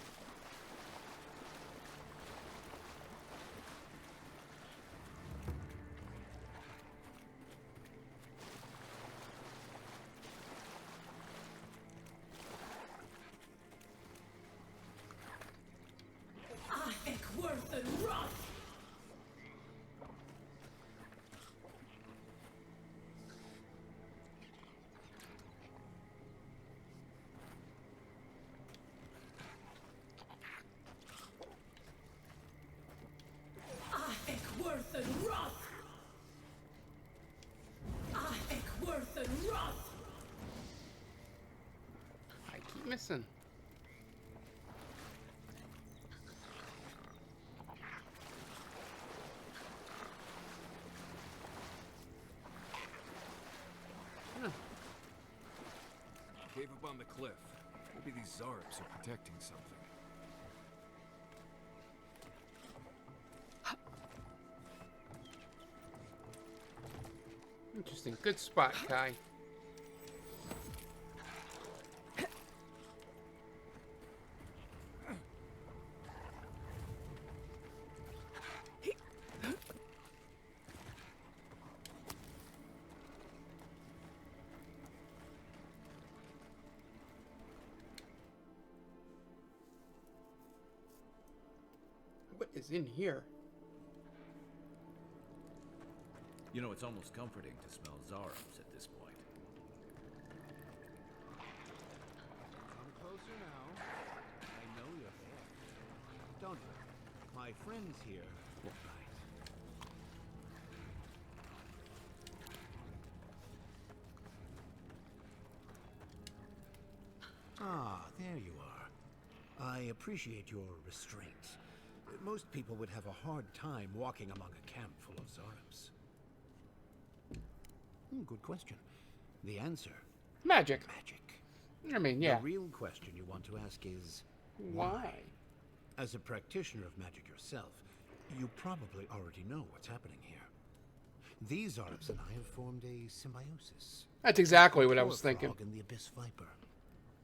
Worth and Roth! Worth and Roth! Worth and Roth! I keep missing. Cave up on the cliff. Maybe these Zarps are protecting something. Interesting. Good spot, Kai. What is in here? You know, it's almost comforting to smell Zarps at this point. Come closer now. I know you're there. Don't worry. My friends here will bite. Ah, there you are. I appreciate your restraint. Most people would have a hard time walking among a camp full of Zarps. Good question. The answer? Magic. Magic. I mean, yeah. The real question you want to ask is... Why? As a practitioner of magic yourself, you probably already know what's happening here. These Zarps and I have formed a symbiosis. That's exactly what I was thinking. And the Abyss Viper.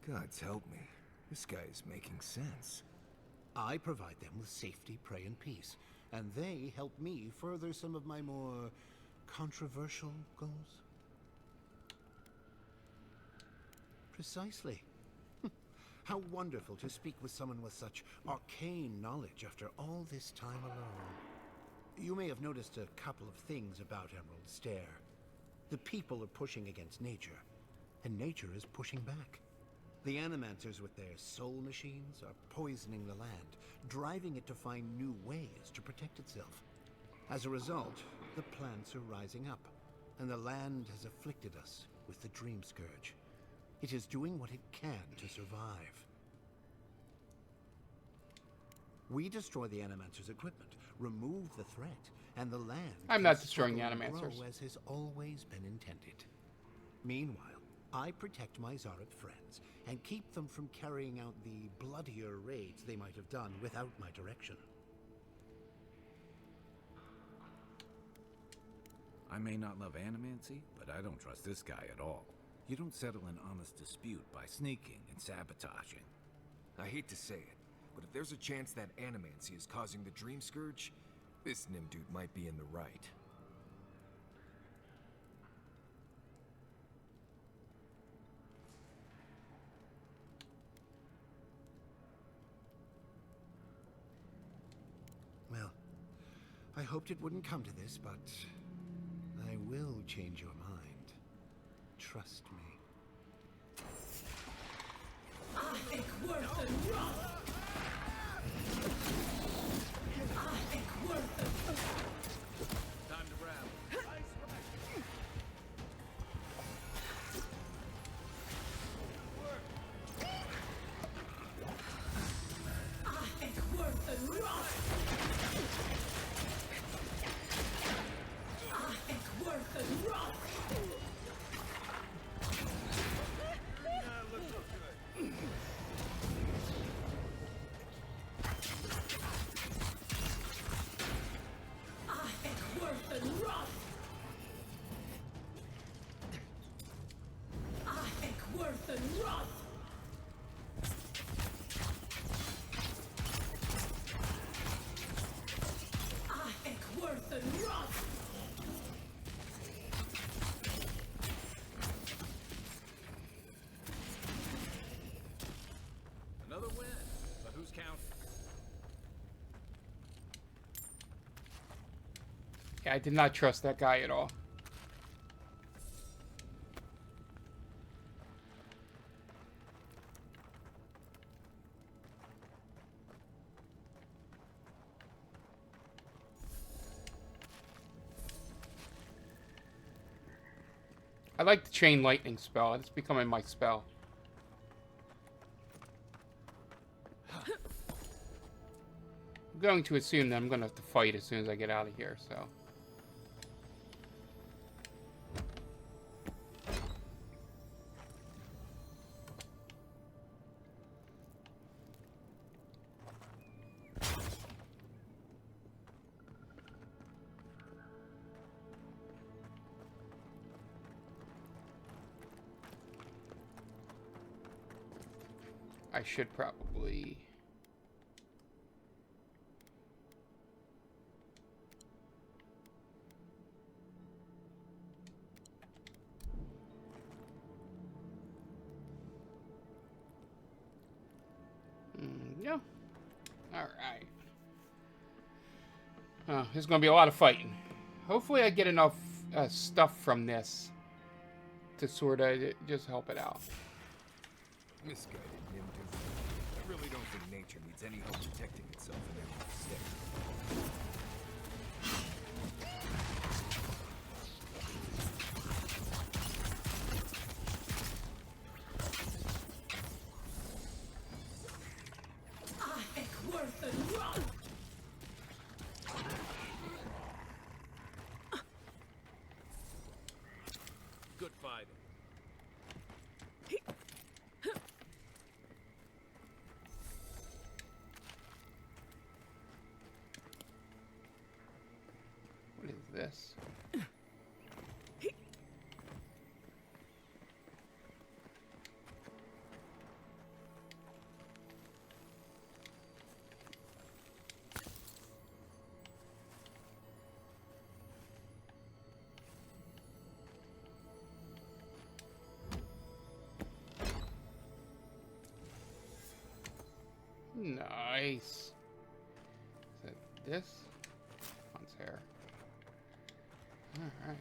Gods help me. This guy is making sense. I provide them with safety, prey, and peace, and they help me further some of my more controversial goals. Precisely. How wonderful to speak with someone with such arcane knowledge after all this time alone. You may have noticed a couple of things about Emerald Stair. The people are pushing against nature, and nature is pushing back. The Animancers with their soul machines are poisoning the land, driving it to find new ways to protect itself. As a result, the plants are rising up, and the land has afflicted us with the Dream Scourge. It is doing what it can to survive. We destroy the Animancers' equipment, remove the threat, and the land I'm not destroying the can grow Animancers. as has always been intended. Meanwhile, I protect my Zarab friends and keep them from carrying out the bloodier raids they might have done without my direction. I may not love animancy, but I don't trust this guy at all. You don't settle an honest dispute by sneaking and sabotaging. I hate to say it, but if there's a chance that animancy is causing the Dream Scourge, this Nimdude might be in the right. Well, I hoped it wouldn't come to this, but I will change your mind. Trust me. Time to wrap. Count. Yeah, I did not trust that guy at all. I like the chain lightning spell. It's becoming my spell. I'm going to assume that I'm going to have to fight as soon as I get out of here, so. I should probably... Yeah. Alright. There's going to be a lot of fighting. Hopefully I get enough stuff from this to sort of just help it out. Misguided Nimdu. I really don't think nature needs any help protecting itself in every step. Good fighting. What is this? Nice. Is it this? One's hair. Alright.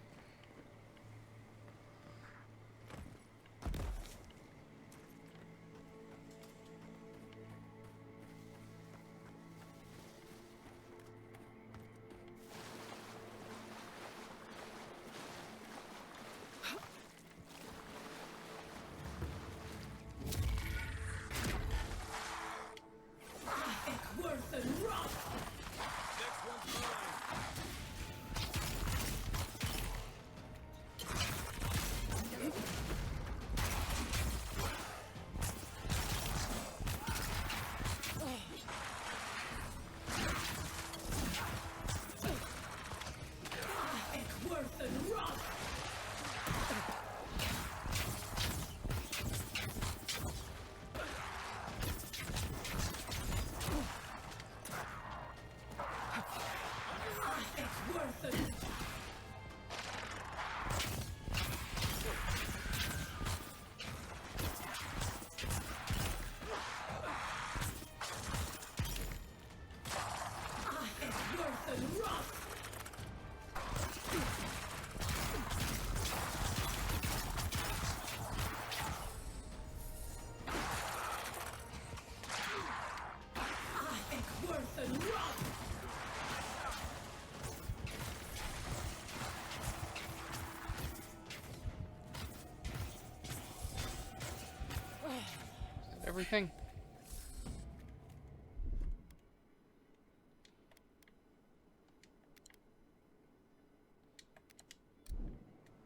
Everything?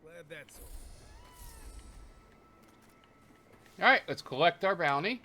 Glad that's over. Alright, let's collect our bounty.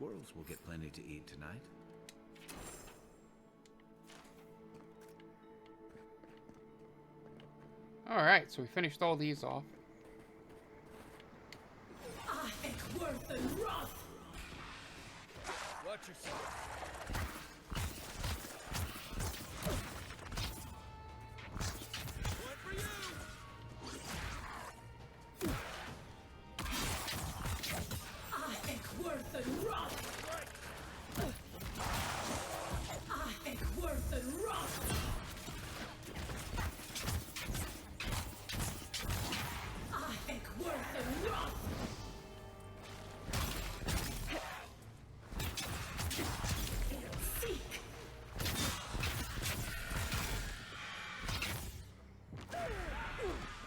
squirrels will get plenty to eat tonight. Alright, so we finished all these off. Watch yourself.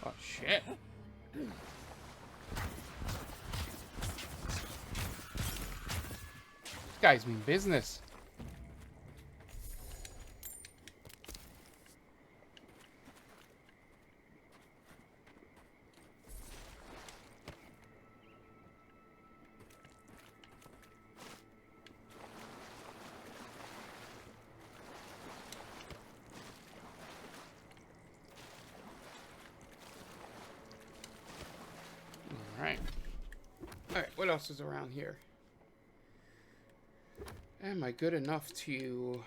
Oh shit. This guy's mean business. Alright. Alright, what else is around here? Am I good enough to...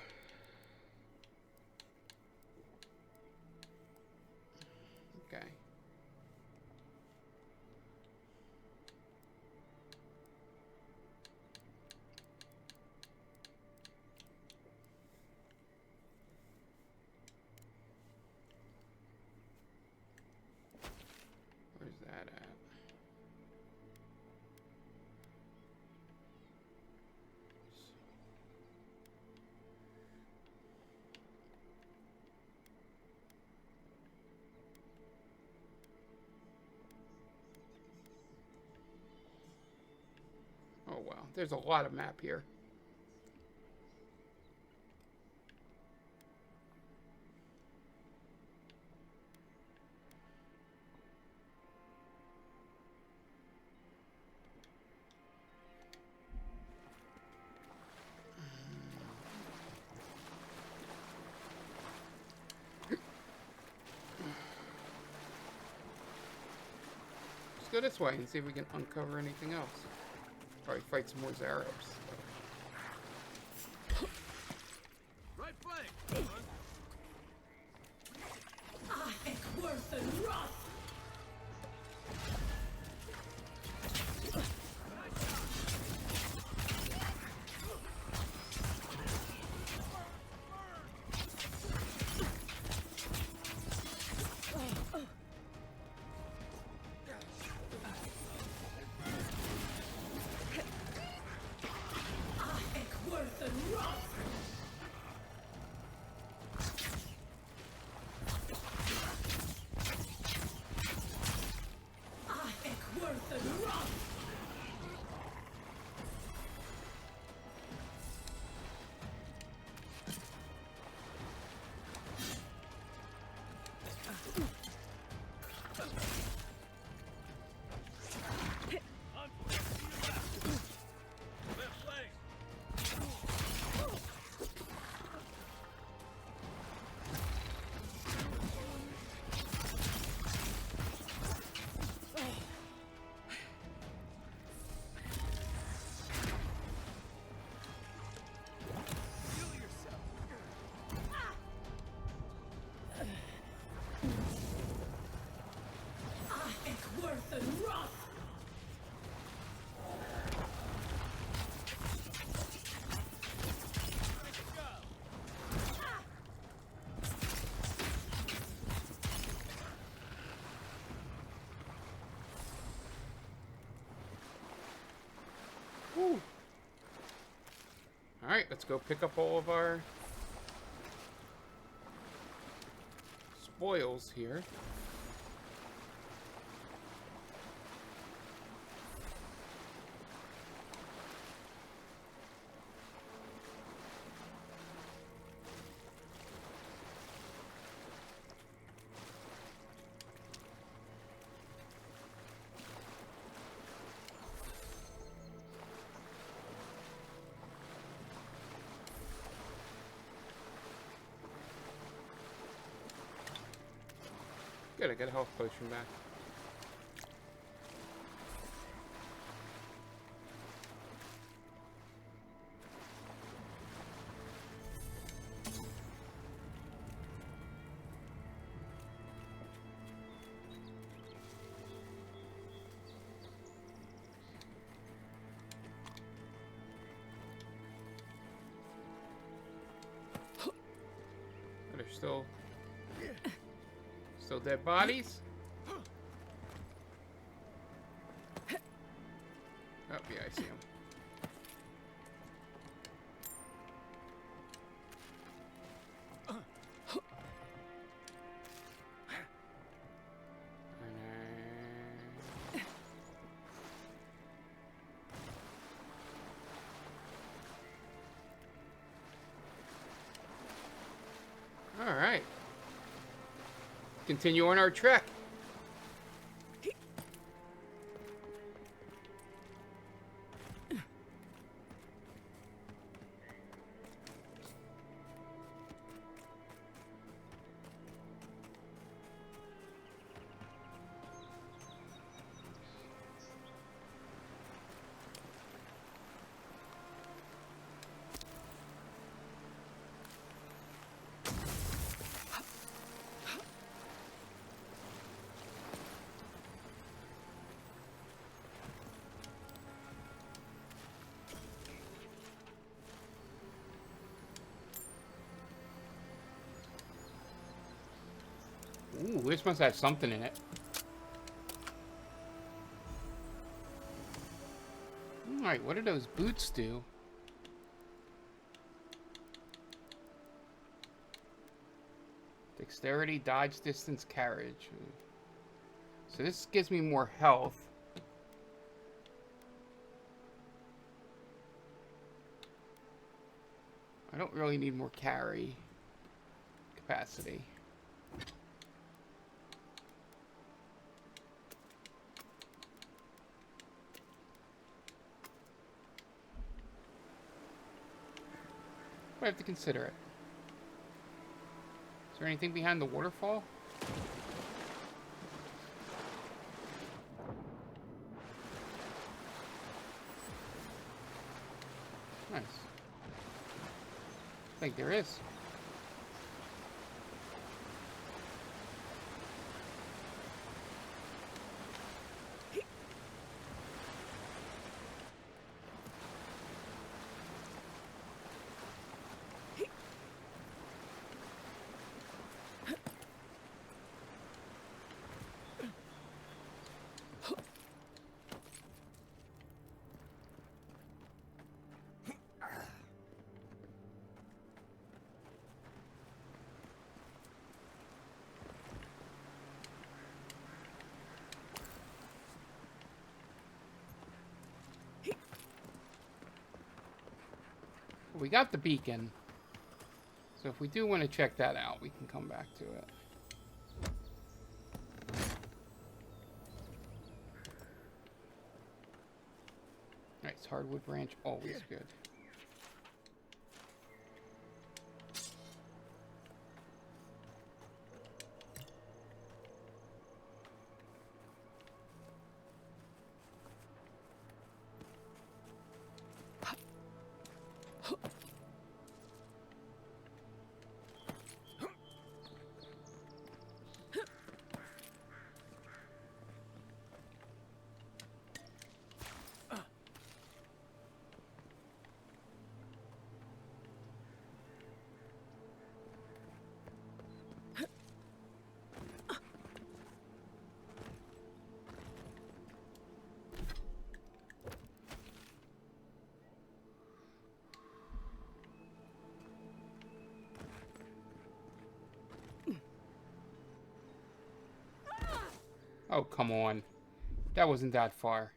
Okay. Where's that at? Oh wow, there's a lot of map here. Let's go this way and see if we can uncover anything else. Probably fight some more Zarabs. Right flank. Worth and Roth. Alright, let's go pick up all of our spoils here. Good, I got a health potion back. There's still dead bodies. Oh yeah, I see him. All right. Continue on our trek. Ooh, this must have something in it. Alright, what do those boots do? Dexterity, dodge, distance, carriage. So this gives me more health. I don't really need more carry capacity. I have to consider it. Is there anything behind the waterfall? Nice. I think there is. We got the beacon. So if we do want to check that out, we can come back to it. Nice, hardwood branch, always good. Oh, come on. That wasn't that far.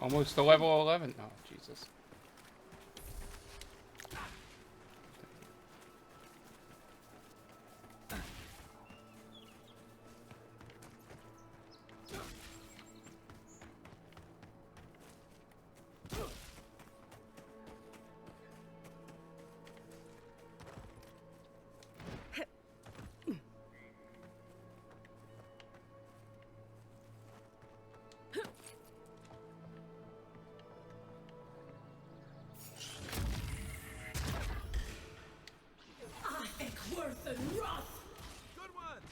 Almost to level 11. Oh, Jesus. Worth and wrath! Good one!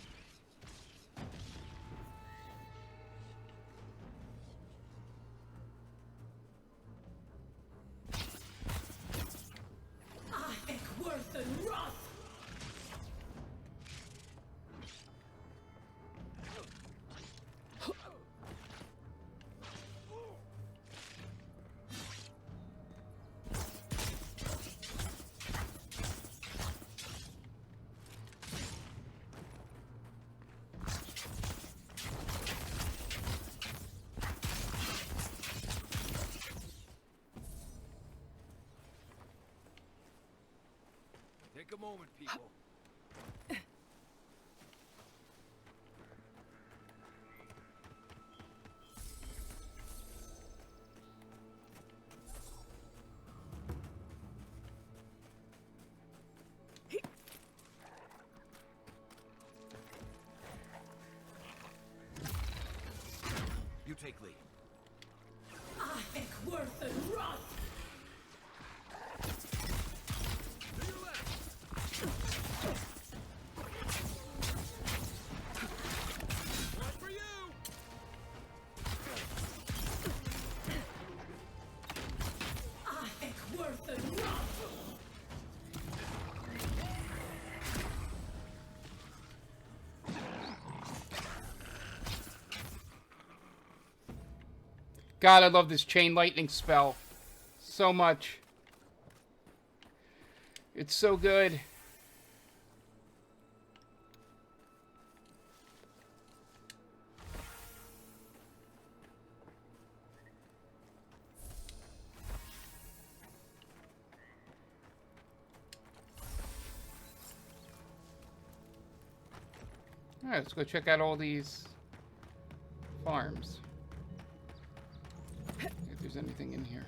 Worth and wrath! Take a moment, people. You take lead. Worth and wrath! Worth and wrath! God, I love this chain lightning spell so much. It's so good. All right, let's go check out all these farms. If there's anything in here.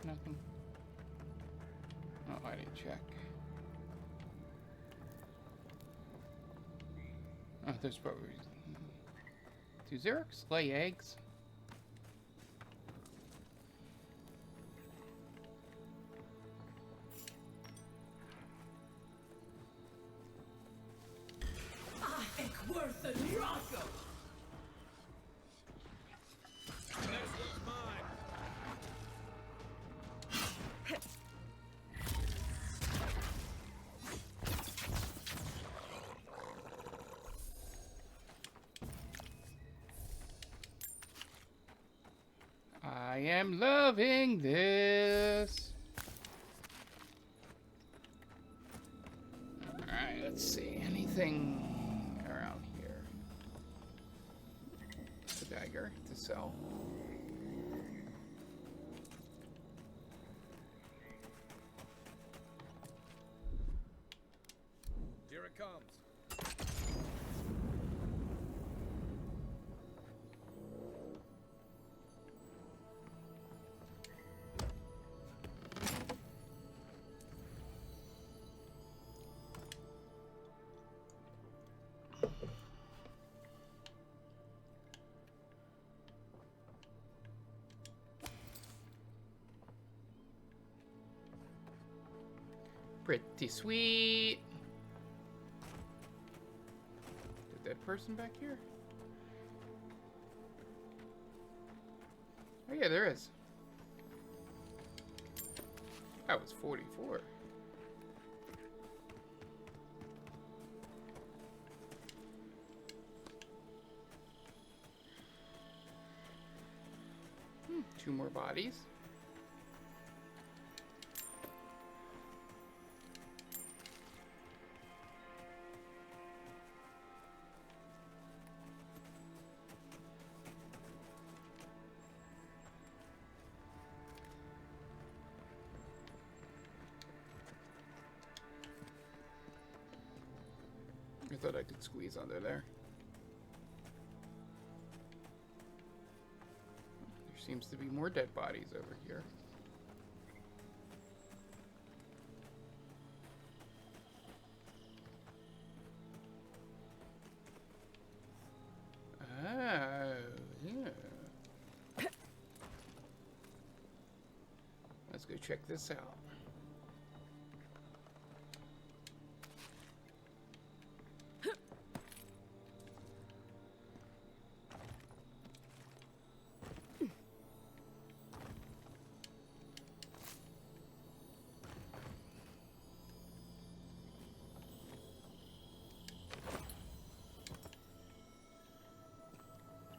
Nothing. Oh, I didn't check. Oh, there's probably... Do Xerix lay eggs? Worth and wrath! I am loving this. Alright, let's see. Anything around here? The dagger to sell. Here it comes. Pretty sweet. The dead person back here? Oh yeah, there is. That was 44. Two more bodies. thought I could squeeze under there. There seems to be more dead bodies over here. Oh, yeah. Let's go check this out.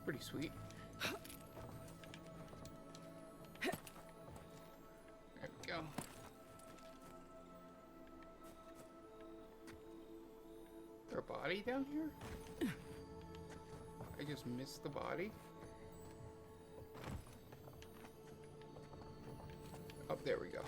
Pretty sweet. There we go. Is there a body down here? I just missed the body. Oh, there we go.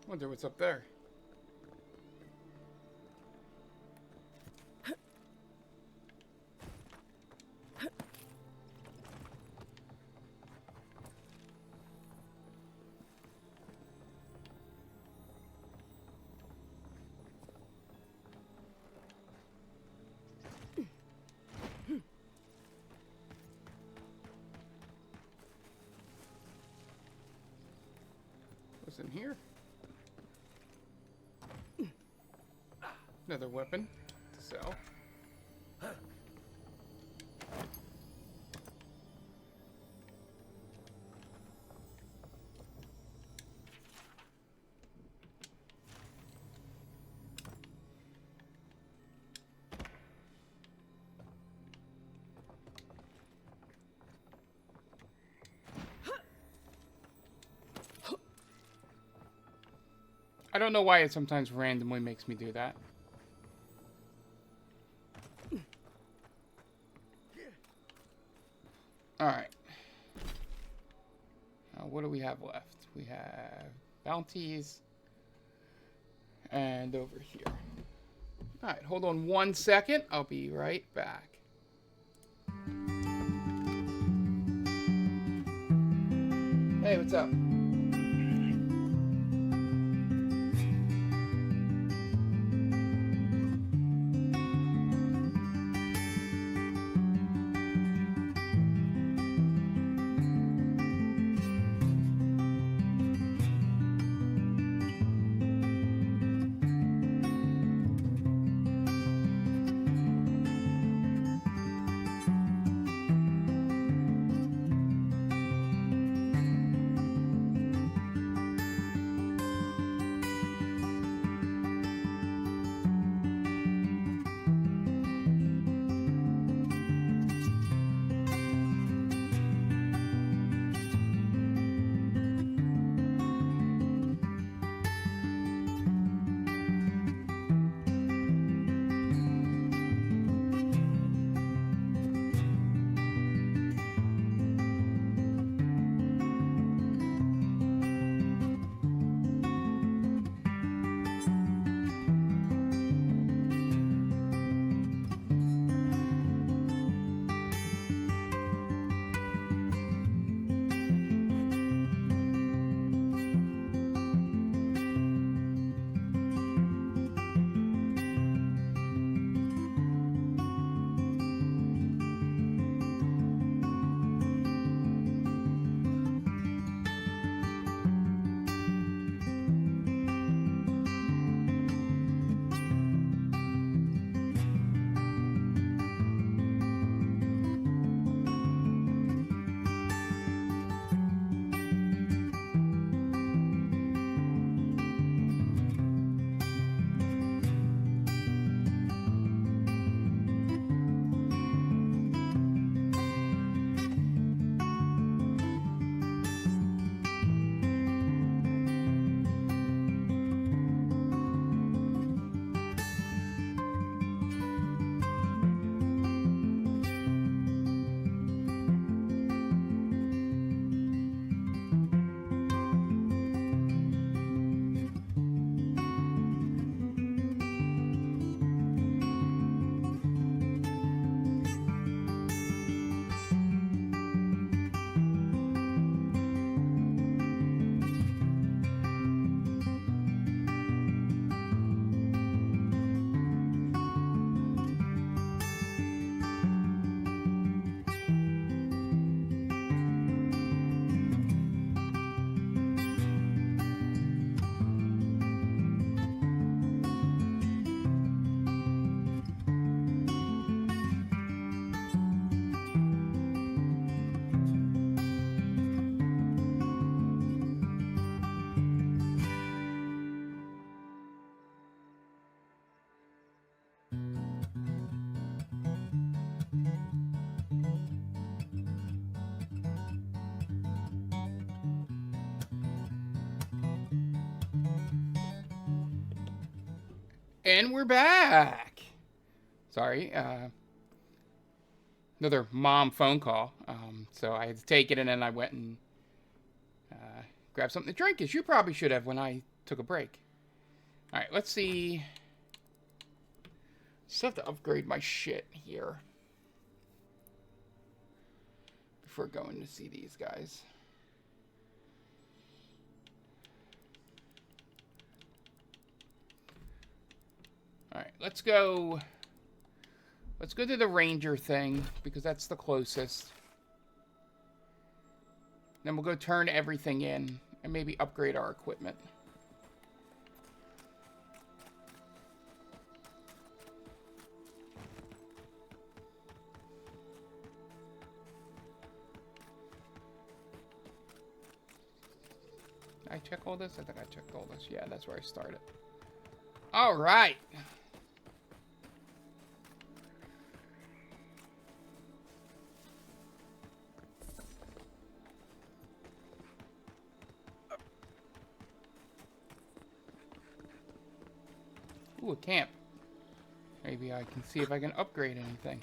Wonder what's up there. What's in here? Another weapon to sell. I don't know why it sometimes randomly makes me do that. Alright. Now, what do we have left? We have bounties. And over here. Alright, hold on 1 second. I'll be right back. Hey, what's up? And we're back. Sorry, another mom phone call. So I had to take it, and then I went and grabbed something to drink, as you probably should have when I took a break. All right, let's see. Just have to upgrade my shit here before going to see these guys. All right, let's go. Let's go to the ranger thing because that's the closest. Then we'll go turn everything in and maybe upgrade our equipment. Did I check all this? I think I checked all this. Yeah, that's where I started. All right. Ooh, a camp. Maybe I can see if I can upgrade anything.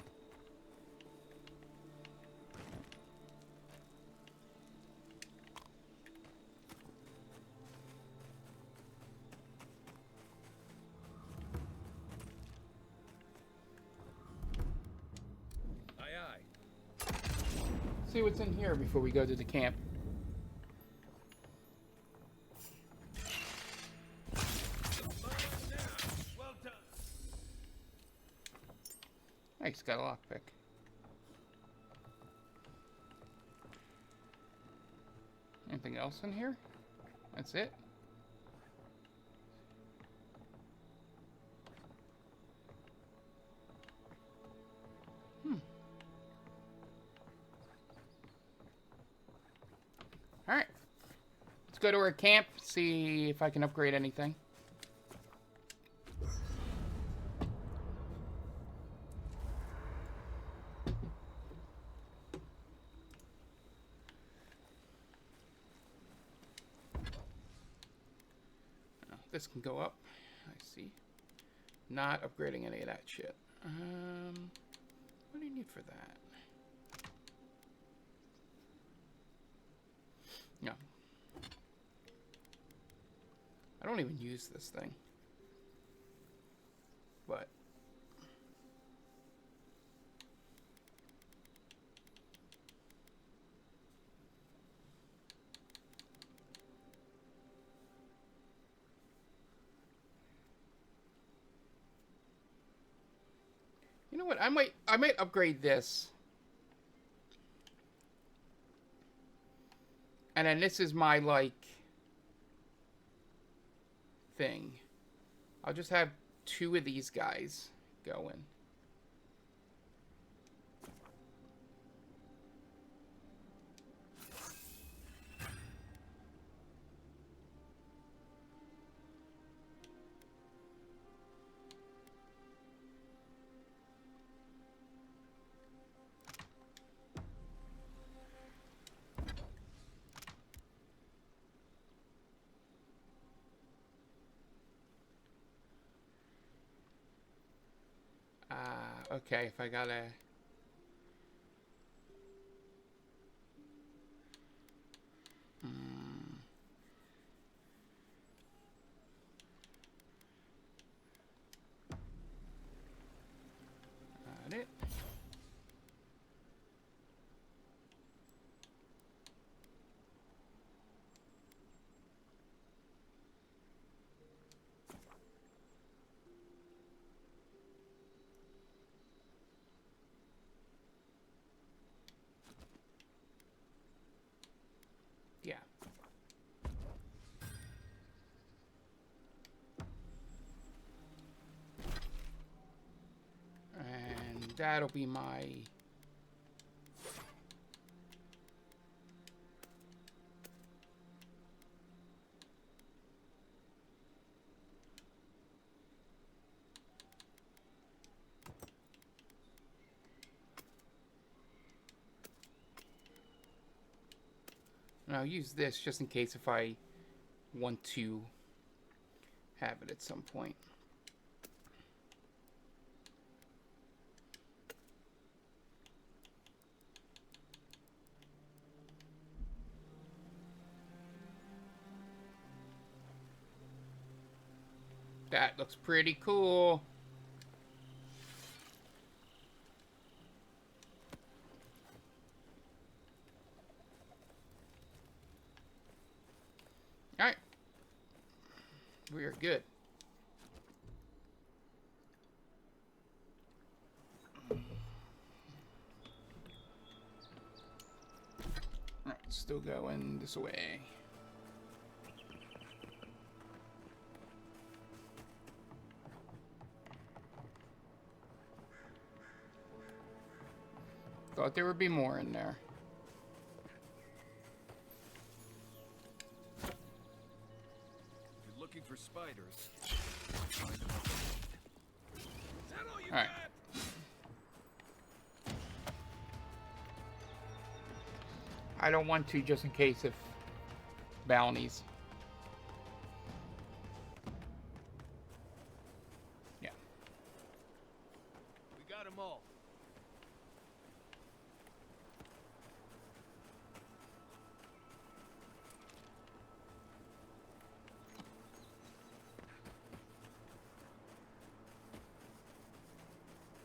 See what's in here before we go to the camp. Nice, got a lockpick. Anything else in here? That's it? Alright. Let's go to our camp, see if I can upgrade anything. Oh, this can go up. I see. Not upgrading any of that shit. What do you need for that? No. I don't even use this thing. But you know what? I might upgrade this. And then this is my, like, thing. I'll just have 2 of these guys going. Okay, if I gotta... Got it. Yeah. And that'll be my... And I'll use this just in case if I want to have it at some point. That looks pretty cool. Alright. We are good. Alright, still going this way. Thought there would be more in there. If you're looking for spiders. Alright. I don't want to, just in case of bounties. Yeah. We got them all.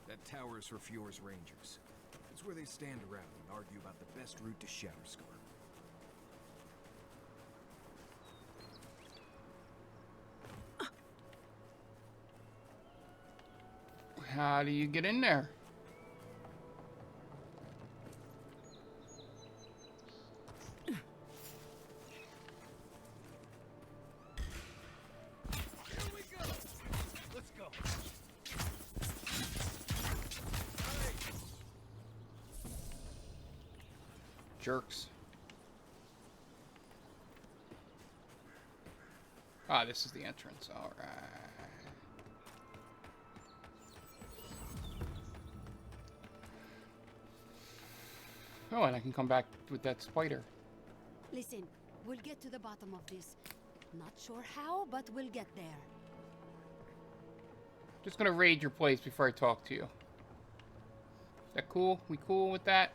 That tower is for Fjord's Rangers. It's where they stand around and argue about the best route to Shatterscar. How do you get in there? Let's go. Jerks. Ah, this is the entrance. All right. Oh, and I can come back with that spider. Listen, we'll get to the bottom of this. Not sure how, but we'll get there. Just gonna raid your place before I talk to you. Is that cool? We cool with that?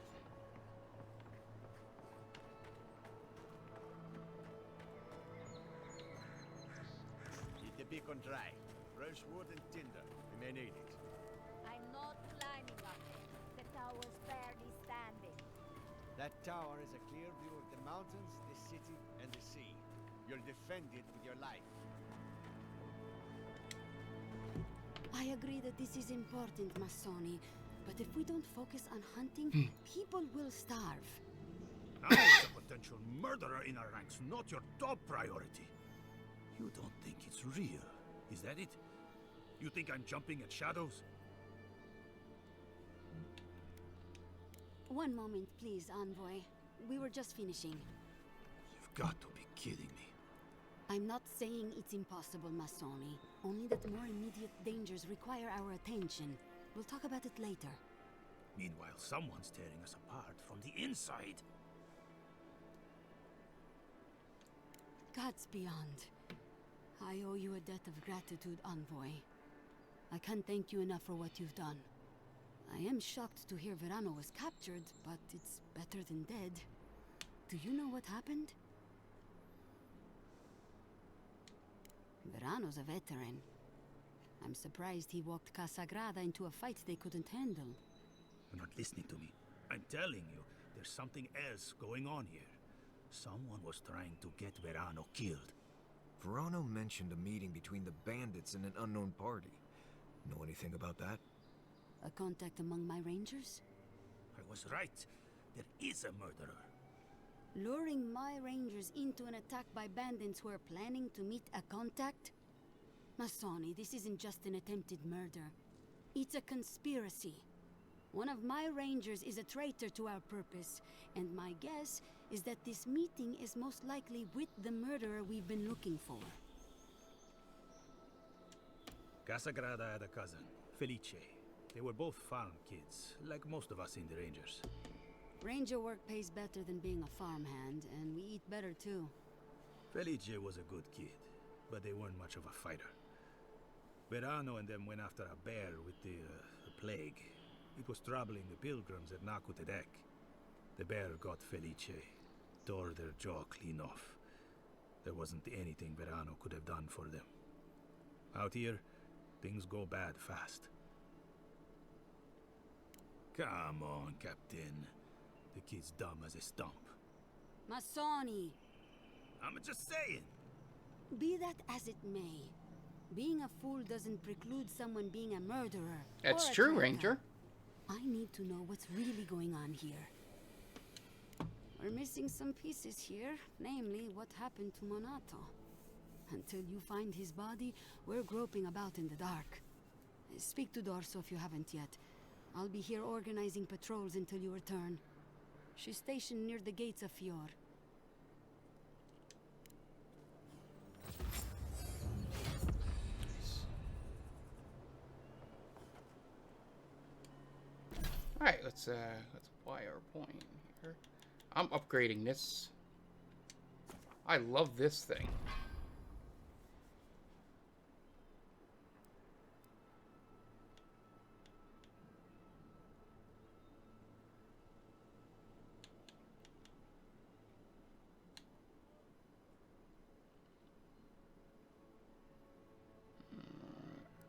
Keep the beacon dry. Fresh wood and tinder. We may need it. I'm not climbing up it. The tower's barely standing. That tower is a clear view of the mountains, the city, and the sea. You'll defend it with your life. I agree that this is important, Masoni. But if we don't focus on hunting, people will starve. Now is a potential murderer in our ranks, not your top priority. You don't think it's real, is that it? You think I'm jumping at shadows? One moment, please, Envoy. We were just finishing. You've got to be kidding me. I'm not saying it's impossible, Masoni. Only that more immediate dangers require our attention. We'll talk about it later. Meanwhile, someone's tearing us apart from the inside. Gods beyond. I owe you a debt of gratitude, Envoy. I can't thank you enough for what you've done. I am shocked to hear Verano was captured, but it's better than dead. Do you know what happened? Verano's a veteran. I'm surprised he walked Casagrada into a fight they couldn't handle. You're not listening to me. I'm telling you, there's something else going on here. Someone was trying to get Verano killed. Verano mentioned a meeting between the bandits and an unknown party. Know anything about that? A contact among my rangers? I was right. There is a murderer. Luring my rangers into an attack by bandits who are planning to meet a contact? Masoni, this isn't just an attempted murder. It's a conspiracy. One of my rangers is a traitor to our purpose, and my guess is that this meeting is most likely with the murderer we've been looking for. Casagrada had a cousin, Felice. They were both farm kids, like most of us in the Rangers. Ranger work pays better than being a farmhand, and we eat better too. Felice was a good kid, but they weren't much of a fighter. Verano and them went after a bear with the plague. It was troubling the pilgrims at Nakutedek. The bear got Felice, tore their jaw clean off. There wasn't anything Verano could have done for them. Out here, things go bad fast. Come on, Captain. The kid's dumb as a stump. Masoni! I'm just saying. Be that as it may, being a fool doesn't preclude someone being a murderer. That's or a true, traitor. Ranger. I need to know what's really going on here. We're missing some pieces here, namely what happened to Monato. Until you find his body, we're groping about in the dark. Speak to Dorso if you haven't yet. I'll be here organizing patrols until you return. She's stationed near the gates of Fior. Alright, let's apply our point here. I'm upgrading this. I love this thing.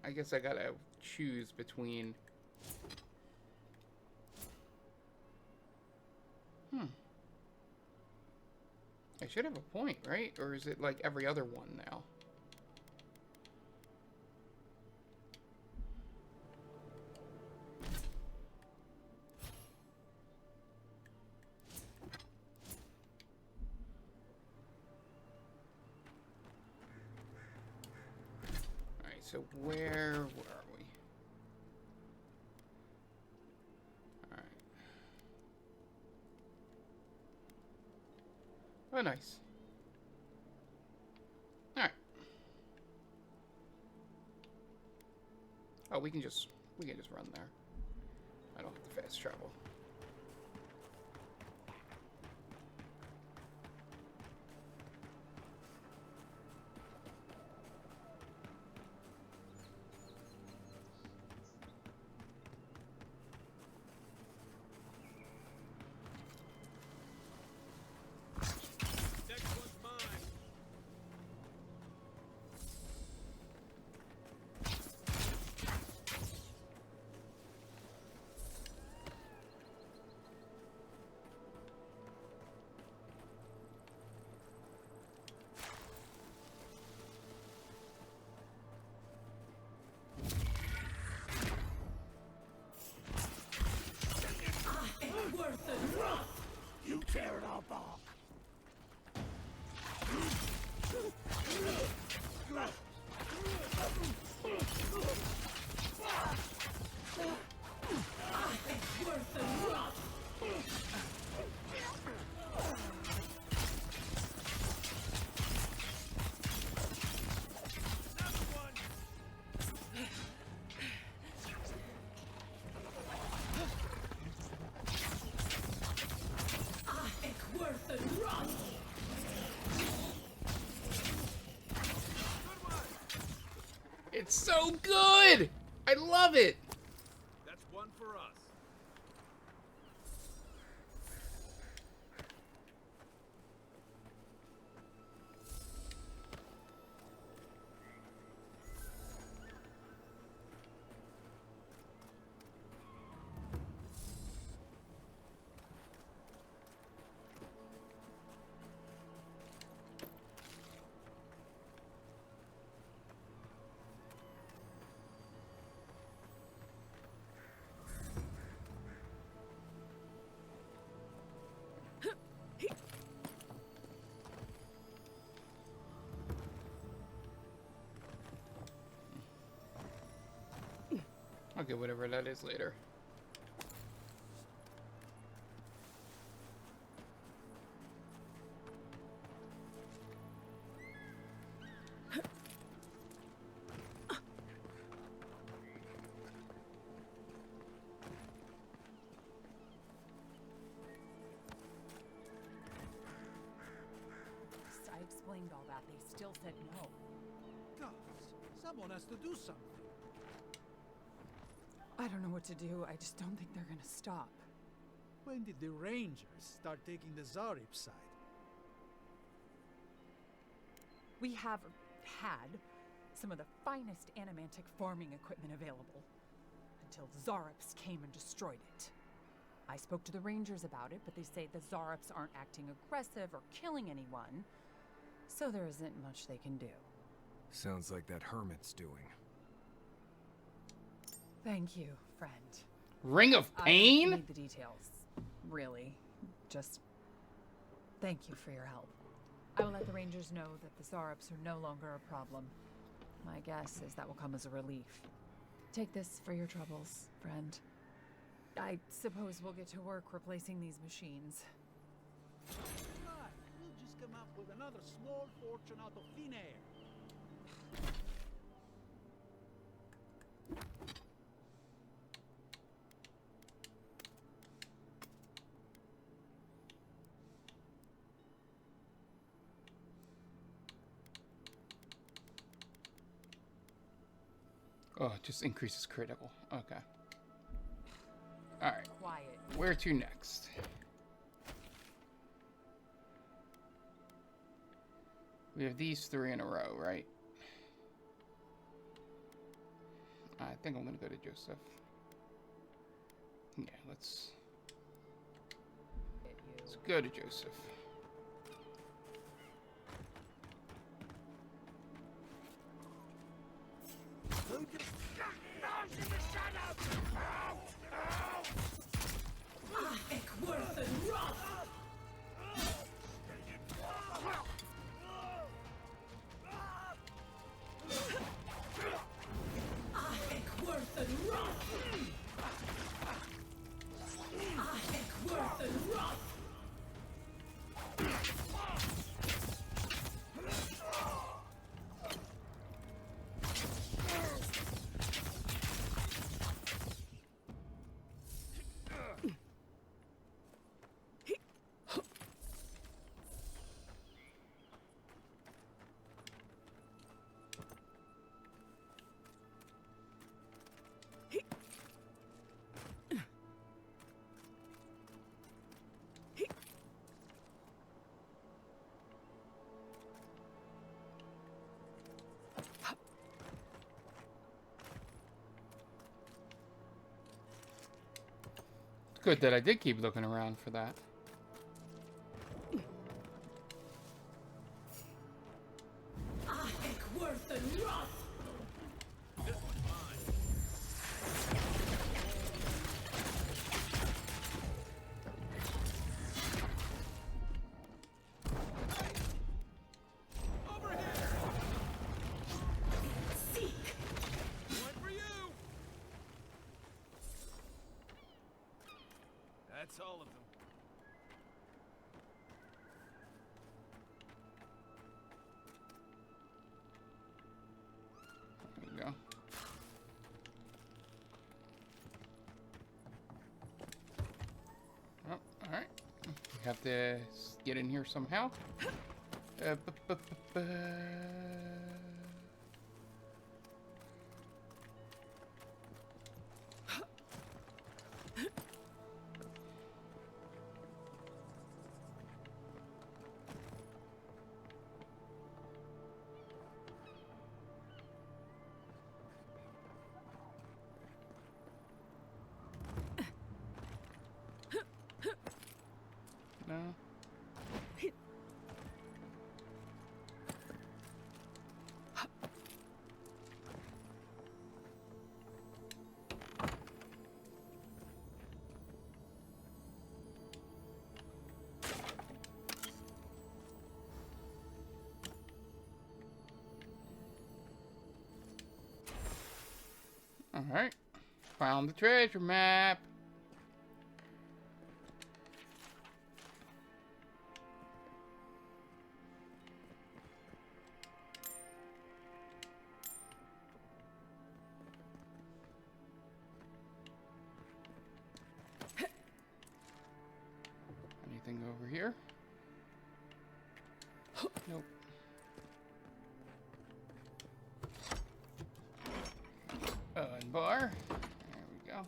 I guess I gotta choose between... I should have a point, right? Or is it like every other one now? Alright, so where are we? Alright. Oh, nice. Alright. Oh, we can just run there. I don't have to fast travel. You tear it all back. It's so good! I love it! That's one for us. I'll get whatever that is later. I explained all that. They still said no. Gosh, someone has to do something. I don't know what to do. I just don't think they're gonna stop. When did the Rangers start taking the Zarib side? We have had Some of the finest animantic farming equipment available. Until Zarops came and destroyed it. I spoke to the rangers about it, but they say the Zarops aren't acting aggressive or killing anyone. So there isn't much they can do. Sounds like that hermit's doing. Thank you, friend. Ring of I Pain? don't need the details, really. Just thank you for your help. I will let the rangers know that the Zarops are no longer a problem. My guess is that will come as a relief. Take this for your troubles, friend. I suppose we'll get to work replacing these machines. Right, we'll just come up with another small fortune out of thin air. Oh, it just increases critical. Okay. Alright. Quiet. Where to next? We have these 3 in a row, right? I think I'm gonna go to Joseph. Yeah, let's go to Joseph. Good that I did keep looking around for that. That's all of them. There we go. Oh, alright. We have to get in here somehow. No. All right. Found the treasure map. Anything over here? Nope. And bar. There we go.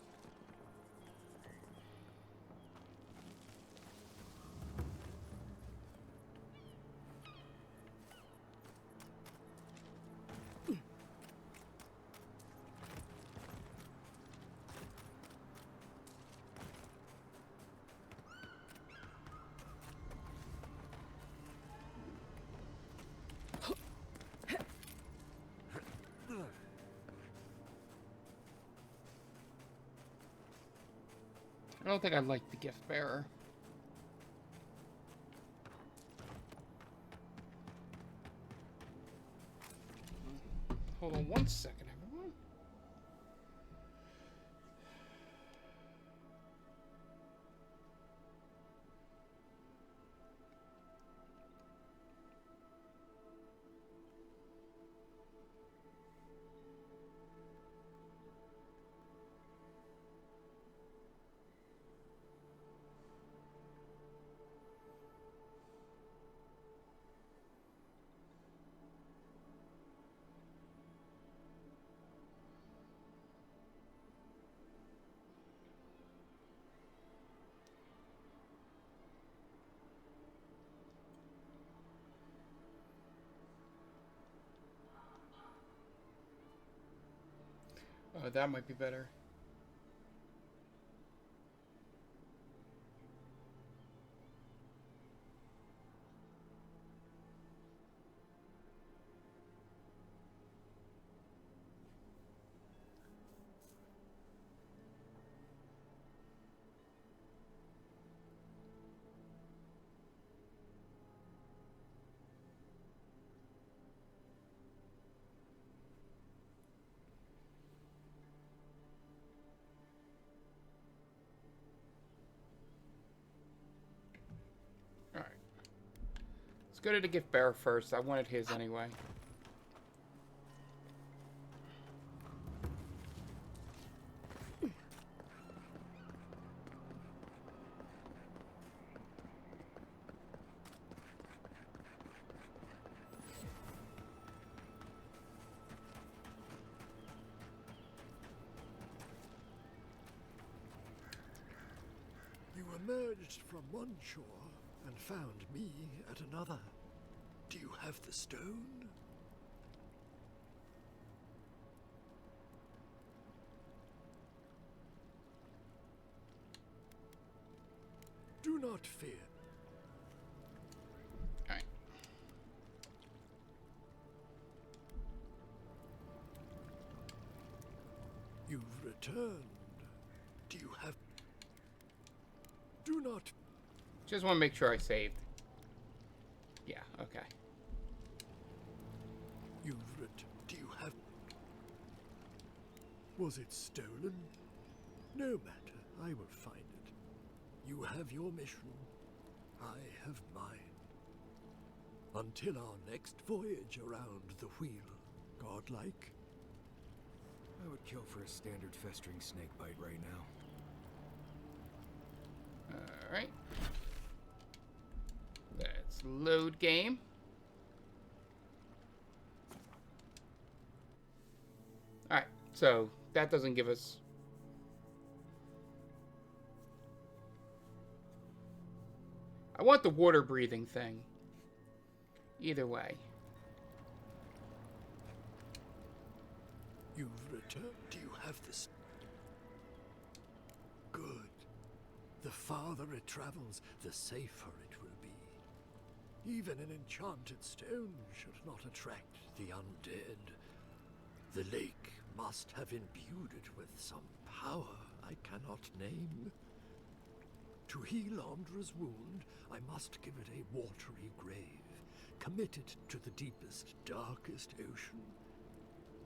don't think I'd like the gift bearer. Hold on one second, everyone. Oh, that might be better. Alright. Let's go to the gift bearer first. I wanted his anyway. You emerged from one shore and found me at another. Do you have the stone? Do not fear. Alright. You've returned. Do you have... Do not... Just want to make sure I saved. Yeah, okay. You've Do you have... Was it stolen? No matter. I will find it. You have your mission. I have mine. Until our next voyage around the wheel, godlike. I would kill for a standard festering snake bite right now. Alright. Let's load game. Alright, so that doesn't give us... I want the water breathing thing. Either way. You've returned. Do you have this? Good. The farther it travels, the safer it will be. Even an enchanted stone should not attract the undead. The lake must have imbued it with some power I cannot name. To heal Andra's wound, I must give it a watery grave, committed to the deepest, darkest ocean.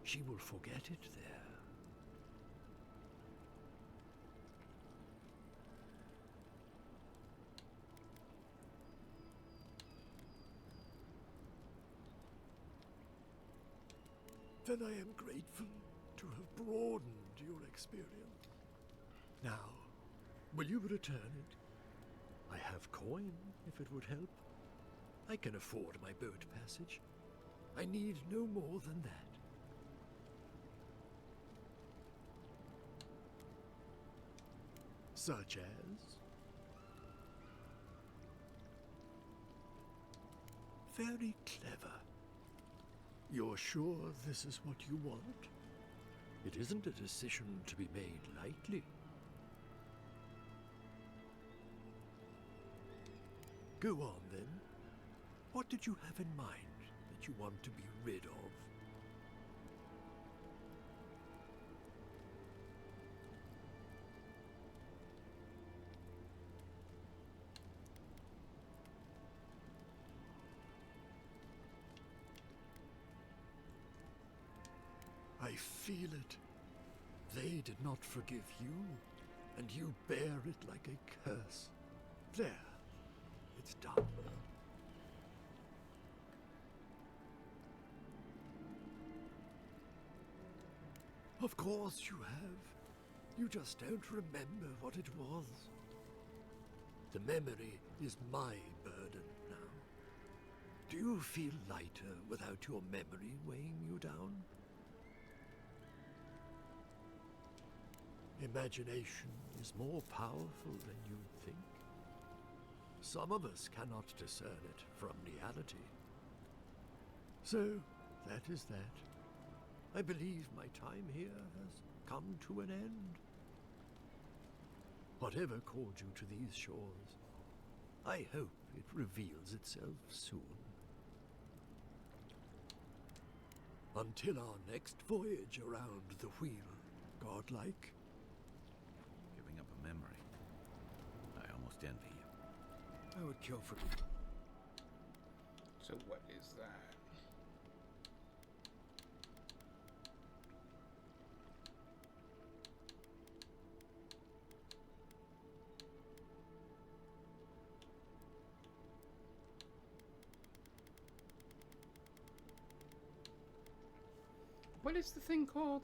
She will forget it there. Then I am grateful to have broadened your experience. Now, will you return it? I have coin, if it would help. I can afford my boat passage. I need no more than that. Such as? Very clever. You're sure this is what you want? It isn't a decision to be made lightly. Go on, then. What did you have in mind that you want to be rid of? I feel it. They did not forgive you, and you bear it like a curse. There. It's done. Of course you have. You just don't remember what it was. The memory is my burden now. Do you feel lighter without your memory weighing you down? Imagination is more powerful than you think. Some of us cannot discern it from reality. So, that is that. I believe my time here has come to an end. Whatever called you to these shores, I hope it reveals itself soon. Until our next voyage around the wheel, godlike. Giving up a memory. I almost envy you. I would kill for... So what is that? What is the thing called?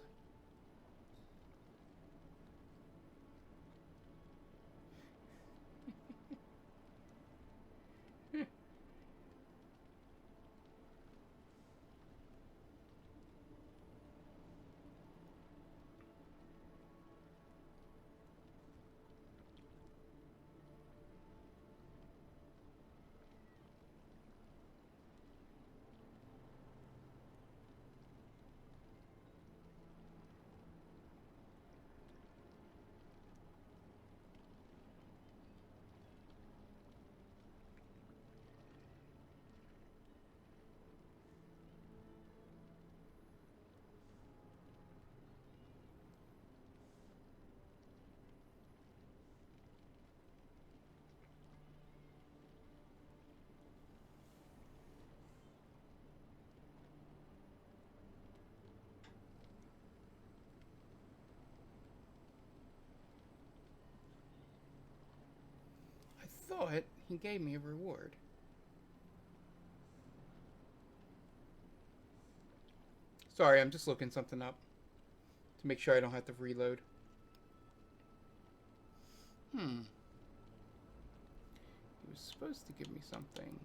I thought he gave me a reward. Sorry, I'm just looking something up to make sure I don't have to reload. He was supposed to give me something.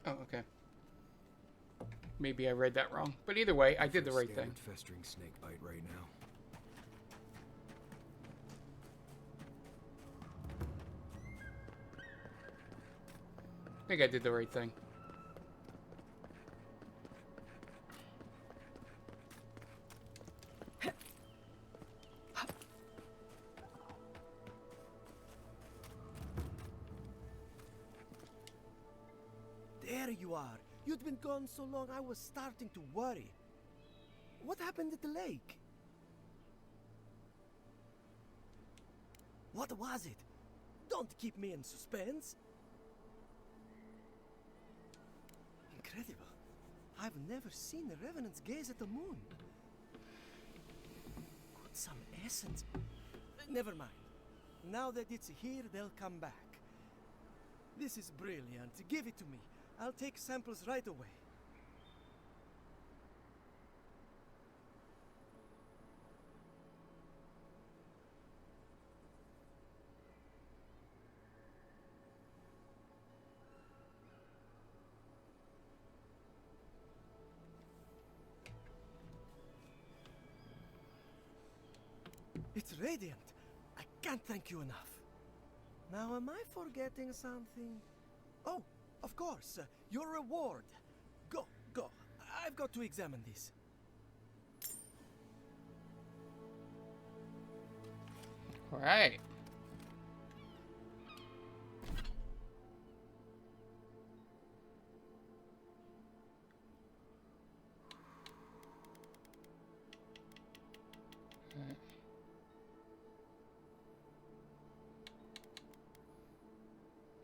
Oh, okay. Maybe I read that wrong. But either way, I did the right thing. Festering snake bite right now. I think I did the right thing. There you are. You'd been gone so long I was starting to worry. What happened at the lake? What was it? Don't keep me in suspense. Incredible. I've never seen the revenants gaze at the moon. Got some essence. Never mind. Now that it's here, they'll come back. This is brilliant. Give it to me. I'll take samples right away. It's radiant. I can't thank you enough. Now, am I forgetting something? Oh, of course, your reward. Go, go. I've got to examine this. All right.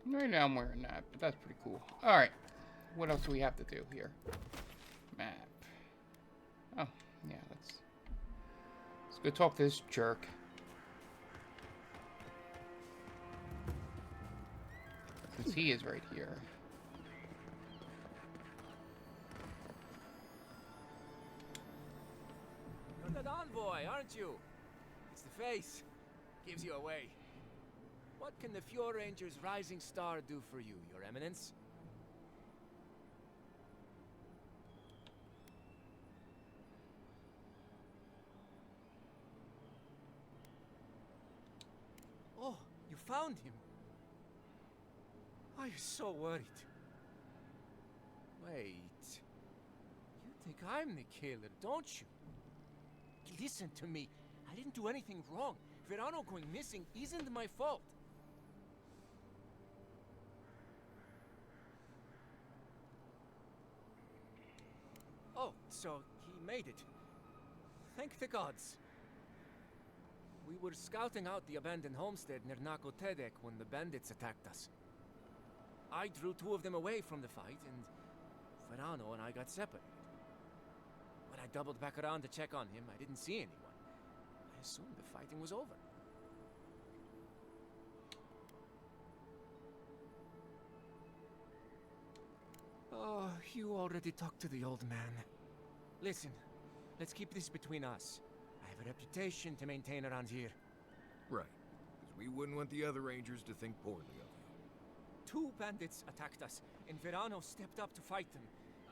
Right now I'm wearing that, but that's pretty cool. Alright. What else do we have to do here? Map. Oh, yeah, let's go talk to this jerk. Since he is right here. You're that envoy, aren't you? It's the face. Gives you away. What can the Fjord Ranger's Rising Star do for you, Your Eminence? Oh, you found him. I was so worried. Wait. You think I'm the killer, don't you? Listen to me. I didn't do anything wrong. Verano going missing isn't my fault. Oh, so he made it. Thank the gods. We were scouting out the abandoned homestead near Nakotedek when the bandits attacked us. I drew 2 of them away from the fight, and Verano and I got separated. When I doubled back around to check on him, I didn't see anyone. I assumed the fighting was over. Oh, you already talked to the old man. Listen, let's keep this between us. I have a reputation to maintain around here. Right, because we wouldn't want the other rangers to think poorly of you. 2 bandits attacked us, and Verano stepped up to fight them.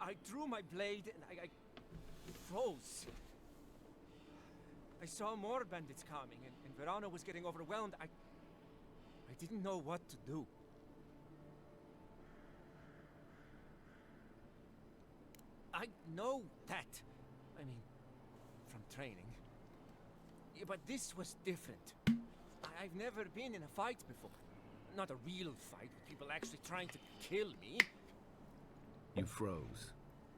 I drew my blade, and I froze. I saw more bandits coming, and Verano was getting overwhelmed. I didn't know what to do. I know that. I mean, from training. Yeah, but this was different. I've never been in a fight before. Not a real fight with people actually trying to kill me. You froze.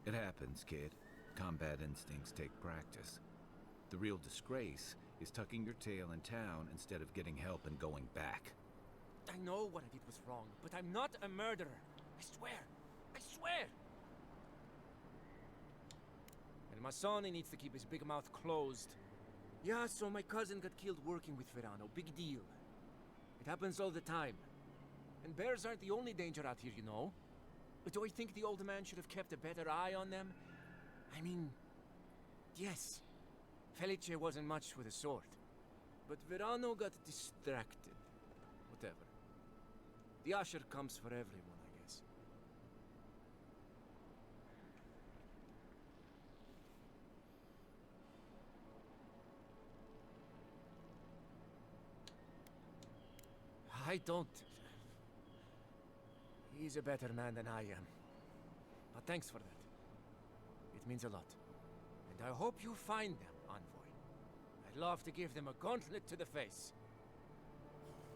It happens, kid. Combat instincts take practice. The real disgrace is tucking your tail in town instead of getting help and going back. I know what I did was wrong, but I'm not a murderer. I swear. I swear. And Masoni needs to keep his big mouth closed. Yeah, so my cousin got killed working with Verano. Big deal. It happens all the time. And bears aren't the only danger out here, you know. But do I think the old man should have kept a better eye on them? I mean, yes. Felice wasn't much with a sword. But Verano got distracted. Whatever. The usher comes for everyone, I guess. I don't. He's a better man than I am. But thanks for that. It means a lot. And I hope you find them, Envoy. I'd love to give them a gauntlet to the face.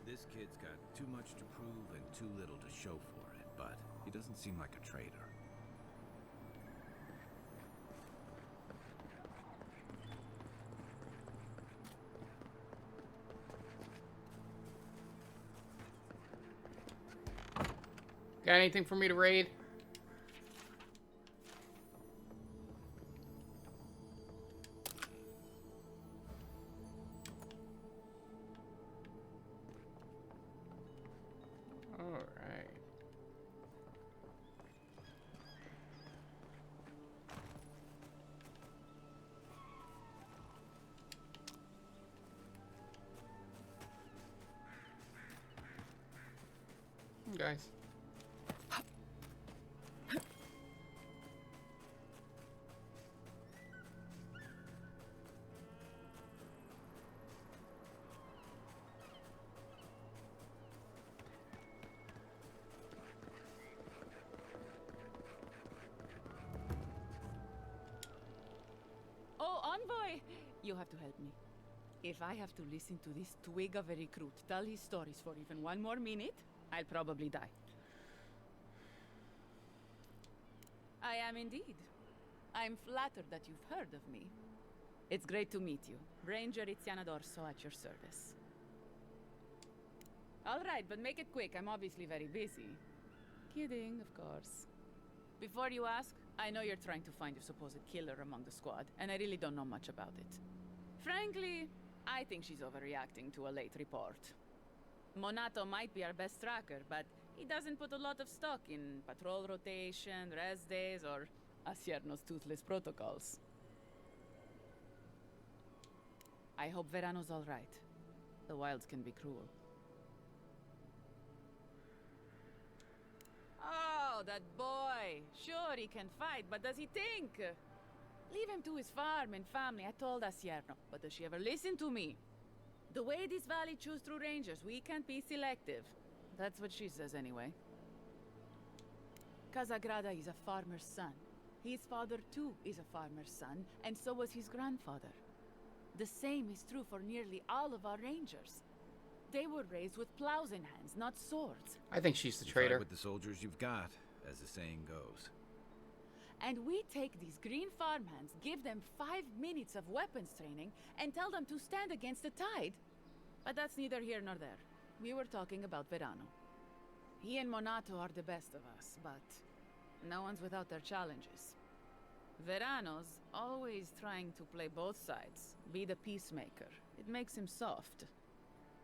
This kid's got too much to prove and too little to show for it, but he doesn't seem like a traitor. Got anything for me to raid? Alright. Guys. Envoy! You have to help me. If I have to listen to this twig of a recruit tell his stories for even one more minute, I'll probably die. I am indeed. I'm flattered that you've heard of me. It's great to meet you. Ranger Iziana D'Orso at your service. All right, but make it quick. I'm obviously very busy. Kidding, of course. Before you ask, I know you're trying to find your supposed killer among the squad, and I really don't know much about it. Frankly, I think she's overreacting to a late report. Monato might be our best tracker, but he doesn't put a lot of stock in patrol rotation, rest days, or Asierno's toothless protocols. I hope Verano's all right. The wilds can be cruel. Oh, that boy! Sure, he can fight, but does he think? Leave him to his farm and family, I told Asierno. But does she ever listen to me? The way this valley chews through rangers, we can't be selective. That's what she says anyway. Casagrada is a farmer's son. His father too is a farmer's son, and so was his grandfather. The same is true for nearly all of our rangers. They were raised with plows in hands, not swords. I think she's the You traitor. fight with the soldiers you've got, as the saying goes. And we take these green farmhands, give them 5 minutes of weapons training, and tell them to stand against the tide. But that's neither here nor there. We were talking about Verano. He and Monato are the best of us, but no one's without their challenges. Verano's always trying to play both sides, be the peacemaker. It makes him soft.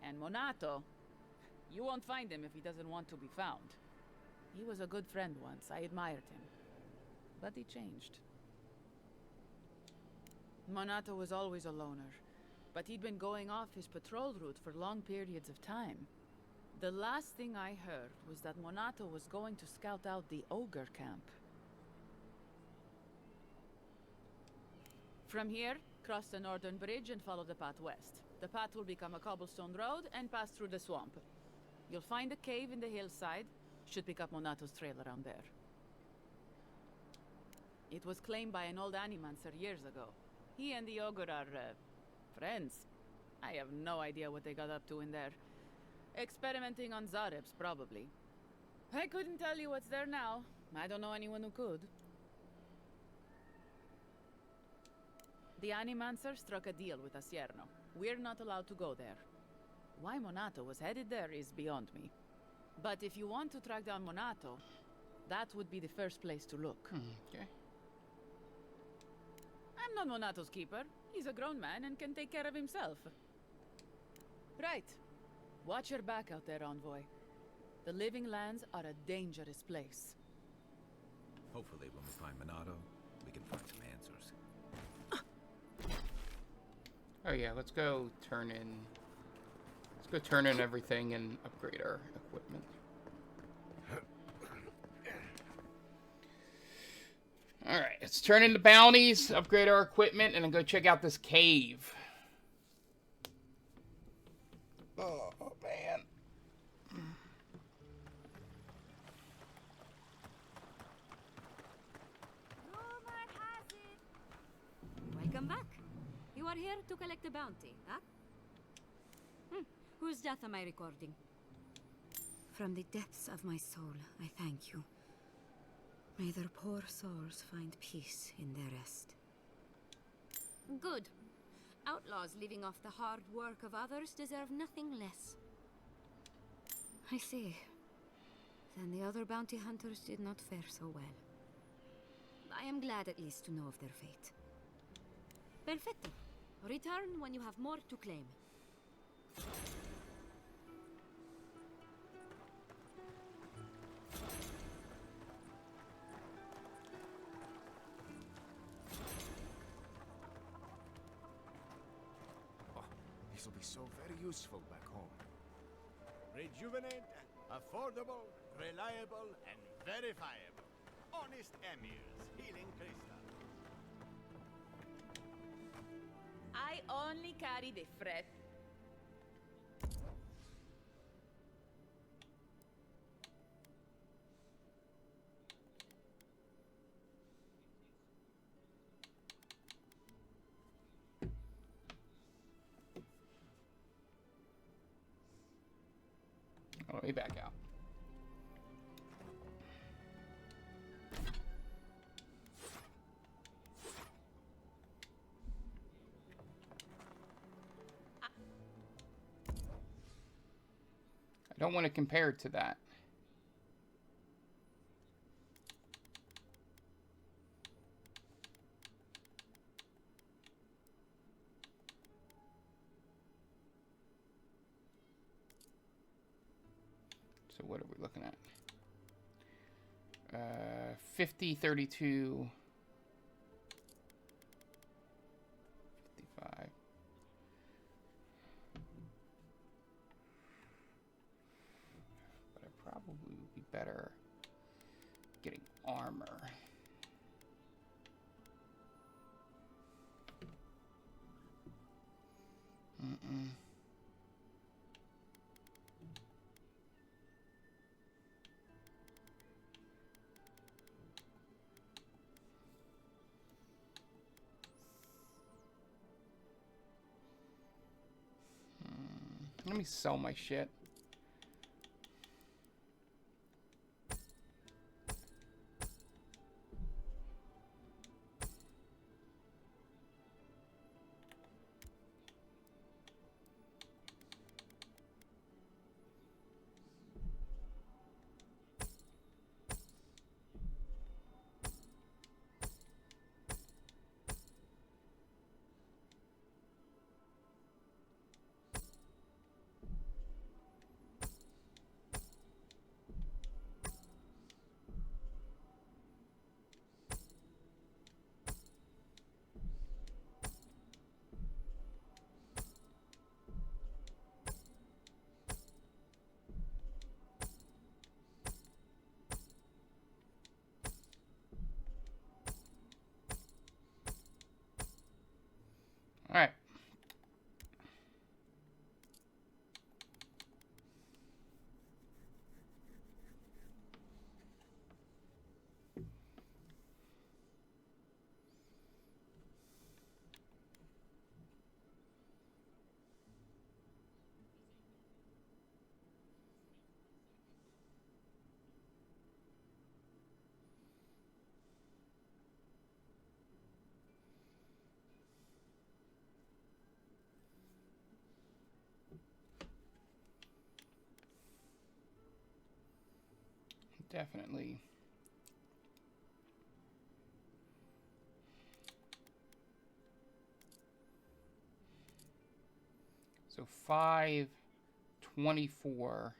And Monato, you won't find him if he doesn't want to be found. He was a good friend once. I admired him. But he changed. Monato was always a loner, but he'd been going off his patrol route for long periods of time. The last thing I heard was that Monato was going to scout out the ogre camp. From here, cross the northern bridge and follow the path west. The path will become a cobblestone road and pass through the swamp. You'll find a cave in the hillside. Should pick up Monato's trail around there. It was claimed by an old Animancer years ago. He and the ogre are, friends. I have no idea what they got up to in there. Experimenting on Zarebs, probably. I couldn't tell you what's there now. I don't know anyone who could. The Animancer struck a deal with Asierno. We're not allowed to go there. Why Monato was headed there is beyond me. But if you want to track down Monato, that would be the first place to look. Okay. I'm not Monato's keeper. He's a grown man and can take care of himself. Right. Watch your back out there, Envoy. The Living Lands are a dangerous place. Hopefully when we find Monato, we can find some answers. Oh yeah, let's go turn in everything and upgrade our equipment. Alright, let's turn in the bounties, upgrade our equipment, and then go check out this cave. Oh, man. Welcome back. You are here to collect a bounty, huh? Whose death am I recording? From the depths of my soul, I thank you. May their poor souls find peace in their rest. Good. Outlaws living off the hard work of others deserve nothing less. I see. Then the other bounty hunters did not fare so well. I am glad at least to know of their fate. Perfecto. Return when you have more to claim. This will be so very useful back home. Rejuvenate, affordable, reliable, and verifiable. Honest Emir's healing crystal. I only carry the fret. Let me back out. I don't want to compare it to that. So what are we looking at? 50, 32, 55. But I probably would be better getting armor. Mm-mm. Let me sell my shit. All right. Definitely. So 524.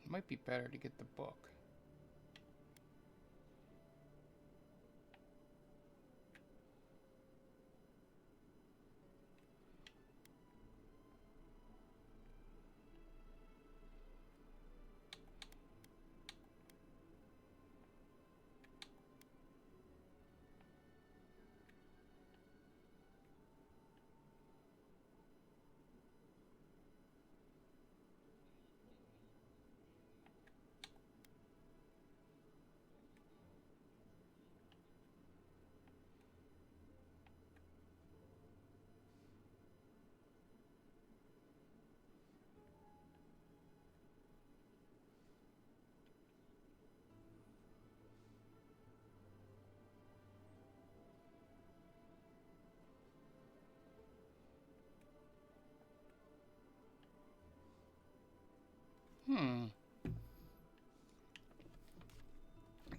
It might be better to get the book.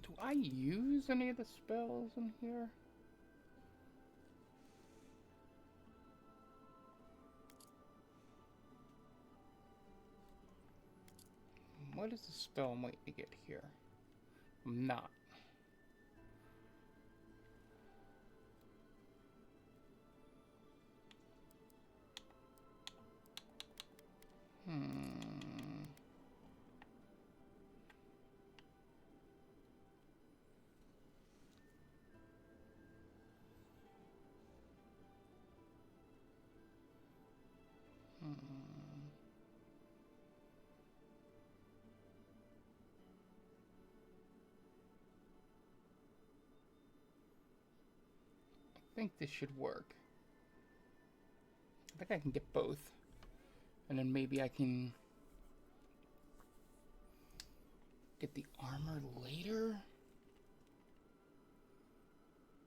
Do I use any of the spells in here? What is the spell I'm waiting to get here? I'm not. think this should work. I think I can get both. And then maybe I can get the armor later?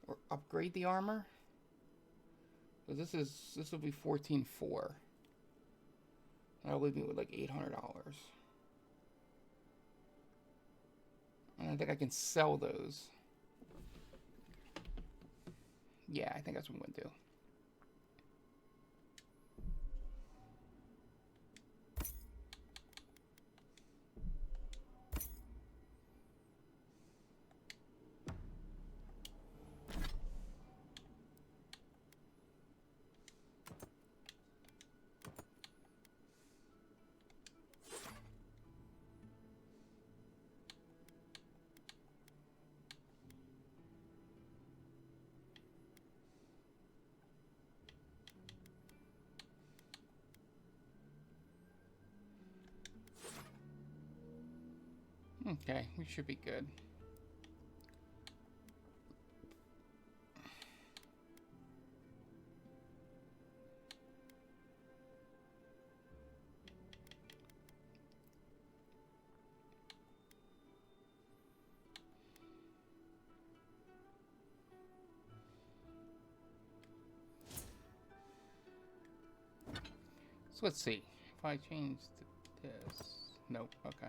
Or upgrade the armor? So this will be 14.4. That'll leave me with like $800. And I think I can sell those. Yeah, I think that's what I'm gonna do. Okay, we should be good. So let's see. If I change to this. Nope, okay.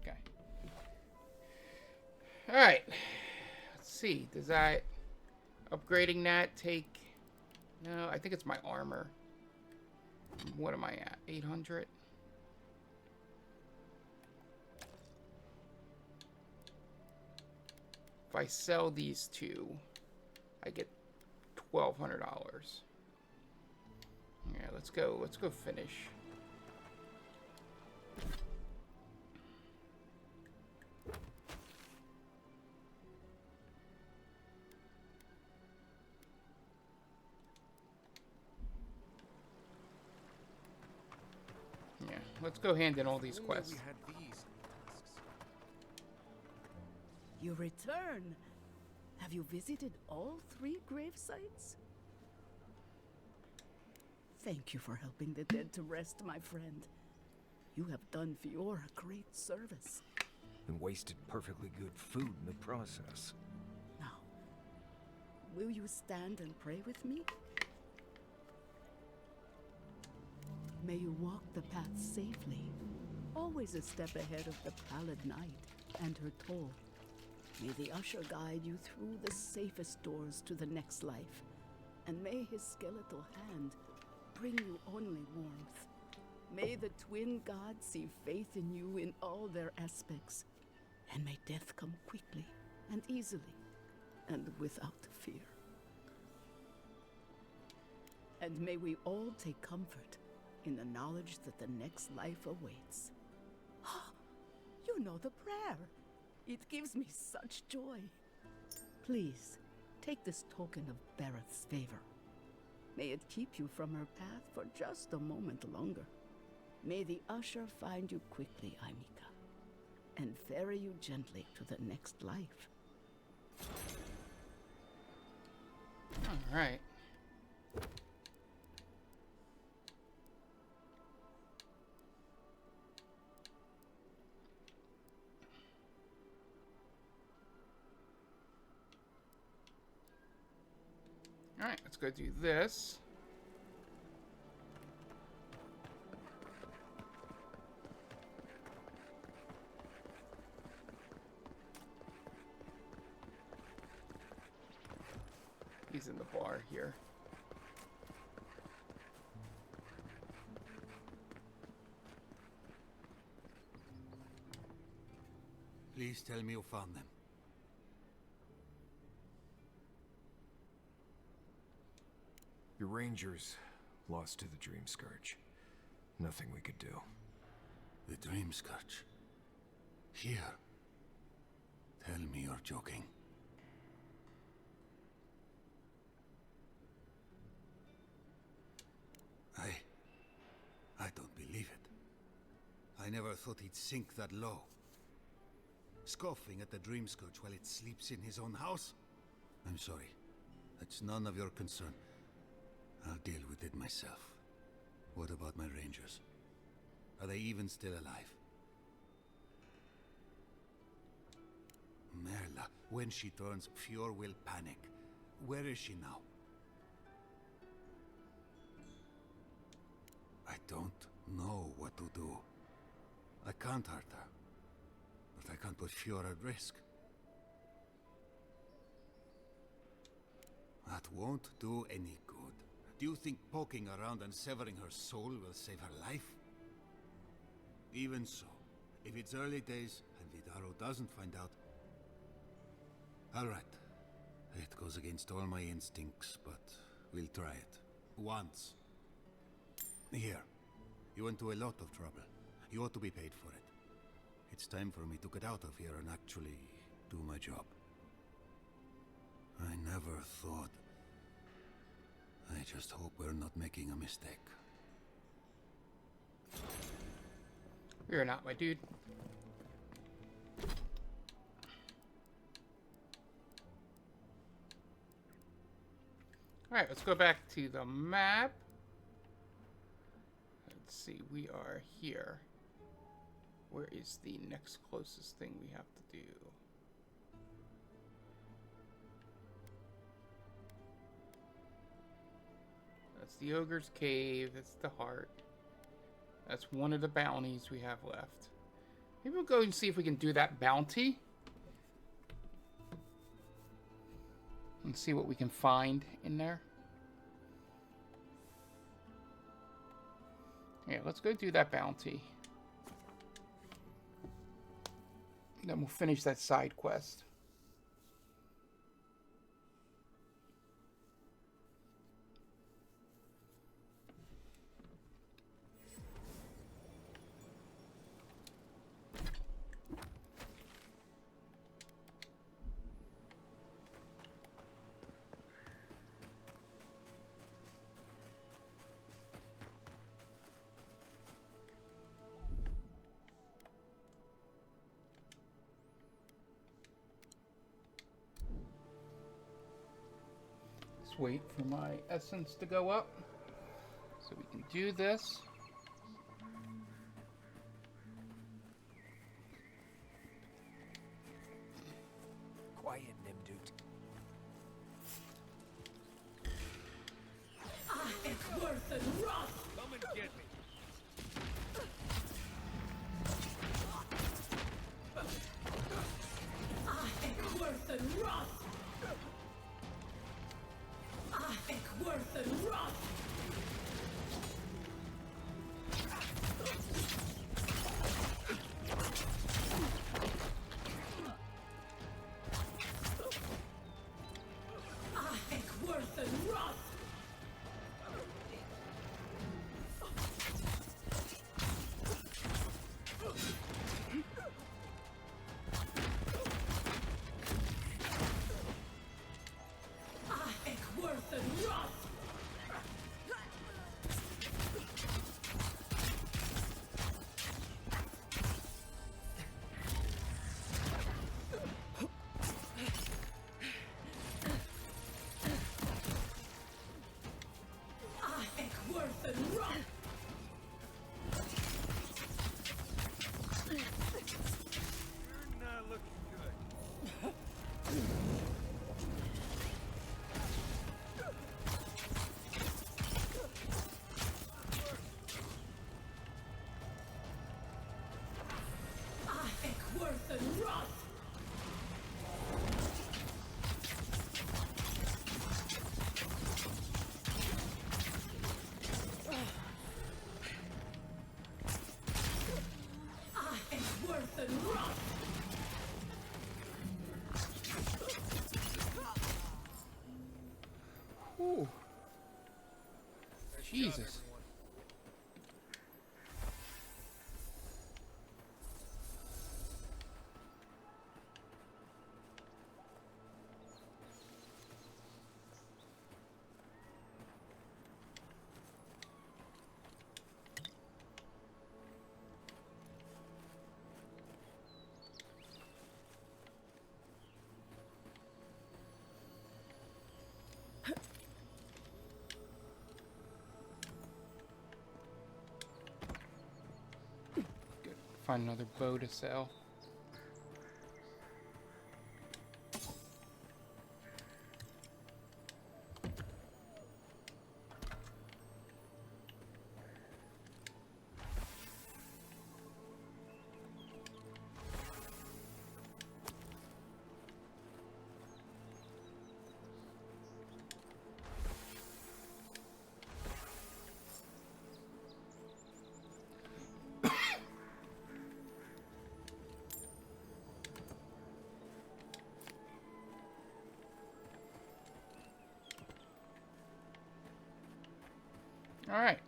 Okay. Alright. Let's see. Does that upgrading that take... No, I think it's my armor. What am I at? 800? If I sell these two, I get $1,200. Yeah, let's go finish. Yeah, let's go hand in all these quests. You return. Have you visited all 3 grave sites? Thank you for helping the dead to rest, my friend. You have done Fiora great service. And wasted perfectly good food in the process. Now, will you stand and pray with me? May you walk the path safely, always a step ahead of the pallid night and her toll. May the usher guide you through the safest doors to the next life, and may his skeletal hand bring you only warmth. May the twin gods see faith in you in all their aspects, and may death come quickly and easily and without fear. And may we all take comfort in the knowledge that the next life awaits. You know the prayer. It gives me such joy. Please, take this token of Bereth's favor. May it keep you from her path for just a moment longer. May the usher find you quickly, Aimika, and ferry you gently to the next life. All right. Alright, let's go do this. He's in the bar here. Please tell me you found them. Your rangers lost to the Dream Scourge. Nothing we could do. The Dream Scourge? Here? Tell me you're joking. I don't believe it. I never thought he'd sink that low. scoffing at the dream scourge while it sleeps in his own house? I'm sorry. That's none of your concern. I'll deal with it myself. What about my rangers? Are they even still alive? Merla, when she turns, Fjord will panic. Where is she now? I don't know what to do. I can't hurt her, but I can't put Fjord at risk. That won't do any good. Do you think poking around and severing her soul will save her life? Even so, if it's early days and Vidaro doesn't find out... All right. It goes against all my instincts, but we'll try it. Once. Here. You went to a lot of trouble. You ought to be paid for it. It's time for me to get out of here and actually do my job. I never thought... I just hope we're not making a mistake. You're not, my dude. Alright, let's go back to the map. Let's see, we are here. Where is the next closest thing we have to do? That's the Ogre's Cave. That's the heart. That's one of the bounties we have left. Maybe we'll go and see if we can do that bounty. And see what we can find in there. Yeah, let's go do that bounty. Then we'll finish that side quest. Wait for my essence to go up so we can do this. Quiet, Nimdut. Worth and Roth! Come and get me. Worth and Roth! Worth and Roth! Worth and Roth! Worth and Roth! Worth and Roth! You're not looking good. Worth and Roth! Worth and Roth! Ooh. Jesus. find another bow to sell. Alright,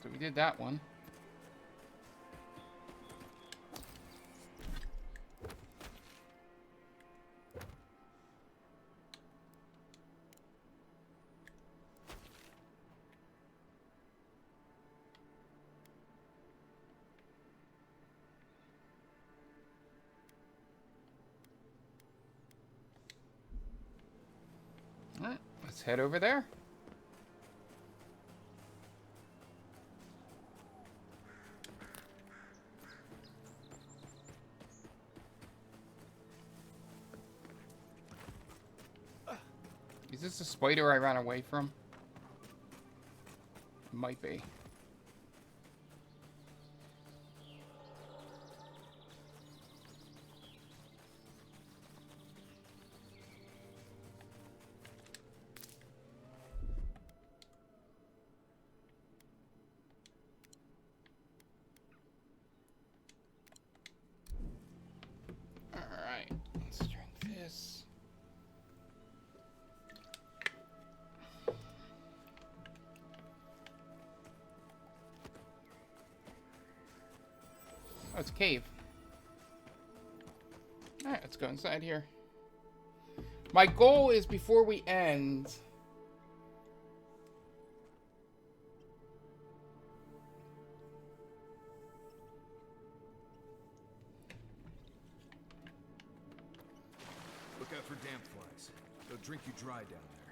so we did that one. Alright, let's head over there. Is this the spider I ran away from? Might be. Alright, let's drink this. Oh, it's a cave. Alright, let's go inside here. My goal is before we end... Look out for damp flies. They'll drink you dry down there.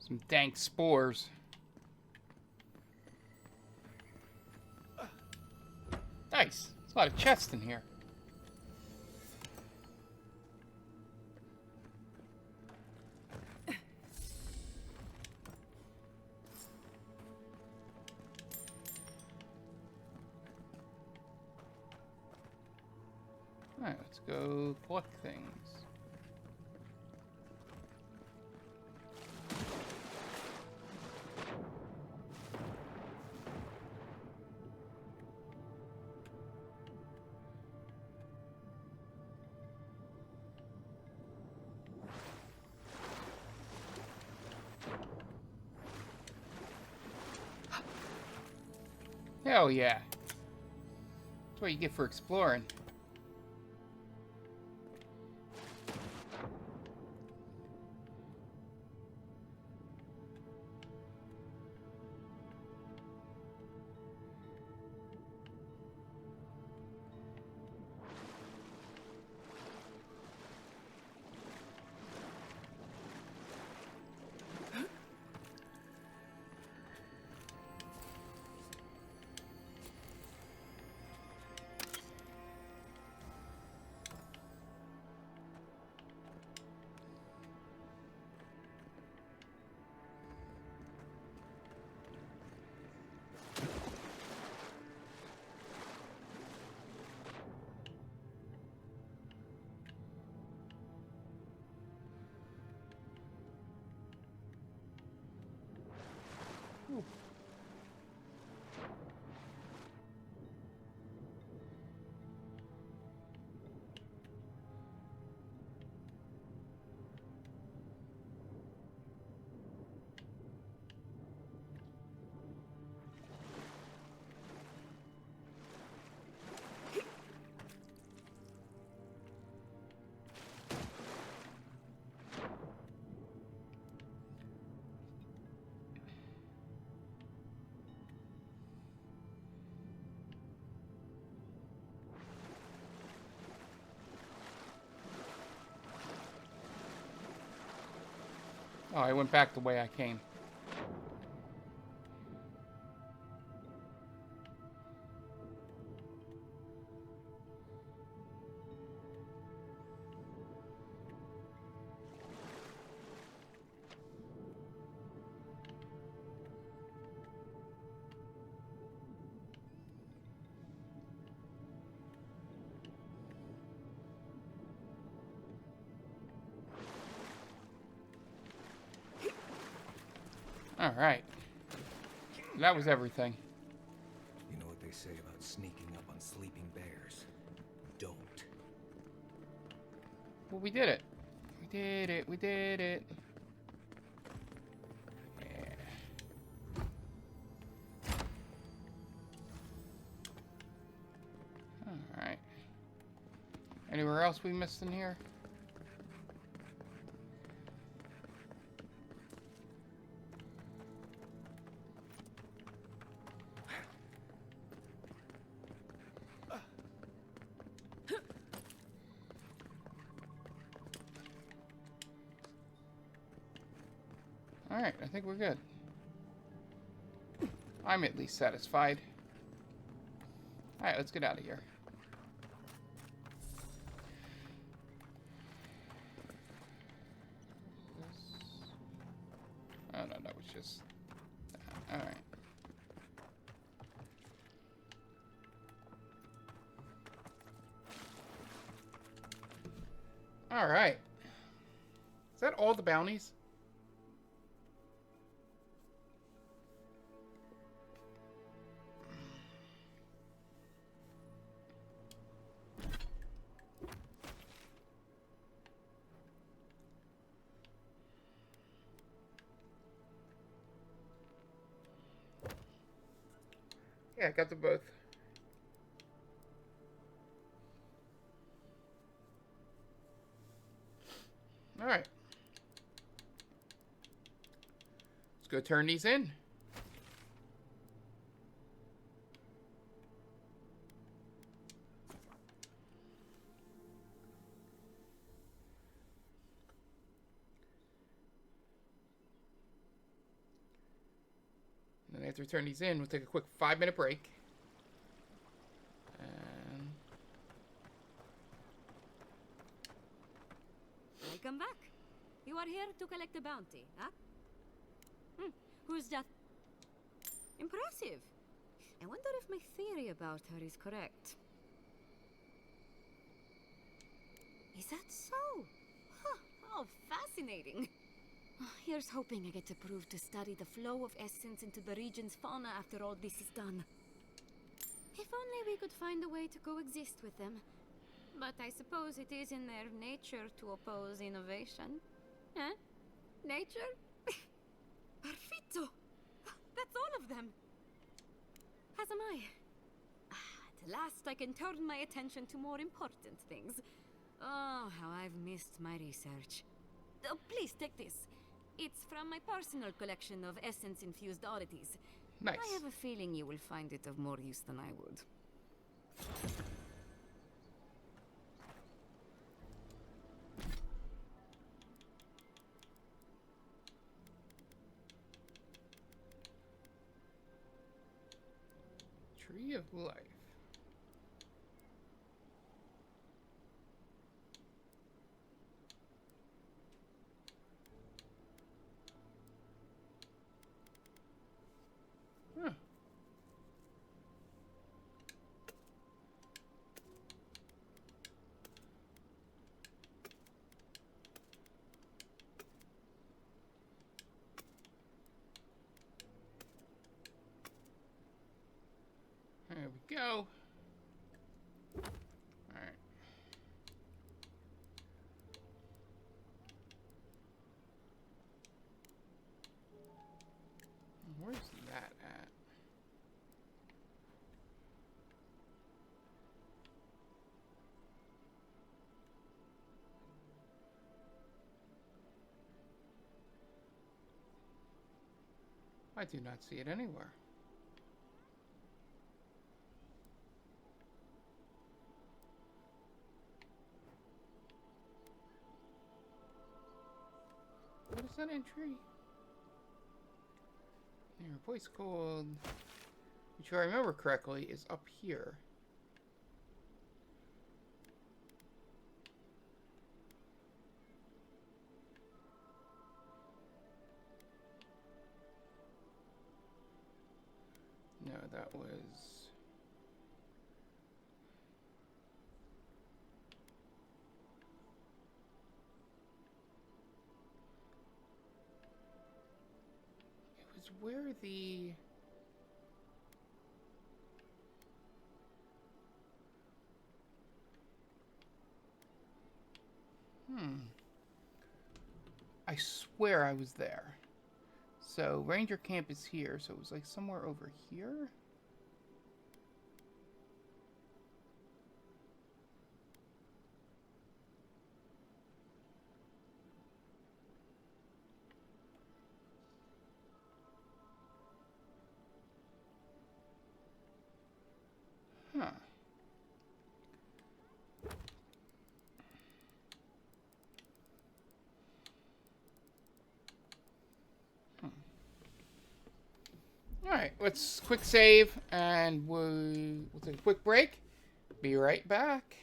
Some dank spores. Nice. There's a lot of chests in here. Alright, let's go collect things. Hell yeah. That's what you get for exploring. Ooh. Oh, I went back the way I came. All right. That was everything. You know what they say about sneaking up on sleeping bears? Don't. Well, we did it. We did it. We did it. Yeah. All right. Anywhere else we missed in here? Alright, I think we're good. I'm at least satisfied. Alright, let's get out of here. Oh, no, that was just... Alright. Alright. Is that all the bounties? Yeah, I got them both. Alright. Let's go turn these in. And then after we turn these in, we'll take a quick 5-minute break. And... Welcome back. You are here to collect a bounty, huh? Who's that? Impressive. I wonder if my theory about her is correct. Is that so? Huh, how fascinating. Here's hoping I get approved to study the flow of essence into the region's fauna after all this is done. If only we could find a way to coexist with them. But I suppose it is in their nature to oppose innovation. Huh? Nature? Perfetto! That's all of them! As am I. At last I can turn my attention to more important things. Oh, how I've missed my research. Oh, please take this. It's from my personal collection of essence-infused oddities. Nice. I have a feeling you will find it of more use than I would. Tree of Life. Huh. I do not see it anywhere. What is that entry? Your voice code, which if I remember correctly, is up here. No, that was... It was where the... I swear I was there. So, Ranger Camp is here, so it was like somewhere over here? Huh. Alright, let's quick save, and we'll take a quick break. Be right back.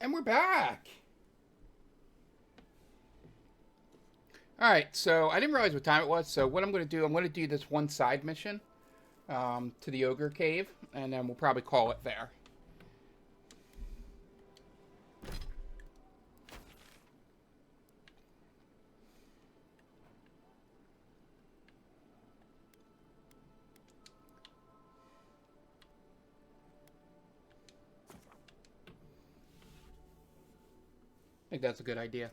And we're back. Alright, so I didn't realize what time it was, so what I'm going to do, I'm going to do this one side mission to the Ogre Cave, and then we'll probably call it there. think that's a good idea.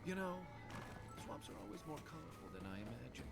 You know, swamps are always more colorful than I imagined.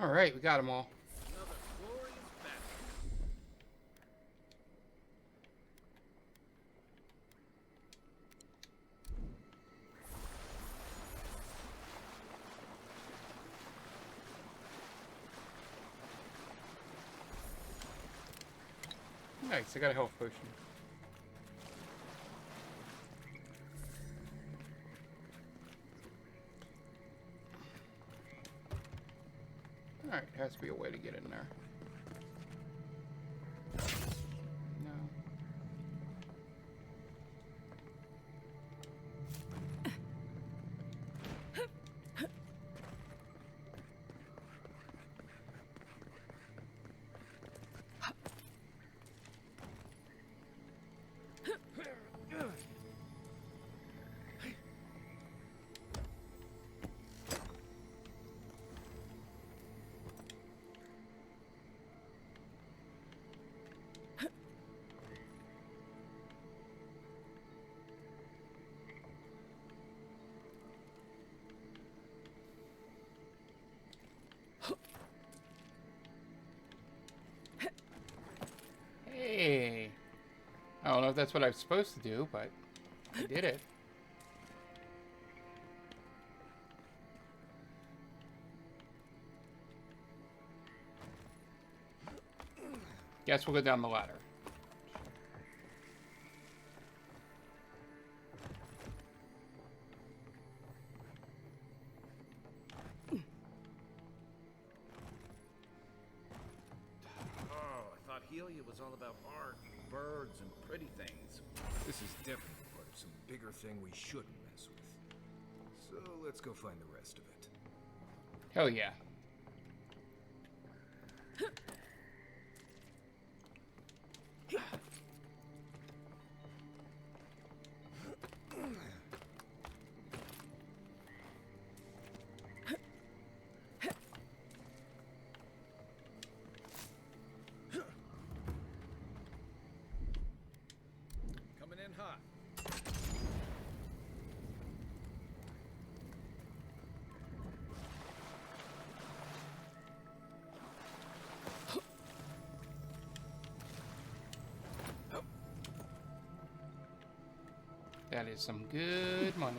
All right, we got them all. Nice, I got a health potion. Alright, has to be a way to get in there. No. Hey! I don't know if that's what I was supposed to do, but I did it. Guess we'll go down the ladder. It was all about art, birds, and pretty things. This is definitely part of some bigger thing we shouldn't mess with. So let's go find the rest of it. Hell yeah. That is some good money.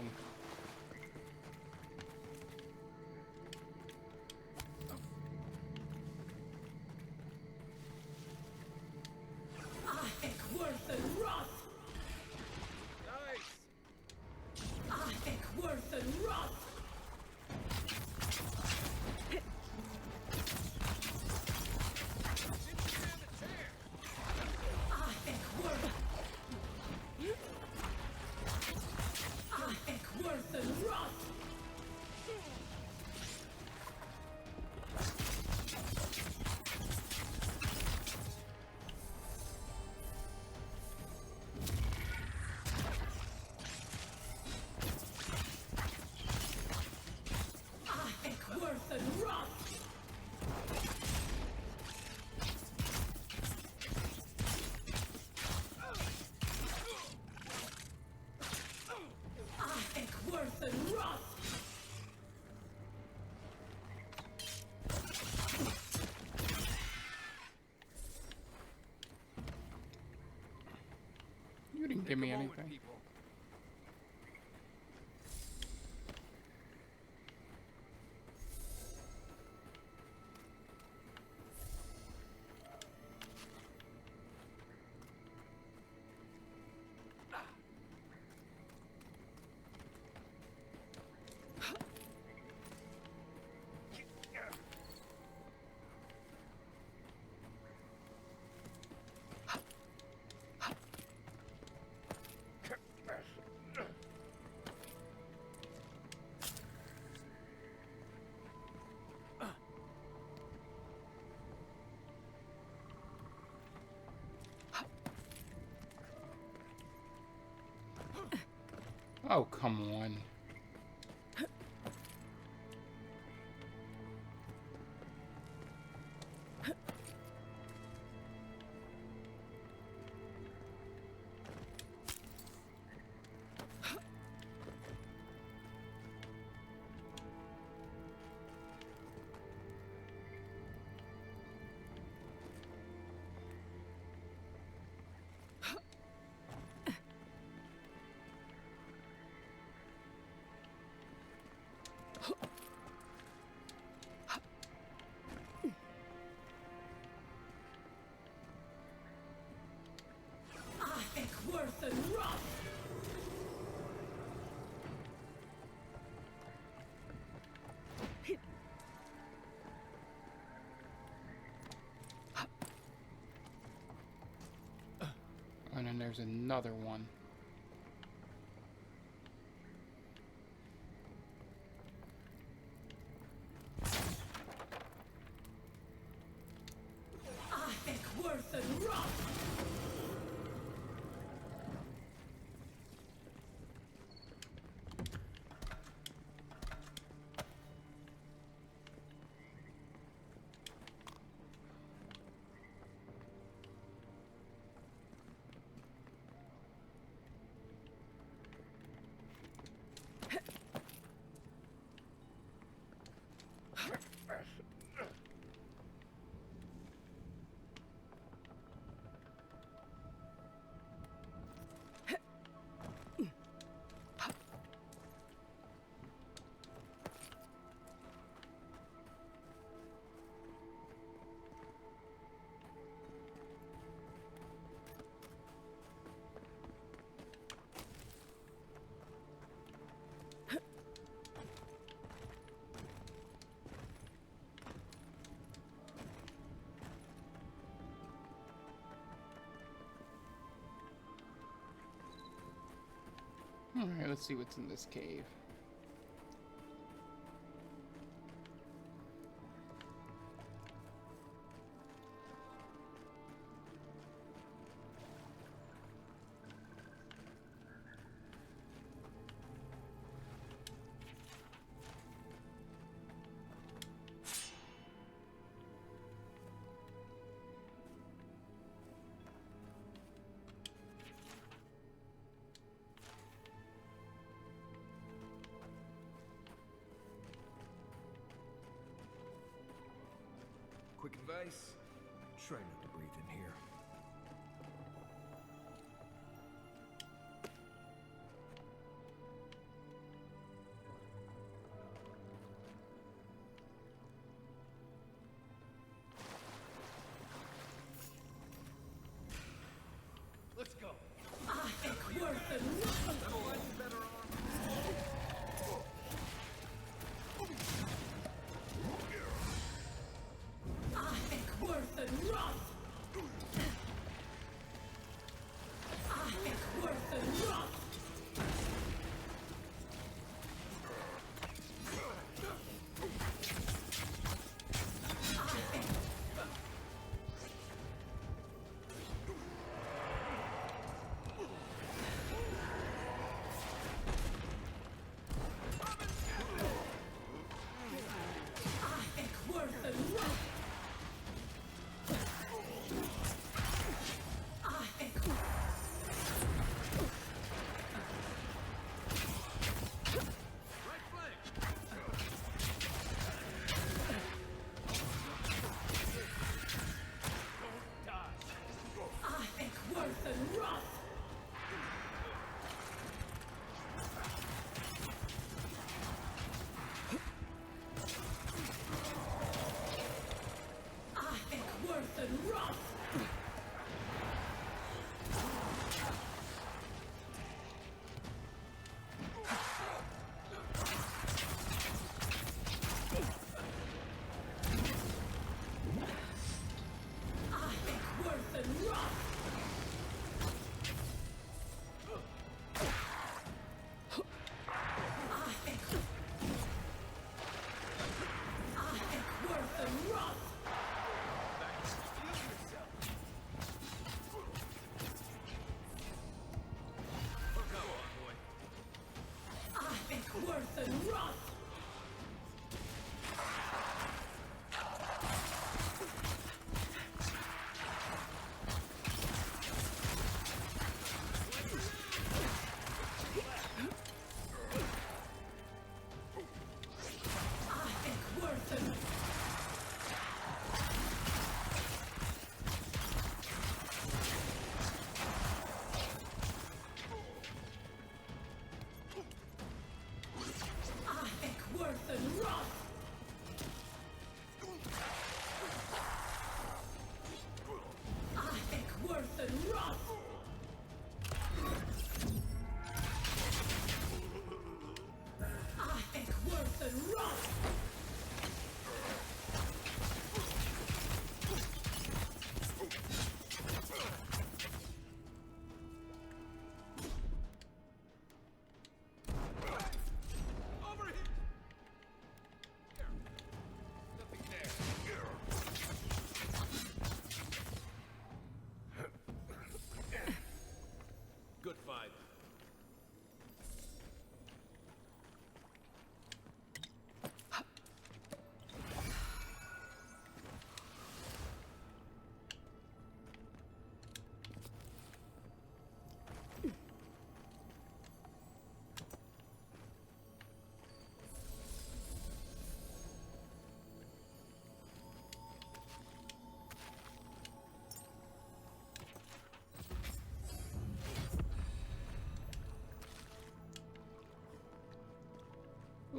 Didn't give me anything. Oh, come on. Worth and rough. And then there's another one. I think worth and rough. Alright, let's see what's in this cave. Quick advice, try not to breathe in here. Let's go. I think worth and rough. I think worth and rough.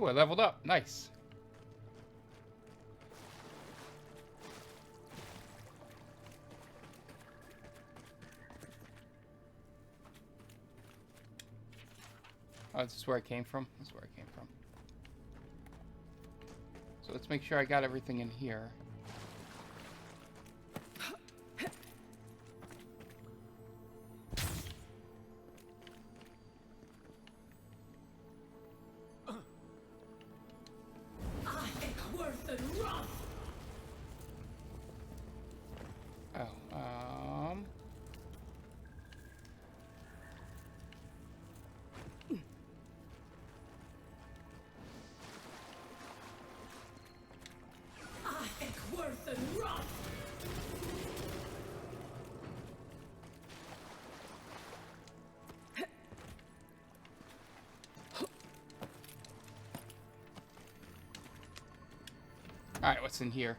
Ooh, I leveled up. Nice. Oh, this is where I came from? This is where I came from. So let's make sure I got everything in here. Alright, what's in here?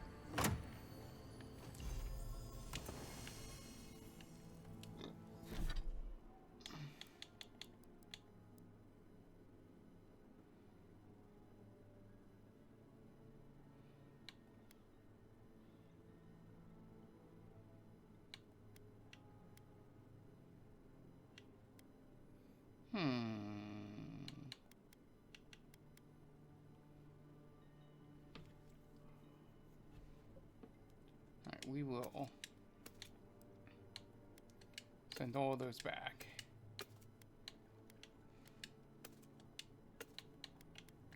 Alright, we will send all those back.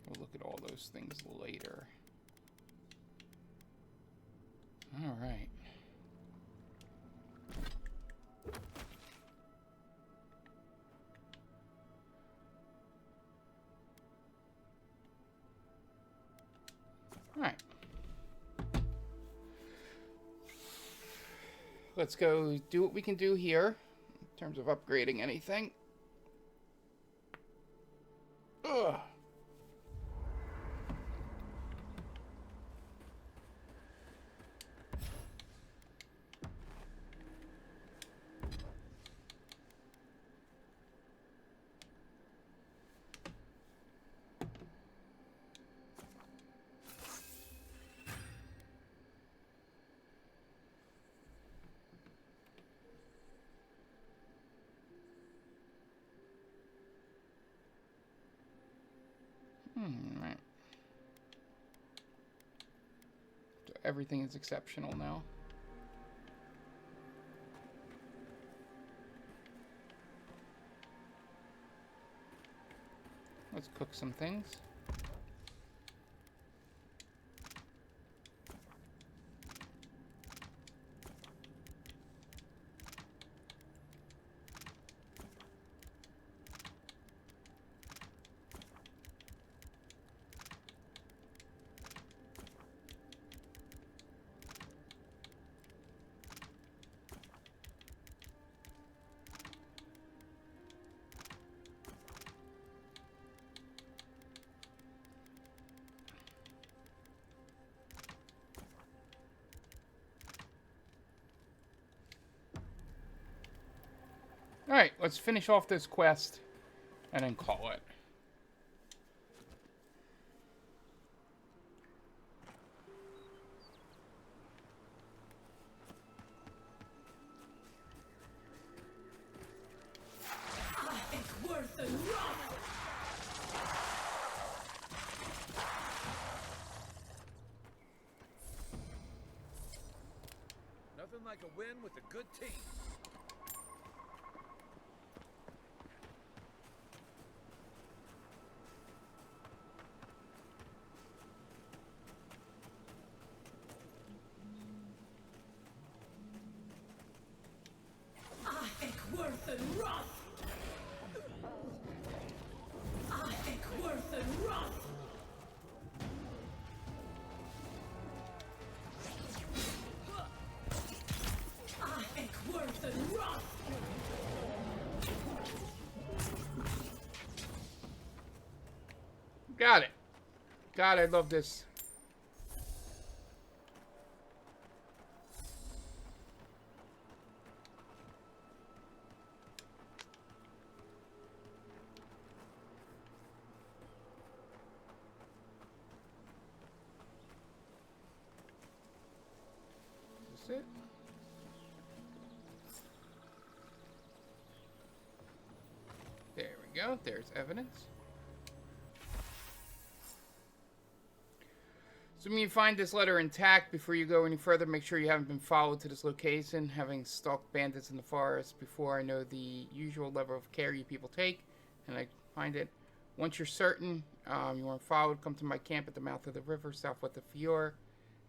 We'll look at all those things later. Alright. Alright. Let's go do what we can do here in terms of upgrading anything. Ugh. Right. So everything is exceptional now. Let's cook some things. Alright, let's finish off this quest and then call it. Nothing like a win with a good team. Got it. God, I love this. That's it. There we go. There's evidence. So when you find this letter intact, before you go any further, make sure you haven't been followed to this location, having stalked bandits in the forest before. I know the usual level of care you people take, and I find it. Once you're certain you weren't followed, come to my camp at the mouth of the river, southwest of Fior,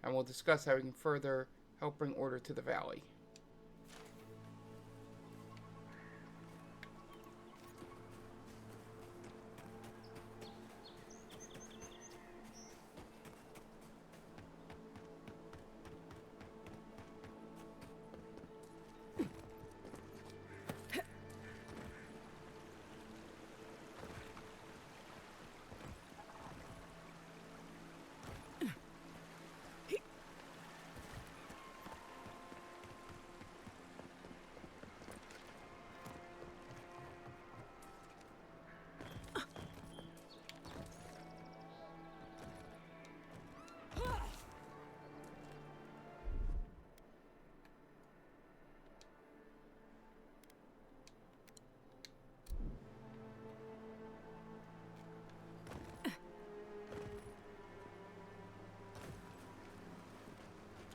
and we'll discuss how we can further help bring order to the valley.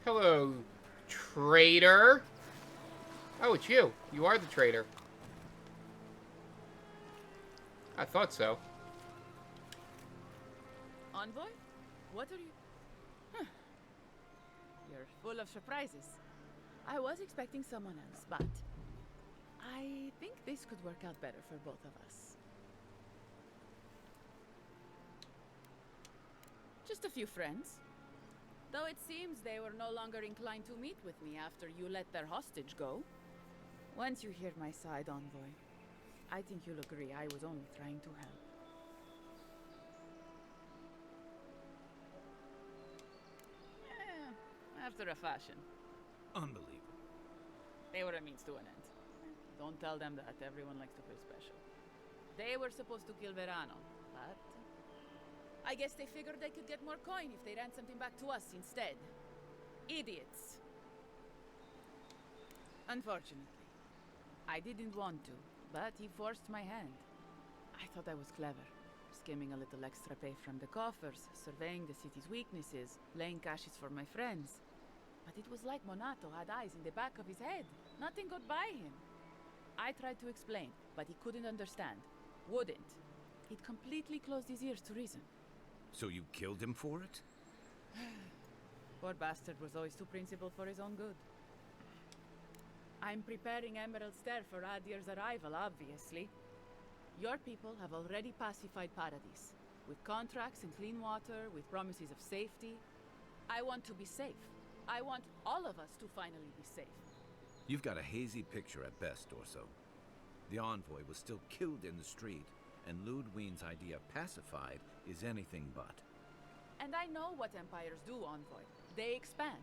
Hello, traitor. Oh, it's you. You are the traitor. I thought so. Envoy? What are you... Huh. You're full of surprises. I was expecting someone else, but... I think this could work out better for both of us. Just a few friends. Though it seems they were no longer inclined to meet with me after you let their hostage go. Once you hear my side, Envoy, I think you'll agree I was only trying to help. After a fashion. Unbelievable. They were a means to an end. Don't tell them that. Everyone likes to feel special. They were supposed to kill Verano, but... I guess they figured they could get more coin if they ransomed him back to us instead. Idiots. Unfortunately. I didn't want to, but he forced my hand. I thought I was clever. Skimming a little extra pay from the coffers, surveying the city's weaknesses, laying caches for my friends. But it was like Monato had eyes in the back of his head. Nothing got by him. I tried to explain, but he couldn't understand. Wouldn't. He'd completely closed his ears to reason. So you killed him for it? Poor bastard was always too principled for his own good. I'm preparing Emerald Stair for Adir's arrival, obviously. Your people have already pacified Paradis. With contracts and clean water, with promises of safety. I want to be safe. I want all of us to finally be safe. You've got a hazy picture at best, Orso. The envoy was still killed in the street, and Ludwine's idea of pacified is anything but. And I know what empires do, Envoy. They expand.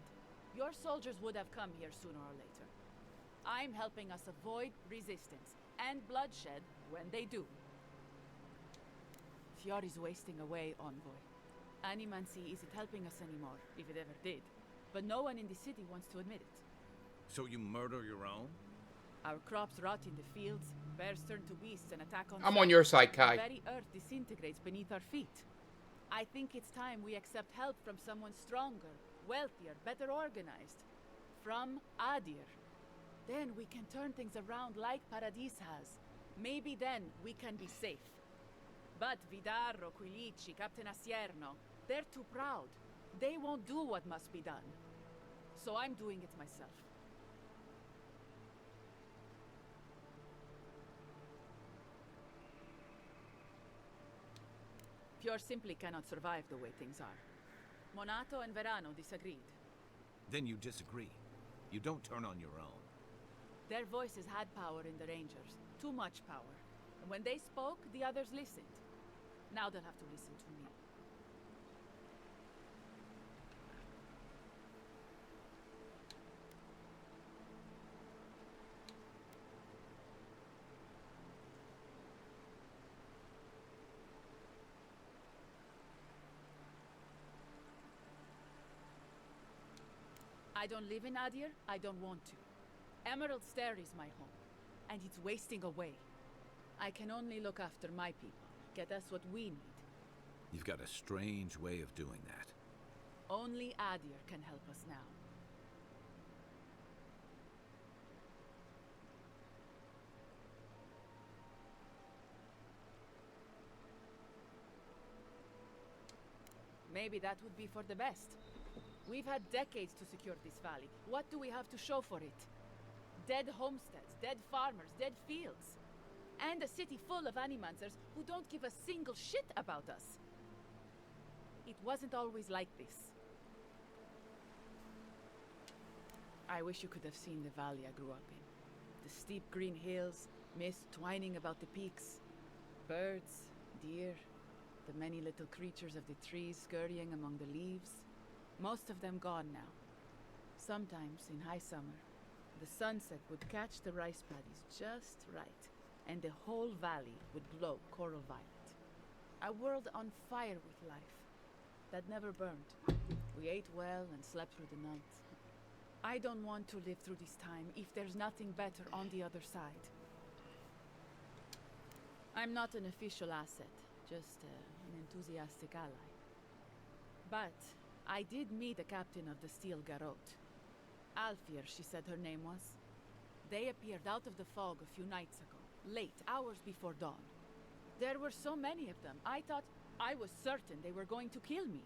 Your soldiers would have come here sooner or later. I'm helping us avoid resistance and bloodshed when they do. Fior is wasting away, Envoy. Animancy isn't helping us anymore, if it ever did. But no one in the city wants to admit it. So you murder your own? Our crops rot in the fields, bears turn to beasts and attack on I'm on your side, Kai. The very earth disintegrates beneath our feet. I think it's time we accept help from someone stronger, wealthier, better organized. From Adir. Then we can turn things around like Paradis has. Maybe then we can be safe. But Vidarro, Quilici, Captain Asierno, they're too proud. They won't do what must be done. So I'm doing it myself. Fior simply cannot survive the way things are. Monato and Verano disagreed. Then you disagree. You don't turn on your own. Their voices had power in the Rangers. Too much power. And when they spoke, the others listened. Now they'll have to listen to me. I don't live in Adir, I don't want to. Emerald Stair is my home, and it's wasting away. I can only look after my people, get us what we need. You've got a strange way of doing that. Only Adir can help us now. Maybe that would be for the best. We've had decades to secure this valley. What do we have to show for it? Dead homesteads, dead farmers, dead fields. And a city full of animancers who don't give a single shit about us. It wasn't always like this. I wish you could have seen the valley I grew up in. The steep green hills, mist twining about the peaks. Birds, deer, the many little creatures of the trees scurrying among the leaves. Most of them gone now. Sometimes, in high summer, the sunset would catch the rice paddies just right, and the whole valley would glow coral violet. A world on fire with life that never burned. We ate well and slept through the night. I don't want to live through this time if there's nothing better on the other side. I'm not an official asset, just an enthusiastic ally. But I did meet the captain of the Steel Garrote. Alfir, she said her name was. They appeared out of the fog a few nights ago, late, hours before dawn. There were so many of them, I was certain they were going to kill me.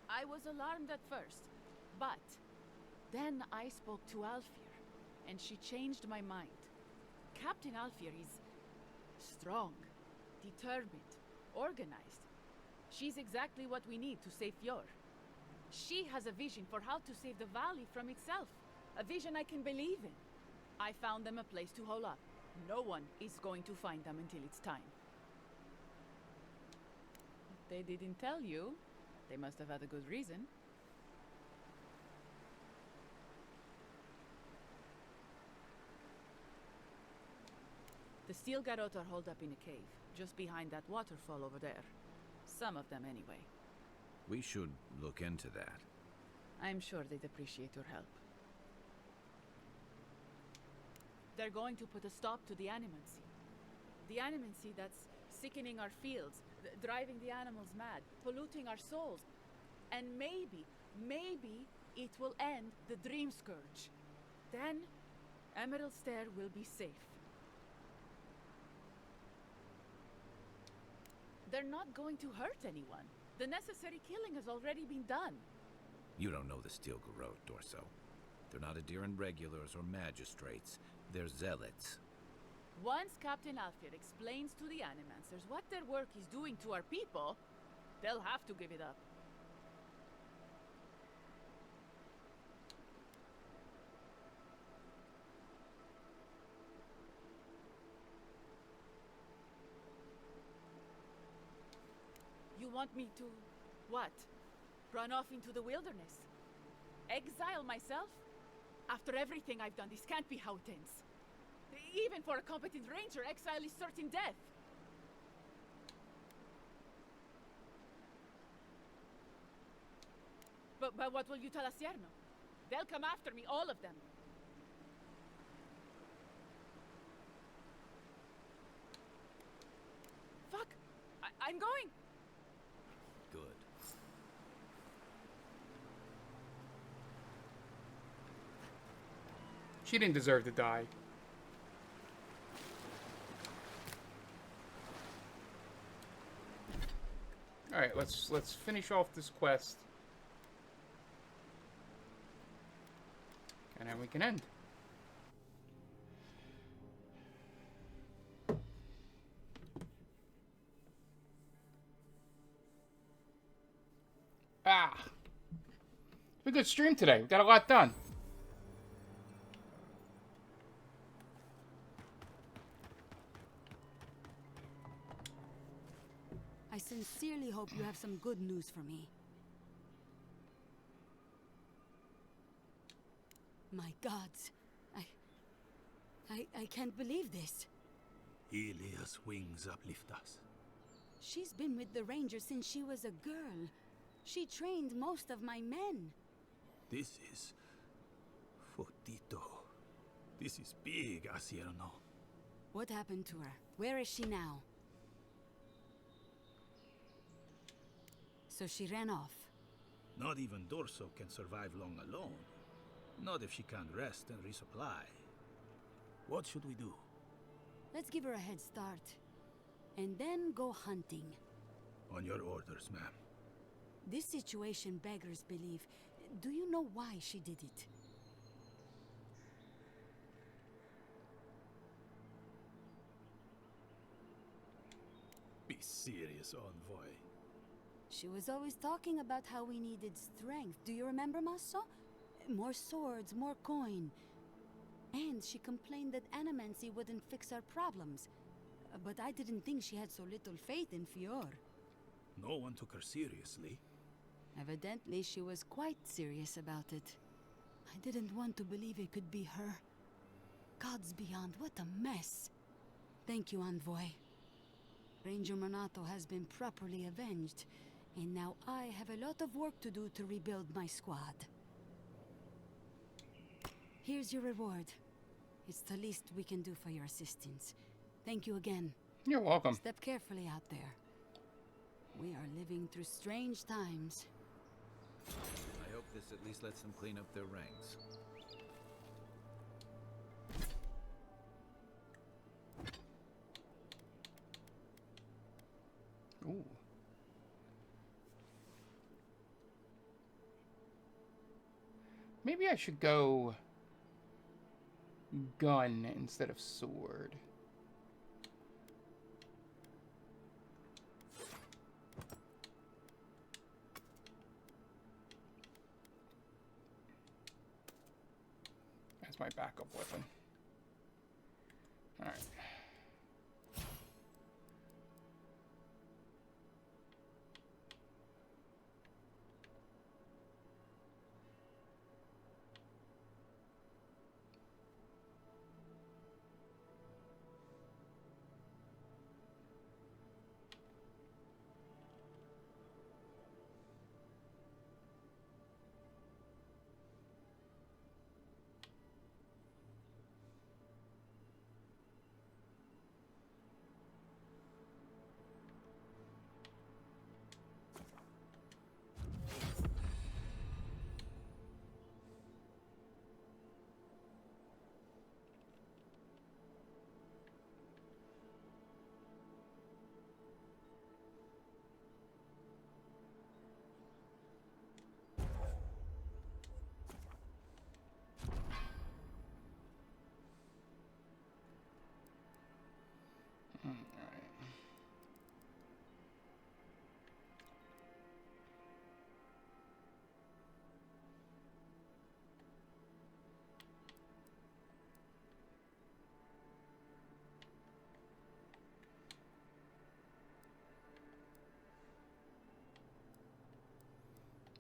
I was alarmed at first, but then I spoke to Alfir, and she changed my mind. Captain Alfir is strong, determined, organized. She's exactly what we need to save Fjord. She has a vision for how to save the valley from itself, a vision I can believe in. I found them a place to hole up. No one is going to find them until it's time. If they didn't tell you, they must have had a good reason. The Steel Garrote are holed up in a cave, just behind that waterfall over there. Some of them, anyway. We should look into that. I'm sure they'd appreciate your help. They're going to put a stop to the animancy. The animancy that's sickening our fields, driving the animals mad, polluting our souls. And maybe it will end the Dream Scourge. Then, Emerald Stair will be safe. They're not going to hurt anyone. The necessary killing has already been done. You don't know the Steel Garrote, Dorso. They're not Adiran regulars or magistrates. They're zealots. Once Captain Alfir explains to the Animancers what their work is doing to our people, they'll have to give it up. You want me to... what? Run off into the wilderness? Exile myself? After everything I've done, this can't be how it ends. Even for a competent ranger, exile is certain death. But what will you tell Asierno? They'll come after me, all of them. Fuck! I'm going! Good. She didn't deserve to die. All right, let's finish off this quest, and then we can end. It's a good stream today. We got a lot done. I sincerely hope you have some good news for me. My gods. I can't believe this. Ilia's wings uplift us. She's been with the Rangers since she was a girl. She trained most of my men. This is... Fotito. This is big, Asierno. What happened to her? Where is she now? So she ran off. Not even Dorso can survive long alone. Not if she can't rest and resupply. What should we do? Let's give her a head start. And then go hunting. On your orders, ma'am. This situation beggars belief. Do you know why she did it? Be serious, envoy. She was always talking about how we needed strength. Do you remember, Maso? More swords, more coin. And she complained that animancy wouldn't fix our problems. But I didn't think she had so little faith in Fior. No one took her seriously. Evidently, she was quite serious about it. I didn't want to believe it could be her. Gods beyond, what a mess. Thank you, Envoy. Ranger Monato has been properly avenged, and now I have a lot of work to do to rebuild my squad. Here's your reward. It's the least we can do for your assistance. Thank you again. You're welcome. Step carefully out there. We are living through strange times. I hope this at least lets them clean up their ranks. Ooh. Maybe I should go gun instead of sword. As my backup weapon. All right.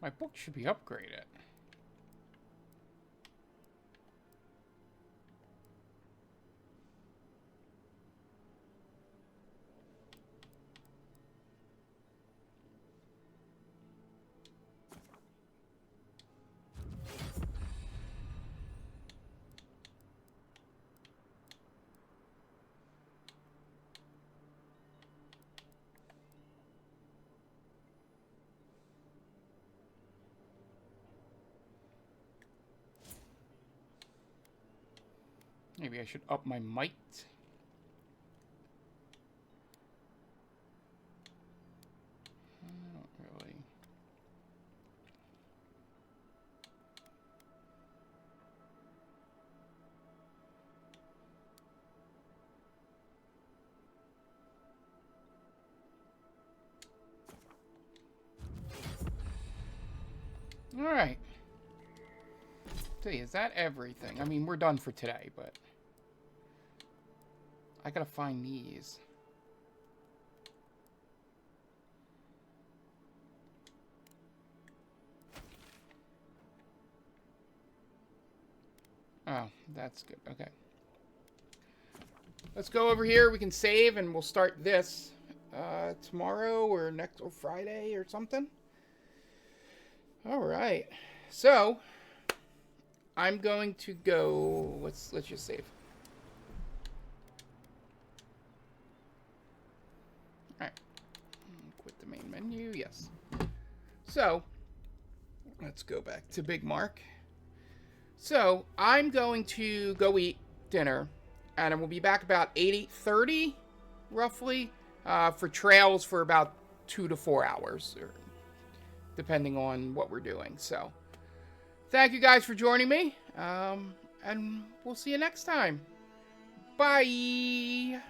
My book should be upgraded. Maybe I should up my might. Not really. All right. See, is that everything? I mean, we're done for today, but I gotta find these. Oh, that's good. Okay. Let's go over here. We can save and we'll start this. tomorrow or next or Friday or something. All right. So I'm going to go. Let's just save. All right. Quit the main menu. Yes. So let's go back to Big Mark. So I'm going to go eat dinner, and we'll be back about 8:30, roughly, for trails for about 2 to 4 hours, or depending on what we're doing. So thank you guys for joining me, and we'll see you next time. Bye.